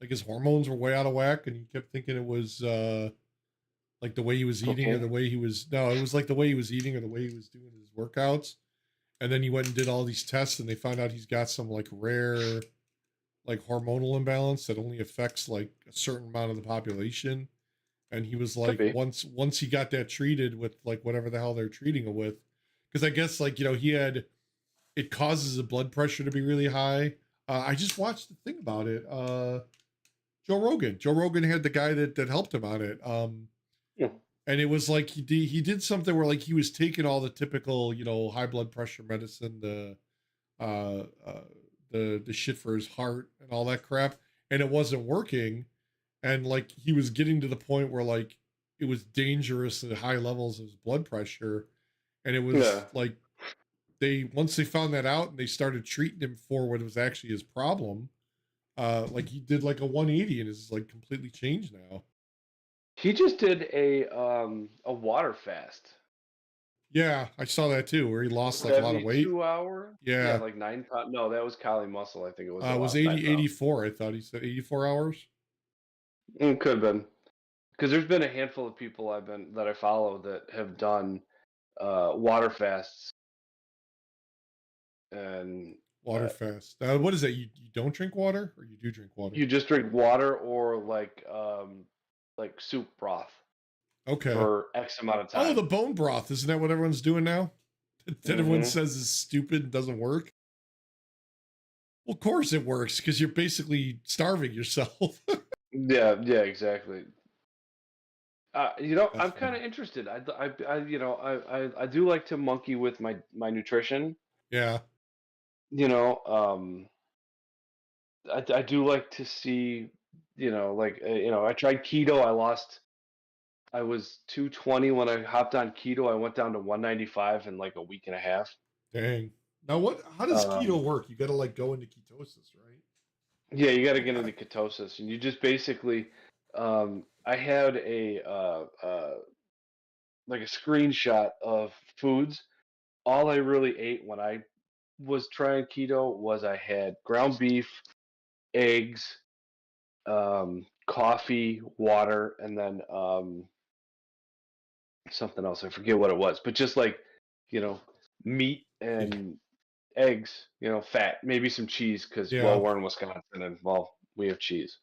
like his hormones were way out of whack and he kept thinking it was like the way he was eating or the way he was it was like the way he was eating or the way he was doing his workouts. And then he went and did all these tests and they found out he's got some like rare like hormonal imbalance that only affects like a certain amount of the population. And he was like, once he got that treated with like whatever the hell they're treating it with, because I guess like he had it causes the blood pressure to be really high. I just watched the thing about it. Joe Rogan had the guy that helped him on it. Yeah. And it was like he did something where like he was taking all the typical high blood pressure medicine, the shit for his heart and all that crap, and it wasn't working. And like he was getting to the point where like it was dangerous at high levels of his blood pressure, and it was like once they found that out and they started treating him for what was actually his problem, like he did like a 180 and is like completely changed now. He just did a water fast. Yeah, I saw that too, where he lost like a lot of weight. 2 hour. Yeah, like 9 pounds. No, that was Kali Muscle. I think it was. It was 84. I thought he said 84 hours. It could have been, because there's been a handful of people that I follow that have done water fasts. And water fast. What is that? You don't drink water, or you do drink water? You just drink water or like soup broth. Okay. For X amount of time. Oh, the bone broth. Isn't that what everyone's doing now? That everyone says is stupid and doesn't work? Well, of course it works, because you're basically starving yourself. Yeah, exactly. I'm kind of interested. I do like to monkey with my nutrition. Yeah. I do like to see, I tried keto. I was 220 when I hopped on keto. I went down to 195 in like a week and a half. Dang. Now how does keto work? You got to like go into ketosis, right? Yeah, you got to get into ketosis, and you just basically, I had like a screenshot of foods. All I really ate when I was trying keto was I had ground beef, eggs, coffee, water, and then something else. I forget what it was, but just like, meat and eggs, fat, maybe some cheese, because we're in Wisconsin and we have cheese.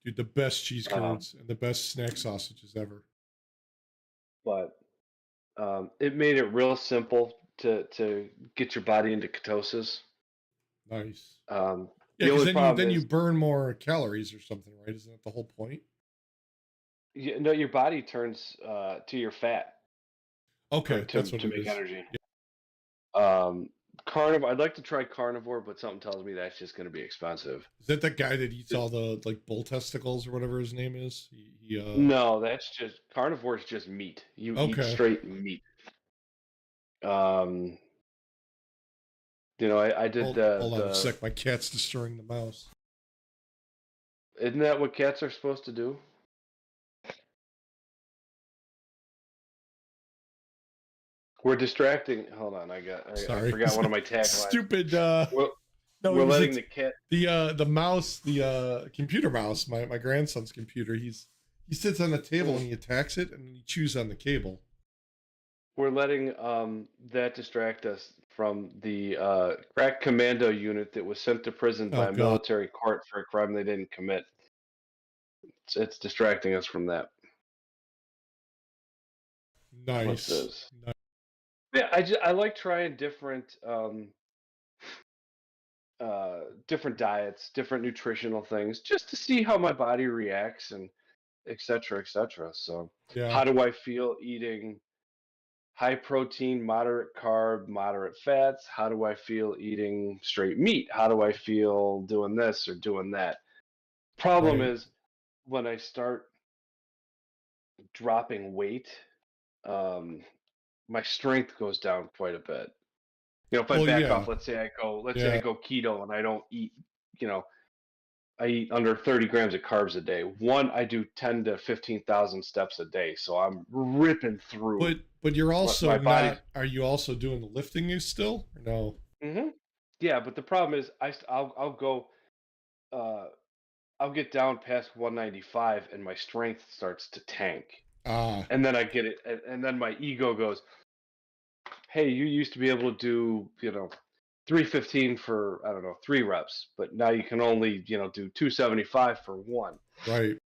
Dude, the best cheese curds and the best snack sausages ever. But it made it real simple to get your body into ketosis. Nice. Yeah, because then you burn more calories or something, right? Isn't that the whole point? No, your body turns to your fat. Okay, that's what to it make is. energy. Yeah. Carnivore. I'd like to try carnivore, but something tells me that's just going to be expensive. Is that that guy that eats all the like bull testicles or whatever his name is? No, that's just carnivore is just meat. You eat Okay. straight meat. You know, I did Hold on a sec. My cat's destroying the mouse. Isn't that what cats are supposed to do? We're distracting. Hold on, I Sorry. forgot one of my taglines. Stupid. We're No, we're letting the cat. the mouse, the computer mouse, my grandson's computer. He sits on the table and he attacks it and he chews on the cable. We're letting that distract us from the crack commando unit that was sent to prison by a military court for a crime they didn't commit. It's distracting us from that. Nice. What's this? Nice. Yeah, I like trying different different diets, different nutritional things, just to see how my body reacts and et cetera, et cetera. So, Yeah. how do I feel eating high protein, moderate carb, moderate fats? How do I feel eating straight meat? How do I feel doing this or doing that? Problem is, when I start dropping weight, my strength goes down quite a bit. You know, if I back off, let's say I go keto and I don't eat, you know, I eat under 30 grams of carbs a day. One, I do 10 to 15,000 steps a day, so I'm ripping through. But you're also my body. not. Are you also doing the lifting you still? Or no. Mm-hmm. Yeah, but the problem is, I'll go, I'll get down past 195, and my strength starts to tank. And then I get it, and then my ego goes, "Hey, you used to be able to do, 315 for, I don't know, 3 reps, but now you can only, do 275 for 1." Right.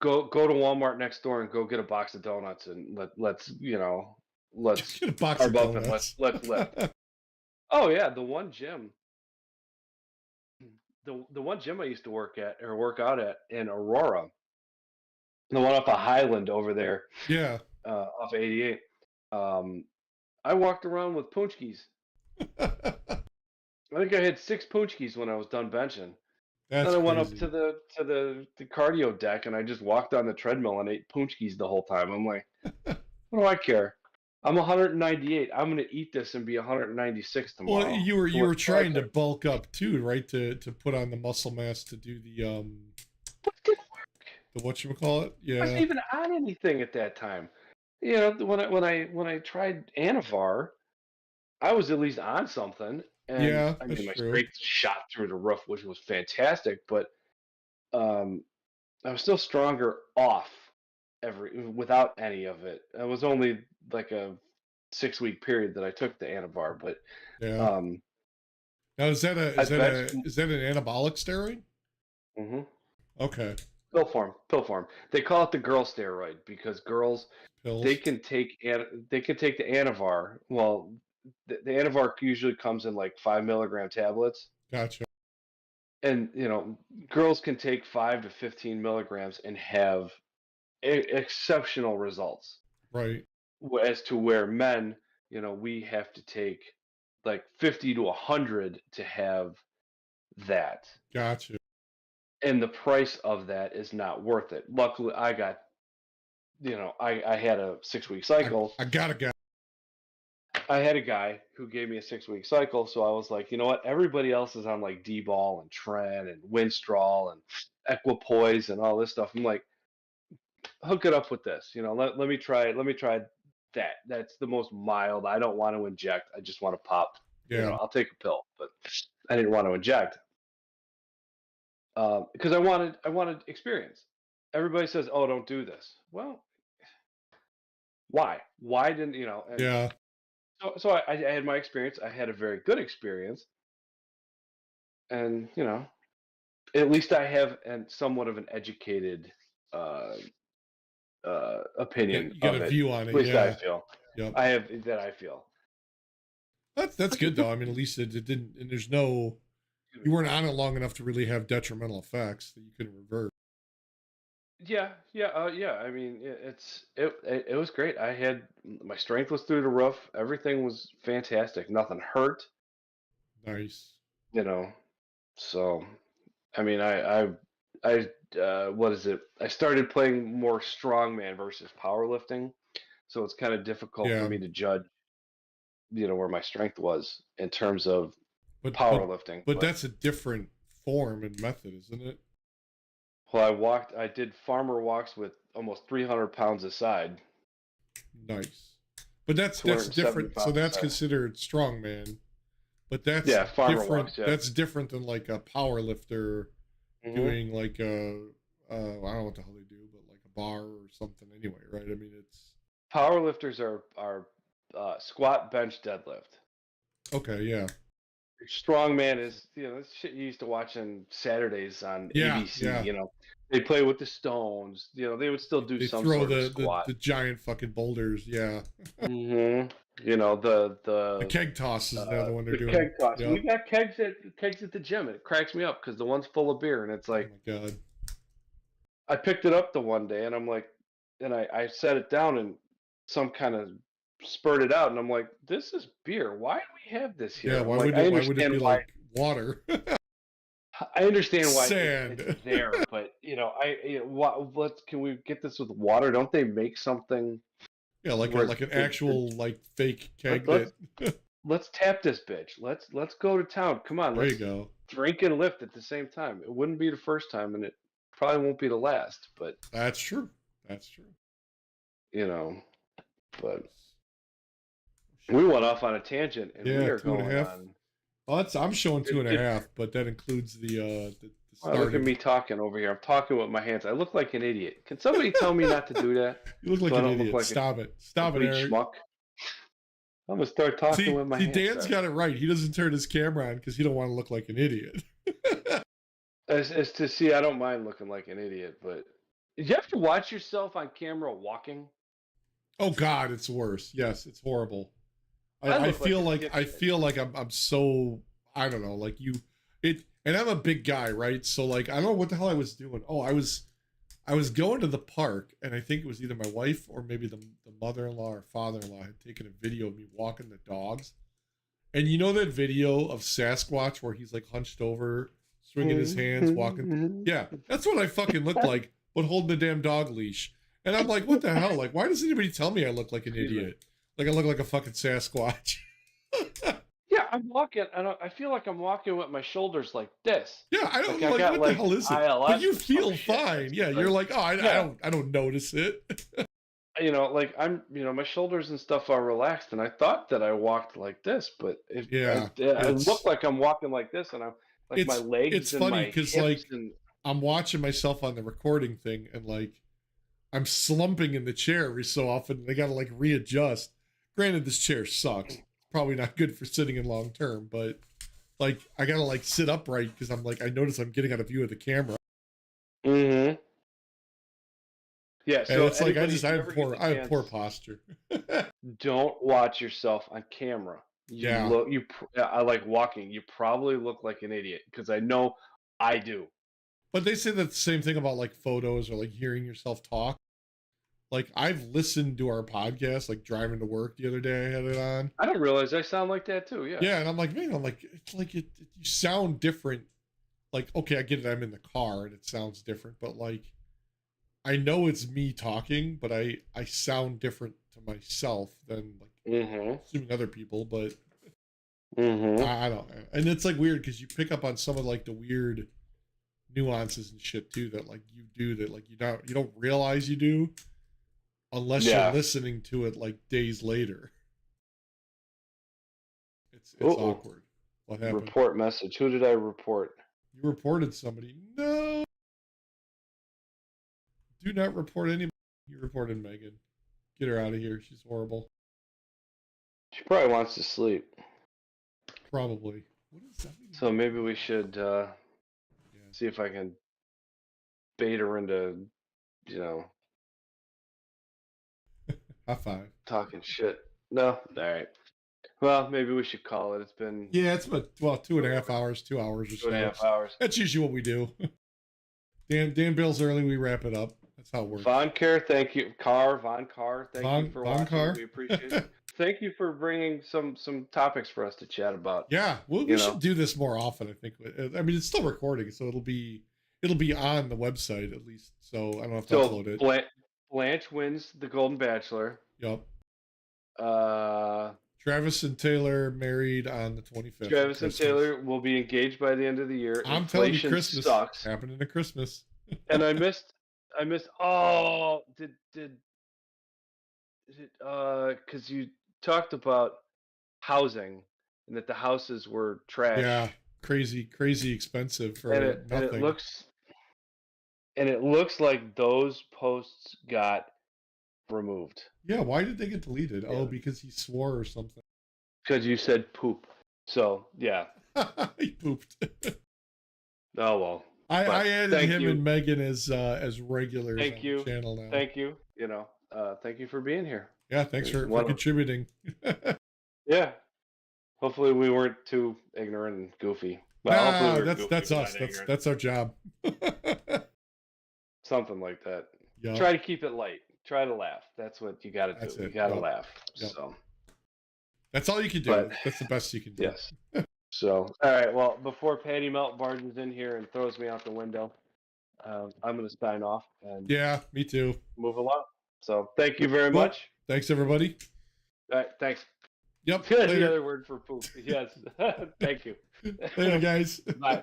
Go to Walmart next door and go get a box of donuts and let's Get a box of carb up and donuts. let's lift. Oh yeah, the one gym I used to work out at in Aurora, the one off of Highland over there, Yeah. off 88. I walked around with punchkis. I think I had 6 punchkis when I was done benching. That's Then I crazy. went up to the cardio deck and I just walked on the treadmill and ate punchkis the whole time. I'm like, what do I care? I'm 198. I'm gonna eat this and be 196 tomorrow. Well, you were trying to bulk up too, right? To put on the muscle mass to do the But it didn't work. The whatchamacallit? Yeah. I wasn't even on anything at that time. You know, when I tried Anavar, I was at least on something. And yeah, I mean, my true. strength shot through the roof, which was fantastic, but I was still stronger off without any of it. It was only like a 6-week period that I took the Anavar, but yeah. Now is that an anabolic steroid? Mm-hmm. Okay. Pill form. They call it the girl steroid because girls Pills. they can take the Anavar. Well, the Anavar usually comes in like 5 milligram tablets. Gotcha. And girls can take 5 to 15 milligrams and have exceptional results. Right. As to where men, we have to take like 50 to 100 to have that. Gotcha. And the price of that is not worth it. Luckily, I got, I had a 6-week cycle. I got a guy. I had a guy who gave me a 6-week cycle, so I was like, you know what? Everybody else is on like D-ball and Tren and Winstrol and Equipoise and all this stuff. I'm like, hook it up with this. Let me try that. That's the most mild. I don't want to inject. I just want to pop. Yeah. I'll take a pill, but I didn't want to inject because I wanted experience. Everybody says, "Oh, don't do this." Well, why? Why didn't And yeah. So I had my experience. I had a very good experience, and at least I have somewhat of an educated opinion. You got of a it. view on it. At least yeah. I feel. Yep. I feel. That's good though. I mean, at least it didn't. And there's no. You weren't on it long enough to really have detrimental effects that you couldn't revert. Yeah, yeah. I mean, it was great. I had my strength was through the roof. Everything was fantastic. Nothing hurt, Nice. you know. So, I mean, what is it? I started playing more strongman versus powerlifting, so it's kind of difficult for Yeah, me to judge, where my strength was in terms of but powerlifting. but that's a different form and method, isn't it? Well, I did farmer walks with almost 300 pounds a side, Nice. But that's different. So 275 a that's side. considered strongman. But that's Yeah, farmer different. walks. Yeah. That's different than like a power lifter doing like a I don't know what the hell they do, but like a bar or something anyway, right? I mean, it's Power lifters are squat, bench, deadlift. okay. Yeah. Strongman is, this shit you used to watch on Saturdays on ABC. Yeah. They play with the stones. They would still do They some throw sort of squat. the giant fucking boulders. Yeah. The The keg toss is the other one they're the doing. keg toss. Yep. We got kegs at the gym, and it cracks me up because the one's full of beer, and it's like, oh my god. I picked it up the one day, and I'm like, and I set it down, and some kind of spurted out, and I'm like, this is beer. Why do we have this here? Yeah. Why would it be like water? I understand why Sand. it's there, but what can we get this with water? Don't they make something? Yeah, like an actual like fake keg. Let's tap this bitch. Let's go to town. Come on, there let's you go. Drink and lift at the same time. It wouldn't be the first time, and it probably won't be the last. But that's true. That's true. But we went off on a tangent, and we are 2.5. going on. Well, I'm showing 2.5, but that includes the starting. Look at me talking over here. I'm talking with my hands. I look like an idiot. Can somebody tell me not to do that? You look like an idiot. Stop it. Stop it, Eric. Schmuck. I'm gonna start talking with my hands. Dan's got it right. He doesn't turn his camera on because he don't want to look like an idiot. As to see, I don't mind looking like an idiot, but did you have to watch yourself on camera walking? Oh God, it's worse. Yes, it's horrible. I feel like I'm so, I don't know, like and I'm a big guy, right? So like I don't know what the hell I was doing. Oh, I was going to the park, and I think it was either my wife or maybe the mother-in-law or father-in-law had taken a video of me walking the dogs. And you know that video of Sasquatch where he's like hunched over, swinging his hands, walking? Yeah, that's what I fucking look like, but holding the damn dog leash. And I'm like, what the hell? Like, why does anybody tell me I look like an idiot? Like I look like a fucking Sasquatch. Yeah, I'm walking. I feel like I'm walking with my shoulders like this. Yeah, I don't like what the hell is it? But you feel fine. Yeah, you're like, oh, I don't notice it. Like I'm, my shoulders and stuff are relaxed, and I thought that I walked like this, but I look like I'm walking like this, and I'm like my legs. It's funny because like I'm watching myself on the recording thing, and like I'm slumping in the chair every so often. They gotta like readjust. Granted, this chair sucks. It's probably not good for sitting in long term, but like I gotta like sit upright because I'm like I notice I'm getting out of view of the camera. Mm-hmm. Yeah, so it's like I have poor posture. Don't watch yourself on camera. I like walking. You probably look like an idiot because I know I do. But they say that the same thing about like photos or like hearing yourself talk. Like I've listened to our podcast, like driving to work the other day. I had it on. I don't realize I sound like that too. Yeah. Yeah, and I'm like, man, it's like you sound different. Like, okay, I get it. I'm in the car and it sounds different, but like, I know it's me talking, but I sound different to myself than like assuming other people. But I don't know, and it's like weird because you pick up on some of like the weird nuances and shit too that like you do that like you don't realize you do unless you're listening to it like days later. It's awkward. What happened? Report message. Who did I report? You reported somebody. No. Do not report anybody. You reported Megan. Get her out of here. She's horrible. She probably wants to sleep. Probably. What does that mean? So maybe we should see if I can bait her into, High five. Talking shit. No? All right. Well, maybe we should call it. It's been... Yeah, it's about 2.5 hours, 2 hours or so. 2.5 hours. That's usually what we do. Dan Bill's early, we wrap it up. That's how it works. Von Care, thank you. Von Carr, thank you for watching. Carr. We appreciate it. Thank you for bringing some topics for us to chat about. Yeah, well, we should do this more often. I think. I mean, it's still recording, so it'll be on the website at least. So I don't have to upload it. Blanche wins the Golden Bachelor. Yep. Travis and Taylor married on the 25th. Travis and Taylor will be engaged by the end of the year. I'm telling you, Christmas sucks. Happening at Christmas. And I missed. Oh, did because you talked about housing and that the houses were trash. Yeah, crazy expensive for nothing. And it looks like those posts got removed. Yeah, why did they get deleted? Yeah. Oh, because he swore or something. Because you said poop. So yeah. He pooped. Oh well. I added him and Megan as regulars on the channel now. Thank you. Thank you for being here. Yeah, thanks for contributing. Yeah. Hopefully we weren't too ignorant and goofy. Well, that's us. That's our job. Something like that. Yep. Try to keep it light. Try to laugh. That's what you got to do. You got to laugh. Yep. So that's all you can do. That's the best you can do. Yes. So, all right. Well, before Patty Melt barges in here and throws me out the window, I'm going to sign off. And yeah, me too. Move along. So, thank you very much. Thanks, everybody. All right. Thanks. Yep. The other word for poop. Yes. Thank you. Later, guys. Bye.